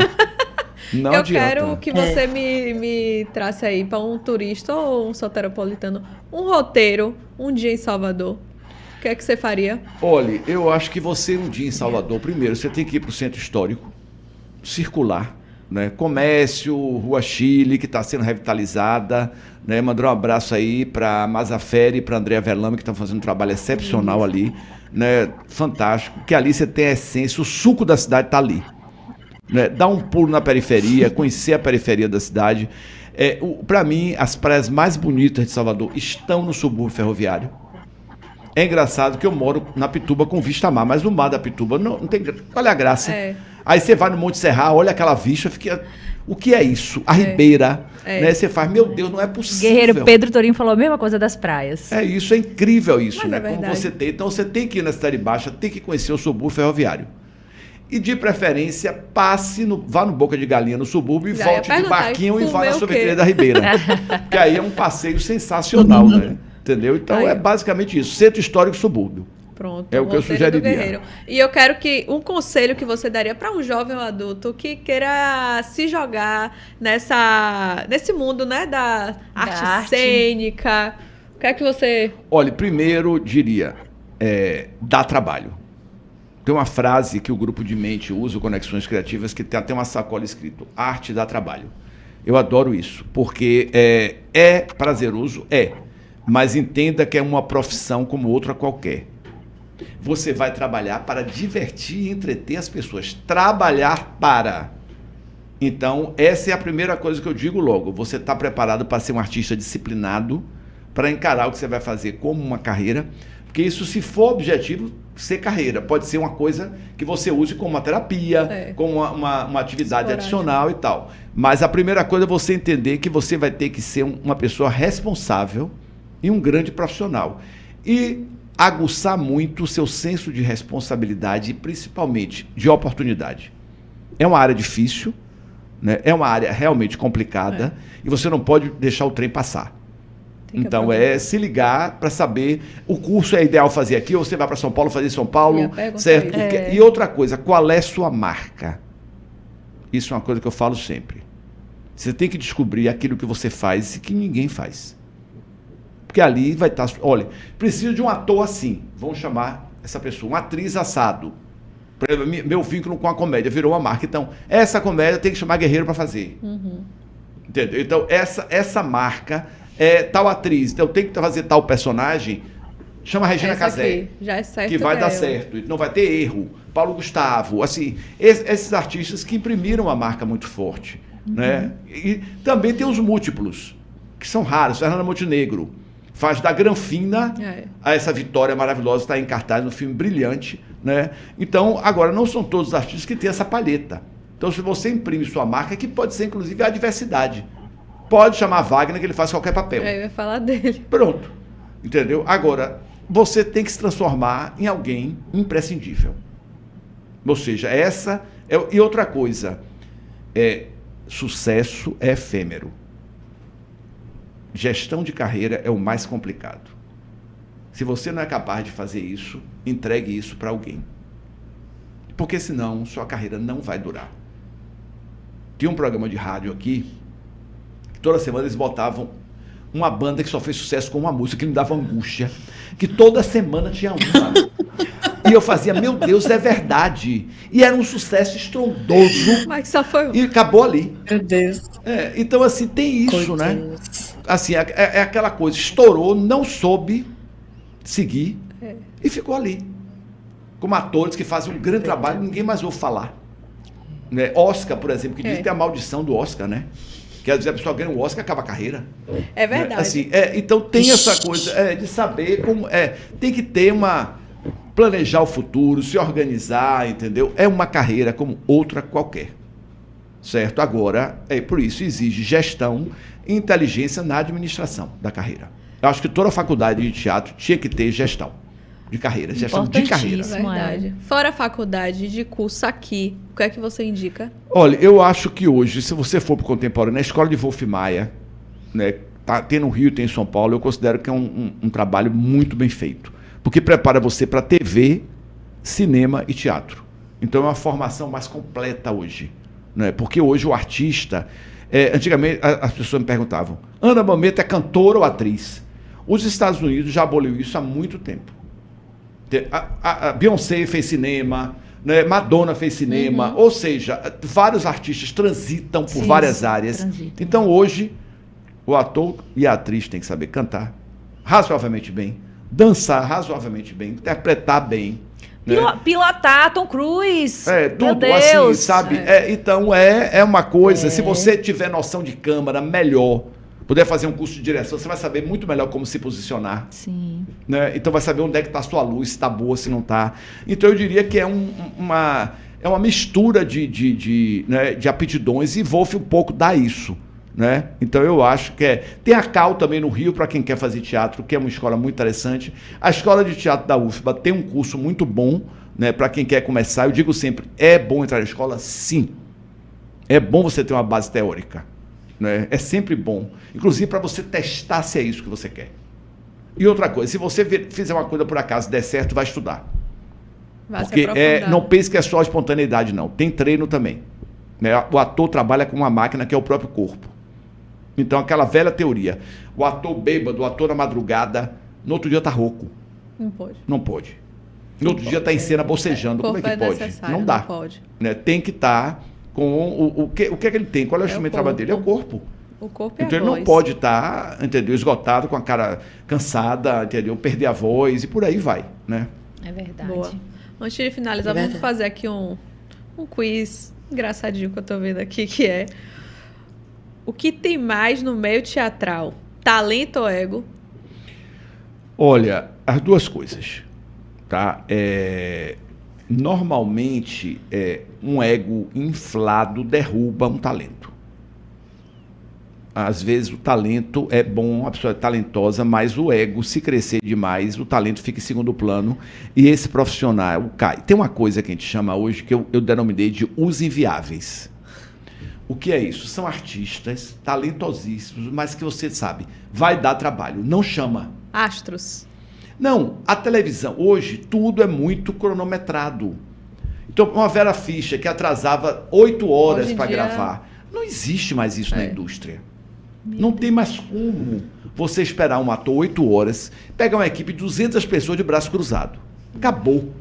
Não eu adianta. quero que você me trace aí para um turista ou um soteropolitano um roteiro, um dia em Salvador. O que é que você faria? Olha, eu acho que você um dia em Salvador, primeiro, você tem que ir para o centro histórico, circular, né? Comércio, Rua Chile, que está sendo revitalizada, né? Mandar um abraço aí para Mazaferi e para Andréa Velame, que estão fazendo um trabalho excepcional ali, né? Fantástico, que ali você tem a essência, o suco da cidade está ali. Né? Dar um pulo na periferia, conhecer a periferia da cidade. Para mim, as praias mais bonitas de Salvador estão no subúrbio ferroviário. É engraçado que eu moro na Pituba com vista a mar, mas no mar da Pituba não tem... Qual é a graça? Aí você vai no Monte Serra, olha aquela vista, fica... O que é isso? A Ribeira, né? Você faz, meu Deus, não é possível. Guerreiro Pedro Torinho falou a mesma coisa das praias. É isso, é incrível isso, mas né? Como você tem. Então você tem que ir na Cidade Baixa, tem que conhecer o subúrbio ferroviário. E de preferência, vá no Boca de Galinha, no subúrbio, e volte de barquinho e vá na sorveteria da Ribeira. Que aí é um passeio sensacional, né? Entendeu? Então é basicamente isso. Centro Histórico Subúrbio. Pronto. É o que eu sugeriria. E eu quero um conselho que você daria para um jovem ou adulto que queira se jogar nesse mundo, né, da arte cênica. O que é que você... Olha, primeiro diria, dá trabalho. Tem uma frase que o Grupo de Mente usa, o Conexões Criativas, que tem até uma sacola escrito, arte dá trabalho. Eu adoro isso, porque é prazeroso, mas entenda que é uma profissão como outra qualquer. Você vai trabalhar para divertir e entreter as pessoas. Trabalhar para. Então, essa é a primeira coisa que eu digo logo. Você está preparado para ser um artista disciplinado, para encarar o que você vai fazer como uma carreira, porque isso, se for objetivo, ser carreira. Pode ser uma coisa que você use como uma terapia, como uma atividade adicional e tal. Mas a primeira coisa é você entender que você vai ter que ser uma pessoa responsável e um grande profissional. E aguçar muito o seu senso de responsabilidade e principalmente de oportunidade. É uma área difícil, né? É uma área realmente complicada e você não pode deixar o trem passar. Então se ligar para saber, o curso é ideal fazer aqui, ou você vai para São Paulo fazer em São Paulo, certo? E outra coisa, qual é sua marca? Isso é uma coisa que eu falo sempre. Você tem que descobrir aquilo que você faz e que ninguém faz. Porque ali vai estar... Olha, preciso de um ator assim. Vamos chamar essa pessoa, uma atriz assado. Meu vínculo com a comédia virou uma marca. Então, essa comédia tem que chamar Guerreiro para fazer. Entendeu? Então, essa marca é tal atriz. Então, tem que fazer tal personagem. Chama a Regina Casé. Já é certo. Que vai dar certo. Não vai ter erro. Paulo Gustavo. Assim, esses artistas que imprimiram uma marca muito forte. Né? E também tem os múltiplos, que são raros. Fernanda Montenegro faz da Granfina a essa vitória maravilhosa, está em cartaz, um filme brilhante, né? Então, agora, não são todos os artistas que têm essa palheta. Então, se você imprime sua marca, que pode ser, inclusive, a diversidade. Pode chamar Wagner, que ele faz qualquer papel. Eu ia falar dele. Pronto. Entendeu? Agora, você tem que se transformar em alguém imprescindível. Ou seja, e outra coisa, sucesso é efêmero. Gestão de carreira é o mais complicado. Se você não é capaz de fazer isso, entregue isso para alguém. Porque senão sua carreira não vai durar. Tinha um programa de rádio aqui, que toda semana eles botavam uma banda que só fez sucesso com uma música, que me dava angústia, que toda semana tinha uma. E eu fazia, meu Deus, é verdade. E era um sucesso estrondoso. Mas só foi um. E acabou ali. Meu Deus. Então, assim, tem isso, né? Assim, é aquela coisa, estourou, não soube seguir e ficou ali. Como atores que fazem um grande trabalho, ninguém mais ouve falar. Né? Oscar, por exemplo, que diz que tem a maldição do Oscar, né? Que às vezes a pessoa ganha um Oscar e acaba a carreira. É verdade. Né? Assim, então tem essa coisa de saber como... tem que ter planejar o futuro, se organizar, entendeu? É uma carreira como outra qualquer. Certo? Agora, por isso exige gestão e inteligência na administração da carreira. Eu acho que toda faculdade de teatro tinha que ter gestão de carreira, gestão de carreira. Verdade. Fora a faculdade de curso aqui, o que é que você indica? Olha, eu acho que hoje, se você for para o contemporâneo, na escola de Wolf Maia, né, tem no Rio, tem em São Paulo, eu considero que é um trabalho muito bem feito. Porque prepara você para TV, cinema e teatro. Então é uma formação mais completa hoje. Né? Porque hoje o artista... antigamente as pessoas me perguntavam, Ana Mameto é cantora ou atriz? Os Estados Unidos já aboliu isso há muito tempo. A Beyoncé fez cinema, né? Madonna fez cinema, ou seja, vários artistas transitam por várias áreas. Então hoje o ator e a atriz têm que saber cantar razoavelmente bem, dançar razoavelmente bem, interpretar bem. Né? Pilotar Tom Cruise. Tudo meu Deus. assim, sabe? Então é uma coisa, se você tiver noção de câmera, melhor. Puder fazer um curso de direção, você vai saber muito melhor como se posicionar. Sim. Né? Então vai saber onde é que está a sua luz, se está boa, se não está. Então eu diria que é uma mistura de aptidões e Wolf um pouco dá isso. Né? Então eu acho que tem a Cal também no Rio para quem quer fazer teatro, que é uma escola muito interessante. A escola de teatro da UFBA tem um curso muito bom, né, para quem quer começar. Eu digo sempre, é bom entrar na escola? Sim. É bom você ter uma base teórica. Né? É sempre bom. Inclusive para você testar se é isso que você quer. E outra coisa, se você fizer uma coisa por acaso der certo, vai estudar. Porque não pense que é só espontaneidade, não. Tem treino também. Né? O ator trabalha com uma máquina que é o próprio corpo. Então, aquela velha teoria. O ator bêbado, o ator na madrugada, no outro dia está rouco. Não pode. Não pode. No outro dia está em cena bocejando. Como é que pode? Não dá. Não pode. Né? Tem que estar com o que é que ele tem? Qual é o instrumento de trabalho dele? É o corpo. O corpo é então, ele não pode estar, entendeu, esgotado, com a cara cansada, entendeu, perder a voz e por aí vai, né? É verdade. Boa. Antes de finalizar, vamos fazer aqui um quiz engraçadinho que eu tô vendo aqui, que é: o que tem mais no meio teatral? Talento ou ego? Olha, as duas coisas, tá? Normalmente, um ego inflado derruba um talento. Às vezes o talento é bom, a pessoa é talentosa, mas o ego, se crescer demais, o talento fica em segundo plano e esse profissional cai. Tem uma coisa que a gente chama hoje, que eu denominei de os inviáveis. O que é isso? São artistas talentosíssimos, mas que você sabe, vai dar trabalho, não chama. Astros. Não, a televisão, hoje, tudo é muito cronometrado. Então, uma Vera Fischer que atrasava 8 horas para gravar, não existe mais isso na indústria. Não tem mais como você esperar um ator 8 horas, pegar uma equipe de 200 pessoas de braço cruzado. Acabou.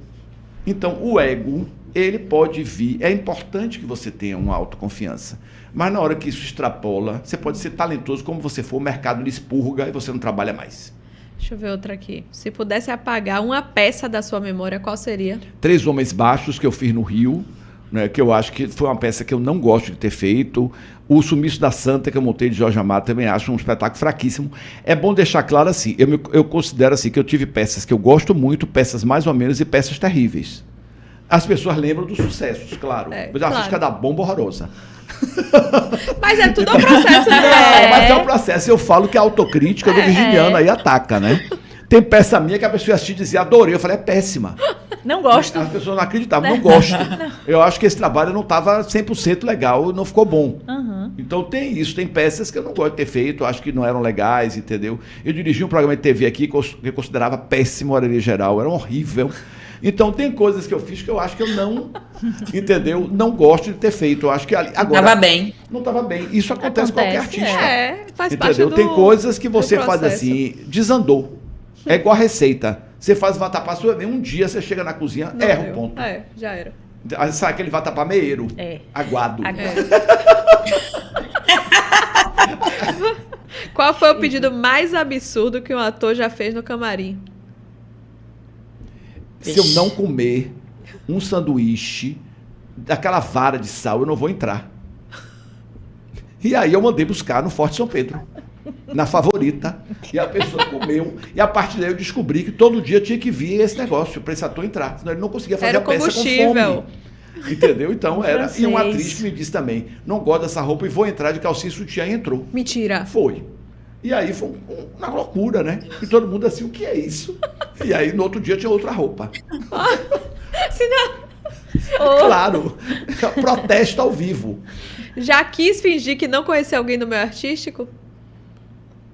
Então, o ego, ele pode vir. É importante que você tenha uma autoconfiança. Mas na hora que isso extrapola, você pode ser talentoso como você for, o mercado lhe expurga e você não trabalha mais. Deixa eu ver outra aqui. Se pudesse apagar uma peça da sua memória, qual seria? 3 Homens Baixos, que eu fiz no Rio, né, que eu acho que foi uma peça que eu não gosto de ter feito. O Sumiço da Santa, que eu montei de Jorge Amado, também acho um espetáculo fraquíssimo. É bom deixar claro assim, eu considero assim que eu tive peças que eu gosto muito, peças mais ou menos e peças terríveis. As pessoas lembram dos sucessos, claro. Mas a física da bomba horrorosa. Mas é tudo um processo, né? Mas é um processo. Eu falo que a autocrítica do virginiano aí ataca, né? Tem peça minha que a pessoa assistia e dizia, adorei. Eu falei, é péssima. Não gosto. As pessoas não acreditavam, não gosto. Eu acho que esse trabalho não estava 100% legal, não ficou bom. Então tem isso, tem peças que eu não gosto de ter feito, acho que não eram legais, entendeu? Eu dirigi um programa de TV aqui que eu considerava péssimo, horário geral, era horrível. Então tem coisas que eu fiz que eu acho que eu não, entendeu? Não gosto de ter feito. Eu acho que ali, agora Tava bem. Não estava bem. Isso acontece com qualquer artista. Faz entendeu? parte Tem coisas que você faz assim, desandou. É igual a receita. Você faz vatapá, um dia você chega na cozinha, não erra o ponto. Já era. Aí sai aquele vatapá meieiro, aguado. Qual foi o pedido mais absurdo que um ator já fez no camarim? Se eu não comer um sanduíche daquela vara de sal, eu não vou entrar. E aí eu mandei buscar no Forte São Pedro, na Favorita, e a pessoa comeu, e a partir daí eu descobri que todo dia tinha que vir esse negócio para esse ator entrar, senão ele não conseguia fazer a peça com fome. Entendeu? Então era. E uma atriz que me disse também, não gosto dessa roupa e vou entrar de calcinha e sutiã, e entrou. Mentira. Foi. E aí foi uma loucura, né? E todo mundo assim, o que é isso? E aí no outro dia tinha outra roupa. Claro, protesto ao vivo. Já quis fingir que não conhecia alguém no meio artístico?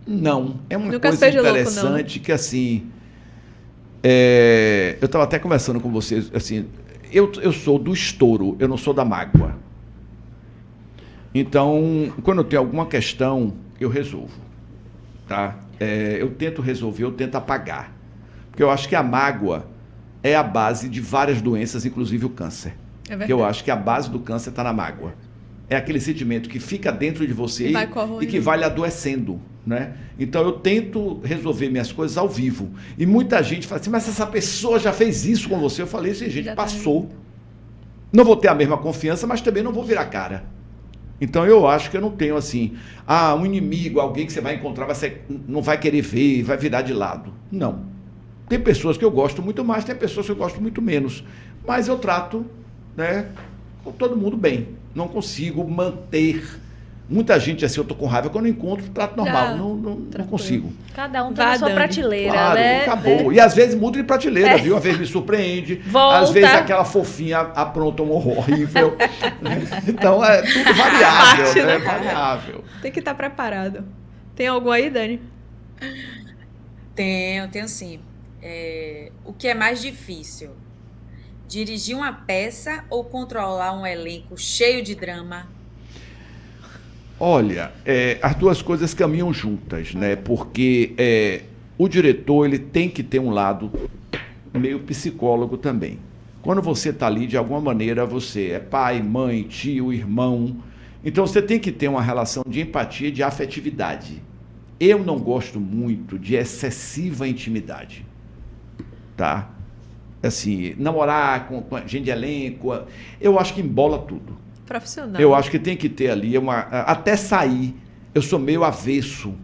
Não, é uma Nunca coisa seja louco, interessante que assim, eu estava até conversando com vocês, assim, eu sou do estouro, eu não sou da mágoa. Então, quando eu tenho alguma questão, eu resolvo, tá? Eu tento resolver, eu tento apagar, porque eu acho que a mágoa é a base de várias doenças, inclusive o câncer. É verdade. Que eu acho que a base do câncer está na mágoa. É aquele sentimento que fica dentro de você e que vai lhe adoecendo, né? Então eu tento resolver minhas coisas ao vivo. E muita gente fala assim, mas essa pessoa já fez isso com você? Eu falei, sim, gente, passou. Não vou ter a mesma confiança, mas também não vou virar cara. Então eu acho que eu não tenho assim, um inimigo, alguém que você vai encontrar, não vai querer ver, vai virar de lado. Não. Tem pessoas que eu gosto muito mais, tem pessoas que eu gosto muito menos. Mas eu trato, né, com todo mundo bem. Não consigo manter. Muita gente assim, eu tô com raiva, quando eu encontro, trato normal. Não consigo. Cada um tá na sua prateleira, claro, né? Acabou. E às vezes muda de prateleira, viu? Às vezes me surpreende. Volta. Às vezes aquela fofinha apronta um horror horrível. Então é tudo variável, né? Variável. Tem que estar preparado. Tem algum aí, Dani? Tenho sim. O que é mais difícil? Dirigir uma peça ou controlar um elenco cheio de drama? Olha, as duas coisas caminham juntas, né? Porque o diretor ele tem que ter um lado meio psicólogo também. Quando você está ali, de alguma maneira, você é pai, mãe, tio, irmão. Então você tem que ter uma relação de empatia e de afetividade. Eu não gosto muito de excessiva intimidade, tá? Assim, namorar com gente de elenco, eu acho que embola tudo. Profissional. Eu acho que tem que ter ali até sair, eu sou meio avesso.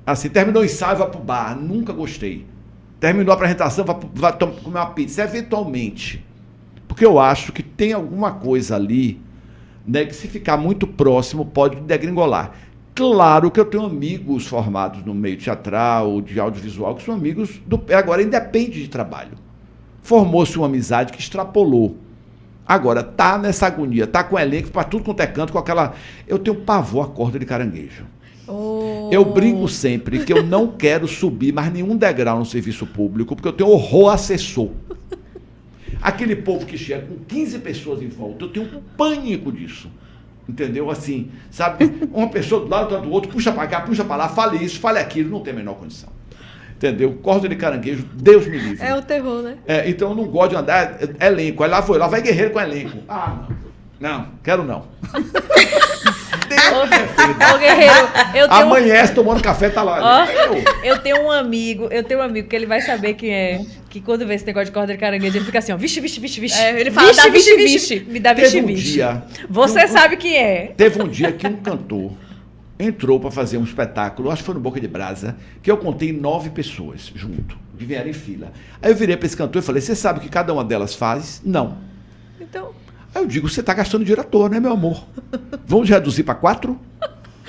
Assim, terminou o ensaio, vai pro bar, nunca gostei. Terminou a apresentação, vai comer uma pizza, eventualmente. Porque eu acho que tem alguma coisa ali, né, que se ficar muito próximo pode degringolar. Claro que eu tenho amigos formados no meio teatral, de audiovisual, que são amigos agora independe de trabalho. Formou-se uma amizade que extrapolou. Agora, tá nessa agonia, tá com elenco para tudo quanto é canto, com aquela... Eu tenho pavor à corda de caranguejo. Oh. Eu brinco sempre que eu não quero subir mais nenhum degrau no serviço público, porque eu tenho horror a assessor. Aquele povo que chega com 15 pessoas em volta, eu tenho pânico disso. Entendeu? Assim, sabe? Uma pessoa do lado, outra do outro, puxa para cá, puxa para lá, fale isso, fale aquilo, não tem a menor condição. Entendeu? Corda de caranguejo, Deus me livre. É o terror, né? Então eu não gosto de andar elenco. Aí lá vai guerreiro com elenco. Não, quero não. Ô, guerreiro, eu tenho amanhece tomando café, tá lá. Eu tenho um amigo que ele vai saber quem é, que quando vê esse negócio de corda de caranguejo, ele fica assim, ó, vixe. Ele fala, dá vixe. Me dá vixe. Você sabe quem é. Teve um dia que um cantor entrou para fazer um espetáculo, acho que foi no Boca de Brasa, que eu contei 9 pessoas junto, que vieram em fila. Aí eu virei para esse cantor e falei, você sabe o que cada uma delas faz? Não. Então... Aí eu digo, você está gastando dinheiro à toa, né, meu amor? Vamos reduzir para 4?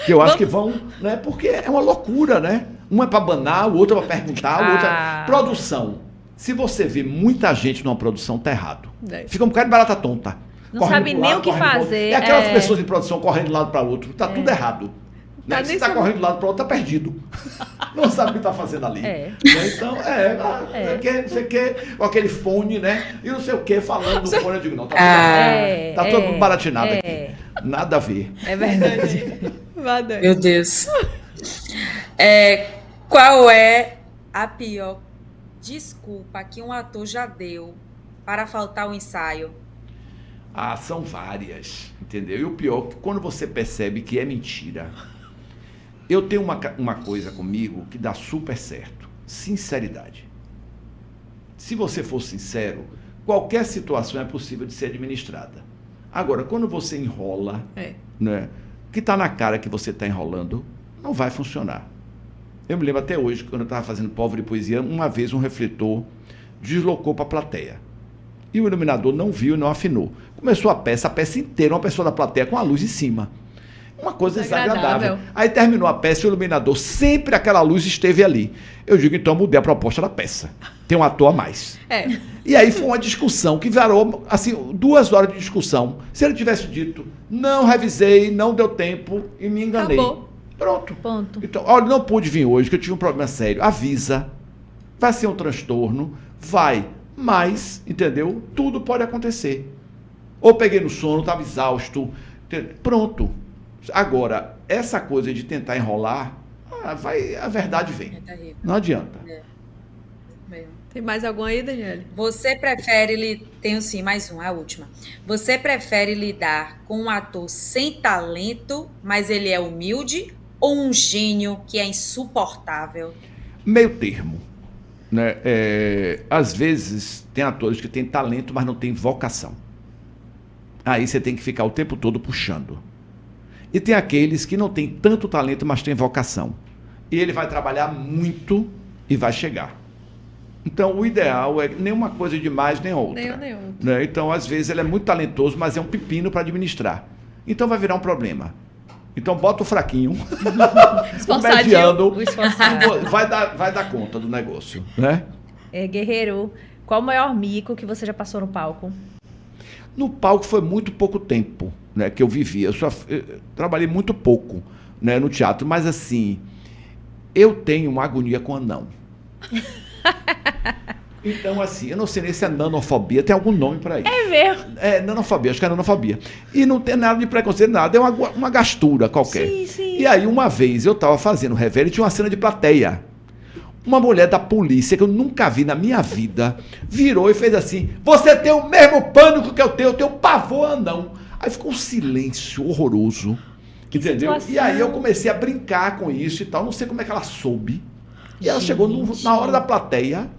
Que eu acho que vão, né? Porque é uma loucura, né? Um é para banar, o outro é para perguntar, o outro é... Produção. Se você vê muita gente numa produção, tá errado. Fica um bocado de barata tonta. Não sabe nem o que fazer. E aquelas pessoas em produção correndo de um lado para outro, tá tudo errado. Né? Se está correndo de um lado para o outro, tá perdido. Não sabe o que está fazendo ali. Então, você quer com aquele fone, né? E não sei o que, falando no fone, eu digo, não, tá todo mundo baratinado aqui. Nada a ver. É verdade. Meu Deus. Qual é a pior desculpa que um ator já deu para faltar ao ensaio? São várias, entendeu? E o pior, quando você percebe que é mentira. Eu tenho uma coisa comigo que dá super certo. Sinceridade. Se você for sincero, qualquer situação é possível de ser administrada. Agora, quando você enrola, né, que está na cara que você está enrolando, não vai funcionar. Eu me lembro até hoje, quando eu estava fazendo Povo de Poesia, uma vez um refletor deslocou para a plateia. E o iluminador não viu e não afinou. Começou a peça inteira, uma pessoa da plateia com a luz em cima. Uma coisa Desagradável. desagradável. Aí terminou a peça e o iluminador, sempre aquela luz esteve ali. Eu digo, então mudei a proposta da peça. Tem um ator a mais. E aí foi uma discussão que varou, assim, 2 horas de discussão. Se ele tivesse dito, não revisei, não deu tempo e me enganei. Acabou. Pronto. Ponto. Então, olha, não pude vir hoje, que eu tive um problema sério. Avisa. Vai ser um transtorno. Vai. Mas, entendeu? Tudo pode acontecer. Ou peguei no sono, estava exausto. Pronto. Agora, essa coisa de tentar enrolar, a verdade vem. Não adianta. Tem mais alguma aí, Daniele? Você prefere... Tenho sim, mais a última. Você prefere lidar com um ator sem talento, mas ele é humilde, ou um gênio que é insuportável? Meio termo. Né? Às vezes, tem atores que têm talento, mas não têm vocação. Aí você tem que ficar o tempo todo puxando. E tem aqueles que não têm tanto talento, mas têm vocação. E ele vai trabalhar muito e vai chegar. Então, o ideal é nem uma coisa de mais, nem outra. Nem outra. Né? Então, às vezes, ele é muito talentoso, mas é um pepino para administrar. Então, vai virar um problema. Então, bota o fraquinho, o mediano, vai dar conta do negócio. Né? Guerreiro, qual o maior mico que você já passou no palco? No palco foi muito pouco tempo, né, que eu vivi. Eu trabalhei muito pouco, né, no teatro, mas assim, eu tenho uma agonia com anão. Então, assim, eu não sei nem se é nanofobia, tem algum nome para isso. É mesmo? É nanofobia, acho que é nanofobia. E não tem nada de preconceito, nada, é uma gastura qualquer. Sim, sim. E aí, uma vez, eu estava fazendo revelio e tinha uma cena de plateia. Uma mulher da polícia, que eu nunca vi na minha vida, virou e fez assim, você tem o mesmo pânico que eu tenho pavor anão. Aí ficou um silêncio horroroso, entendeu? Situação. E aí eu comecei a brincar com isso e tal, não sei como é que ela soube. E ela chegou na hora da plateia,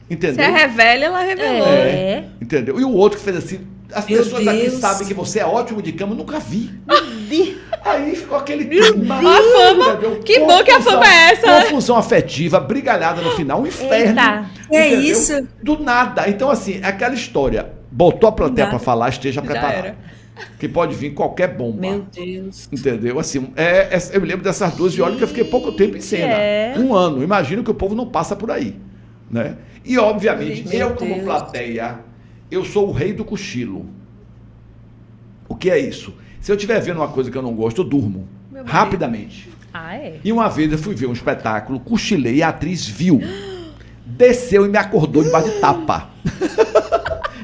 entendeu? Se é revela, ela revelou. Entendeu? E o outro que fez assim, as Meu pessoas aqui Deus. sabem que você é ótimo de cama, eu nunca vi. Aí ficou aquele clima. A fama. Entendeu? Que bom que a fama é essa, né? Confusão afetiva, brigalhada no final, um inferno. Eita. É Entendeu? isso? Do nada. Então, assim, é aquela história. Botou a plateia nada. pra falar, esteja Já preparado. era. Que pode vir qualquer bomba. Meu Deus. Entendeu? Assim, eu me lembro dessas 2 e olha que eu fiquei pouco tempo em cena. É. 1 ano. Imagino que o povo não passa por aí. Né? E, obviamente, Meu eu, como Deus. plateia, eu sou o rei do cochilo. O que é isso? Se eu estiver vendo uma coisa que eu não gosto, eu durmo. Rapidamente. Ah, é? E uma vez eu fui ver um espetáculo, cochilei e a atriz viu. Desceu e me acordou debaixo de tapa.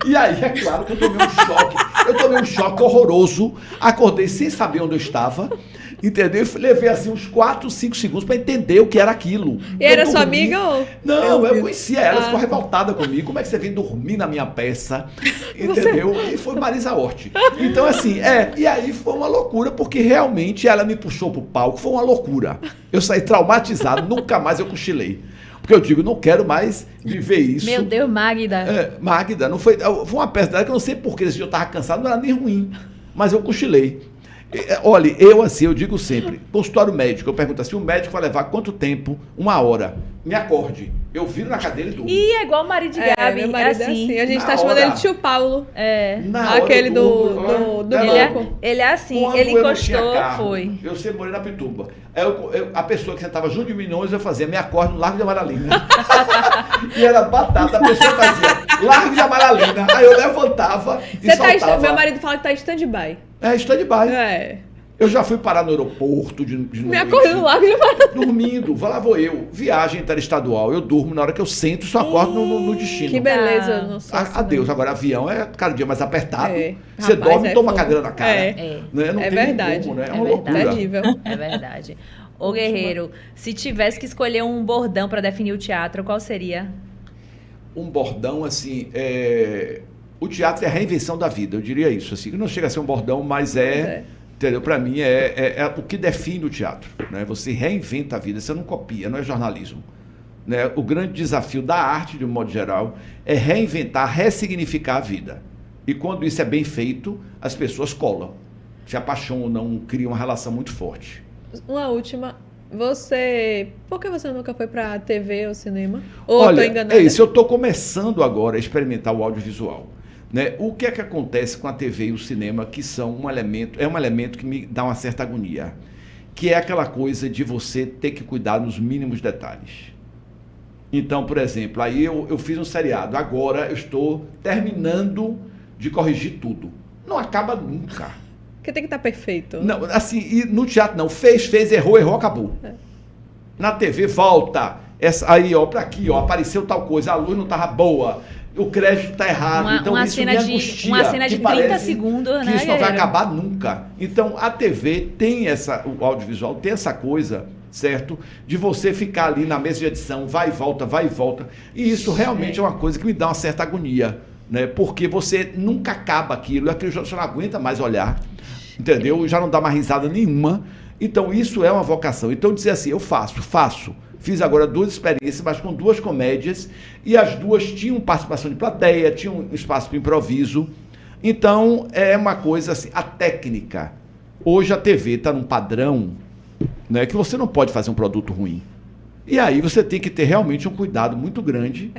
E aí, é claro que eu tomei um choque. Eu tomei um choque horroroso. Acordei sem saber onde eu estava. Entendeu? E levei assim uns 4, 5 segundos para entender o que era aquilo. E era Eu sua dormi. amiga ou? Não, eu conhecia ela, ficou revoltada comigo. Como é que você vem dormir na minha peça? Entendeu? E foi Marisa Hort. Então, assim, e aí foi uma loucura, porque realmente ela me puxou pro palco, foi uma loucura. Eu saí traumatizado, nunca mais eu cochilei. Porque eu digo, não quero mais viver isso. Meu Deus, Magda. Magda, não foi uma peça dela que eu não sei porquê, esse dia eu estava cansado, não era nem ruim, mas eu cochilei. Olha, eu digo sempre, consultório médico, eu pergunto assim, o médico vai levar quanto tempo? 1 hora. Me acorde. Eu viro na cadeira e durmo. E é igual o marido de Gabi, meu marido é assim. A gente Na tá chamando hora. ele de tio Paulo. Na hora Aquele eu do durmo, banco. Ele é assim, Quando ele eu não tinha encostou, carro, foi. Eu sempre morei na Pituba. A pessoa que sentava junto de mim, eu fazia, me acorde no Largo de Amaralina. E era batata, a pessoa fazia, Largo de Amaralina. Aí eu levantava e soltava. Meu marido fala que tá em stand-by. Stand-by. Eu já fui parar no aeroporto de Me noite. acordei no Largo de Maravilha. Dormindo, lá vou eu. Viagem interestadual, eu durmo na hora que eu sento e só acordo no destino. Que beleza, eu não sou assim, Adeus, não. agora avião é cada dia mais apertado. Você Rapaz, dorme e toma fogo. cadeira na cara. É. Né? Não É tem nem verdade. como, né? É uma verdade. loucura. Terrível. É verdade. Ô, Guerreiro, se tivesse que escolher um bordão pra definir o teatro, qual seria? Um bordão, assim, o teatro é a reinvenção da vida, eu diria isso. Assim, não chega a ser um bordão, mas entendeu? Para mim é o que define o teatro. Né? Você reinventa a vida, você não copia, não é jornalismo. Né? O grande desafio da arte, de um modo geral, é reinventar, ressignificar a vida. E quando isso é bem feito, as pessoas colam, se apaixonam, criam uma relação muito forte. Uma última. Por que você nunca foi pra TV ou cinema? Ou Olha, eu tô enganada? é isso, eu estou começando agora a experimentar o audiovisual. Né? O que é que acontece com a TV e o cinema, que são um elemento que me dá uma certa agonia, que é aquela coisa de você ter que cuidar nos mínimos detalhes. Então, por exemplo, aí eu fiz um seriado, agora eu estou terminando de corrigir tudo. Não acaba nunca. Porque tem que estar perfeito. Não, assim, e no teatro não. Fez, errou, acabou. Na TV volta. Aí, ó, pra aqui, ó, apareceu tal coisa, a luz não estava boa, o crédito está errado. Então isso me angustia. Uma cena de 30 segundos, que né? Isso não vai acabar nunca. Então, a TV tem o audiovisual tem essa coisa, certo? De você ficar ali na mesa de edição, vai e volta. E isso realmente é uma coisa que me dá uma certa agonia, né? Porque você nunca acaba aquilo, você não aguenta mais olhar, entendeu? Já não dá mais risada nenhuma. Então, isso é uma vocação. Então, dizer assim, eu faço. Fiz agora 2 experiências, mas com 2 comédias, e as 2 tinham participação de plateia, tinham um espaço para improviso. Então, é uma coisa assim, a técnica. Hoje a TV está num padrão, né, que você não pode fazer um produto ruim. E aí você tem que ter realmente um cuidado muito grande,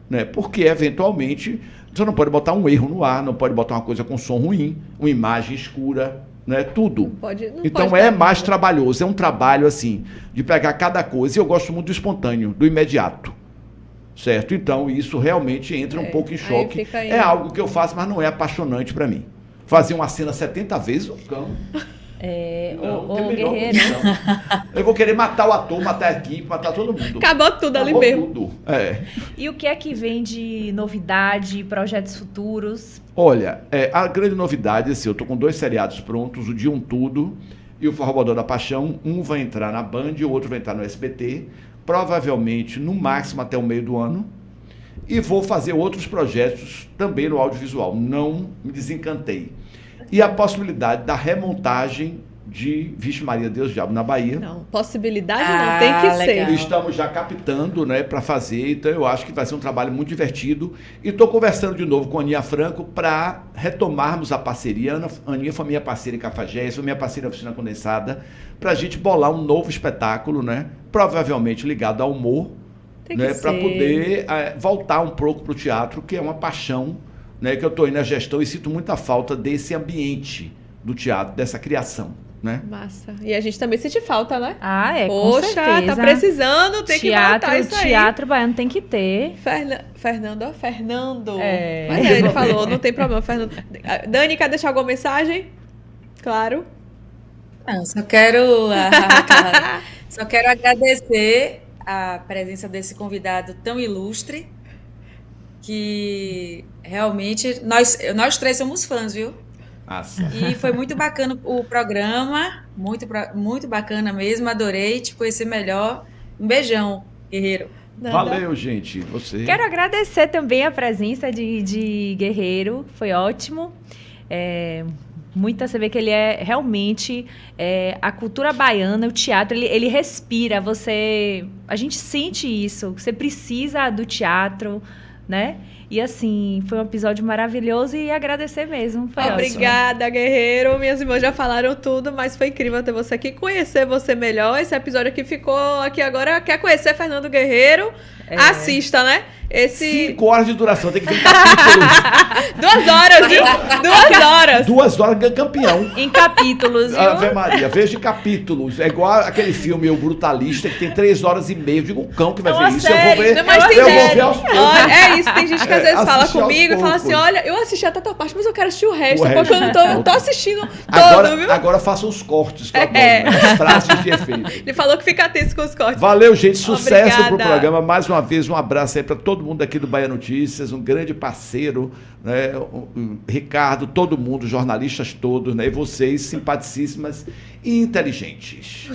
né, porque eventualmente você não pode botar um erro no ar, não pode botar uma coisa com som ruim, uma imagem escura, né, tudo. Não então pode mais trabalhoso, é um trabalho assim, de pegar cada coisa, e eu gosto muito do espontâneo, do imediato, certo? Então isso realmente entra um pouco em choque, é algo que eu faço, mas não é apaixonante para mim. Fazer uma cena 70 vezes, eu camo. Guerreiro. Eu vou querer matar o ator, matar a equipe, matar todo mundo. Acabou tudo ali mesmo. Tudo. E o que é que vem de novidade, projetos futuros? Olha, a grande novidade, assim, eu tô com 2 seriados prontos, o De Um Tudo e o Forrobodó da Paixão. Um vai entrar na Band e o outro vai entrar no SBT, provavelmente no máximo até o meio do ano. E vou fazer outros projetos também no audiovisual. Não me desencantei. E a possibilidade da remontagem de Vixe Maria, Deus Diabo na Bahia. Não, possibilidade não, tem que legal. ser. Estamos já captando, né, para fazer, então eu acho que vai ser um trabalho muito divertido. E estou conversando de novo com a Aninha Franco para retomarmos a parceria. A Aninha foi minha parceira em Cafajés, foi minha parceira em Oficina Condensada, para a gente bolar um novo espetáculo, né, provavelmente ligado ao humor, né, para poder voltar um pouco para o teatro, que é uma paixão, né, que eu estou aí na gestão e sinto muita falta desse ambiente do teatro, dessa criação, né? Massa. E a gente também sente falta, né? Com certeza. Tá precisando, tem que voltar isso aí. Teatro baiano tem que ter. Fernando. Mas ele falou, não tem problema, Fernando. Dani, quer deixar alguma mensagem? Claro. Não, só quero agradecer a presença desse convidado tão ilustre, que realmente nós 3 somos fãs, viu? Nossa. E foi muito bacana o programa, muito bacana mesmo, adorei te conhecer melhor. Um beijão, Guerreiro. Valeu, gente. Você. Quero agradecer também a presença de Guerreiro, foi ótimo. Você vê que ele é realmente a cultura baiana, o teatro, ele respira, a gente sente isso, você precisa do teatro, né? E assim, foi um episódio maravilhoso e agradecer mesmo. Foi Obrigada, ótimo. Guerreiro. Minhas irmãs já falaram tudo, mas foi incrível ter você aqui, conhecer você melhor. Esse episódio aqui ficou aqui agora. Quer conhecer Fernando Guerreiro? Assista, né? 5 horas de duração, tem que ver capítulos. 2 horas, viu? 2 horas. 2 horas, campeão. Em capítulos, viu? Ave Maria, veja capítulos. É igual aquele filme, O Brutalista, que tem 3 horas e meia. Eu digo, o cão que vai ver isso. Série, eu vou ver. Mas tem eu vou ver aos poucos. É isso, tem gente que às vezes fala comigo e fala assim: olha, eu assisti até a tua parte, mas eu quero assistir o resto, porque eu não tô assistindo todo, viu? Agora faça os cortes, que eu adoro, né? As frases de efeito. Ele falou que fica tenso com os cortes. Valeu, gente. Sucesso Obrigada. pro programa. Mais uma vez, um abraço aí para todo mundo aqui do Bahia Notícias, um grande parceiro, né? O Ricardo, todo mundo, jornalistas todos, né? E vocês, simpaticíssimas e inteligentes.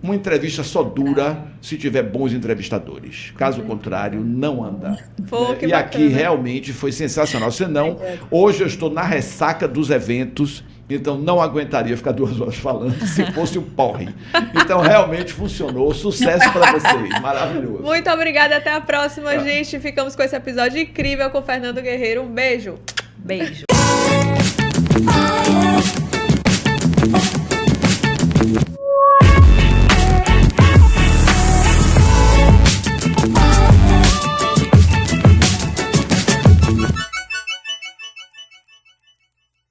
Uma entrevista só dura se tiver bons entrevistadores. Caso contrário, não anda. Pô, que e bacana. Aqui realmente foi sensacional. Senão, hoje eu estou na ressaca dos eventos, então não aguentaria ficar 2 horas falando se fosse um porre. Então realmente funcionou. Sucesso para vocês. Maravilhoso. Muito obrigada. Até a próxima, gente. Ficamos com esse episódio incrível com o Fernando Guerreiro. Um beijo. Beijo.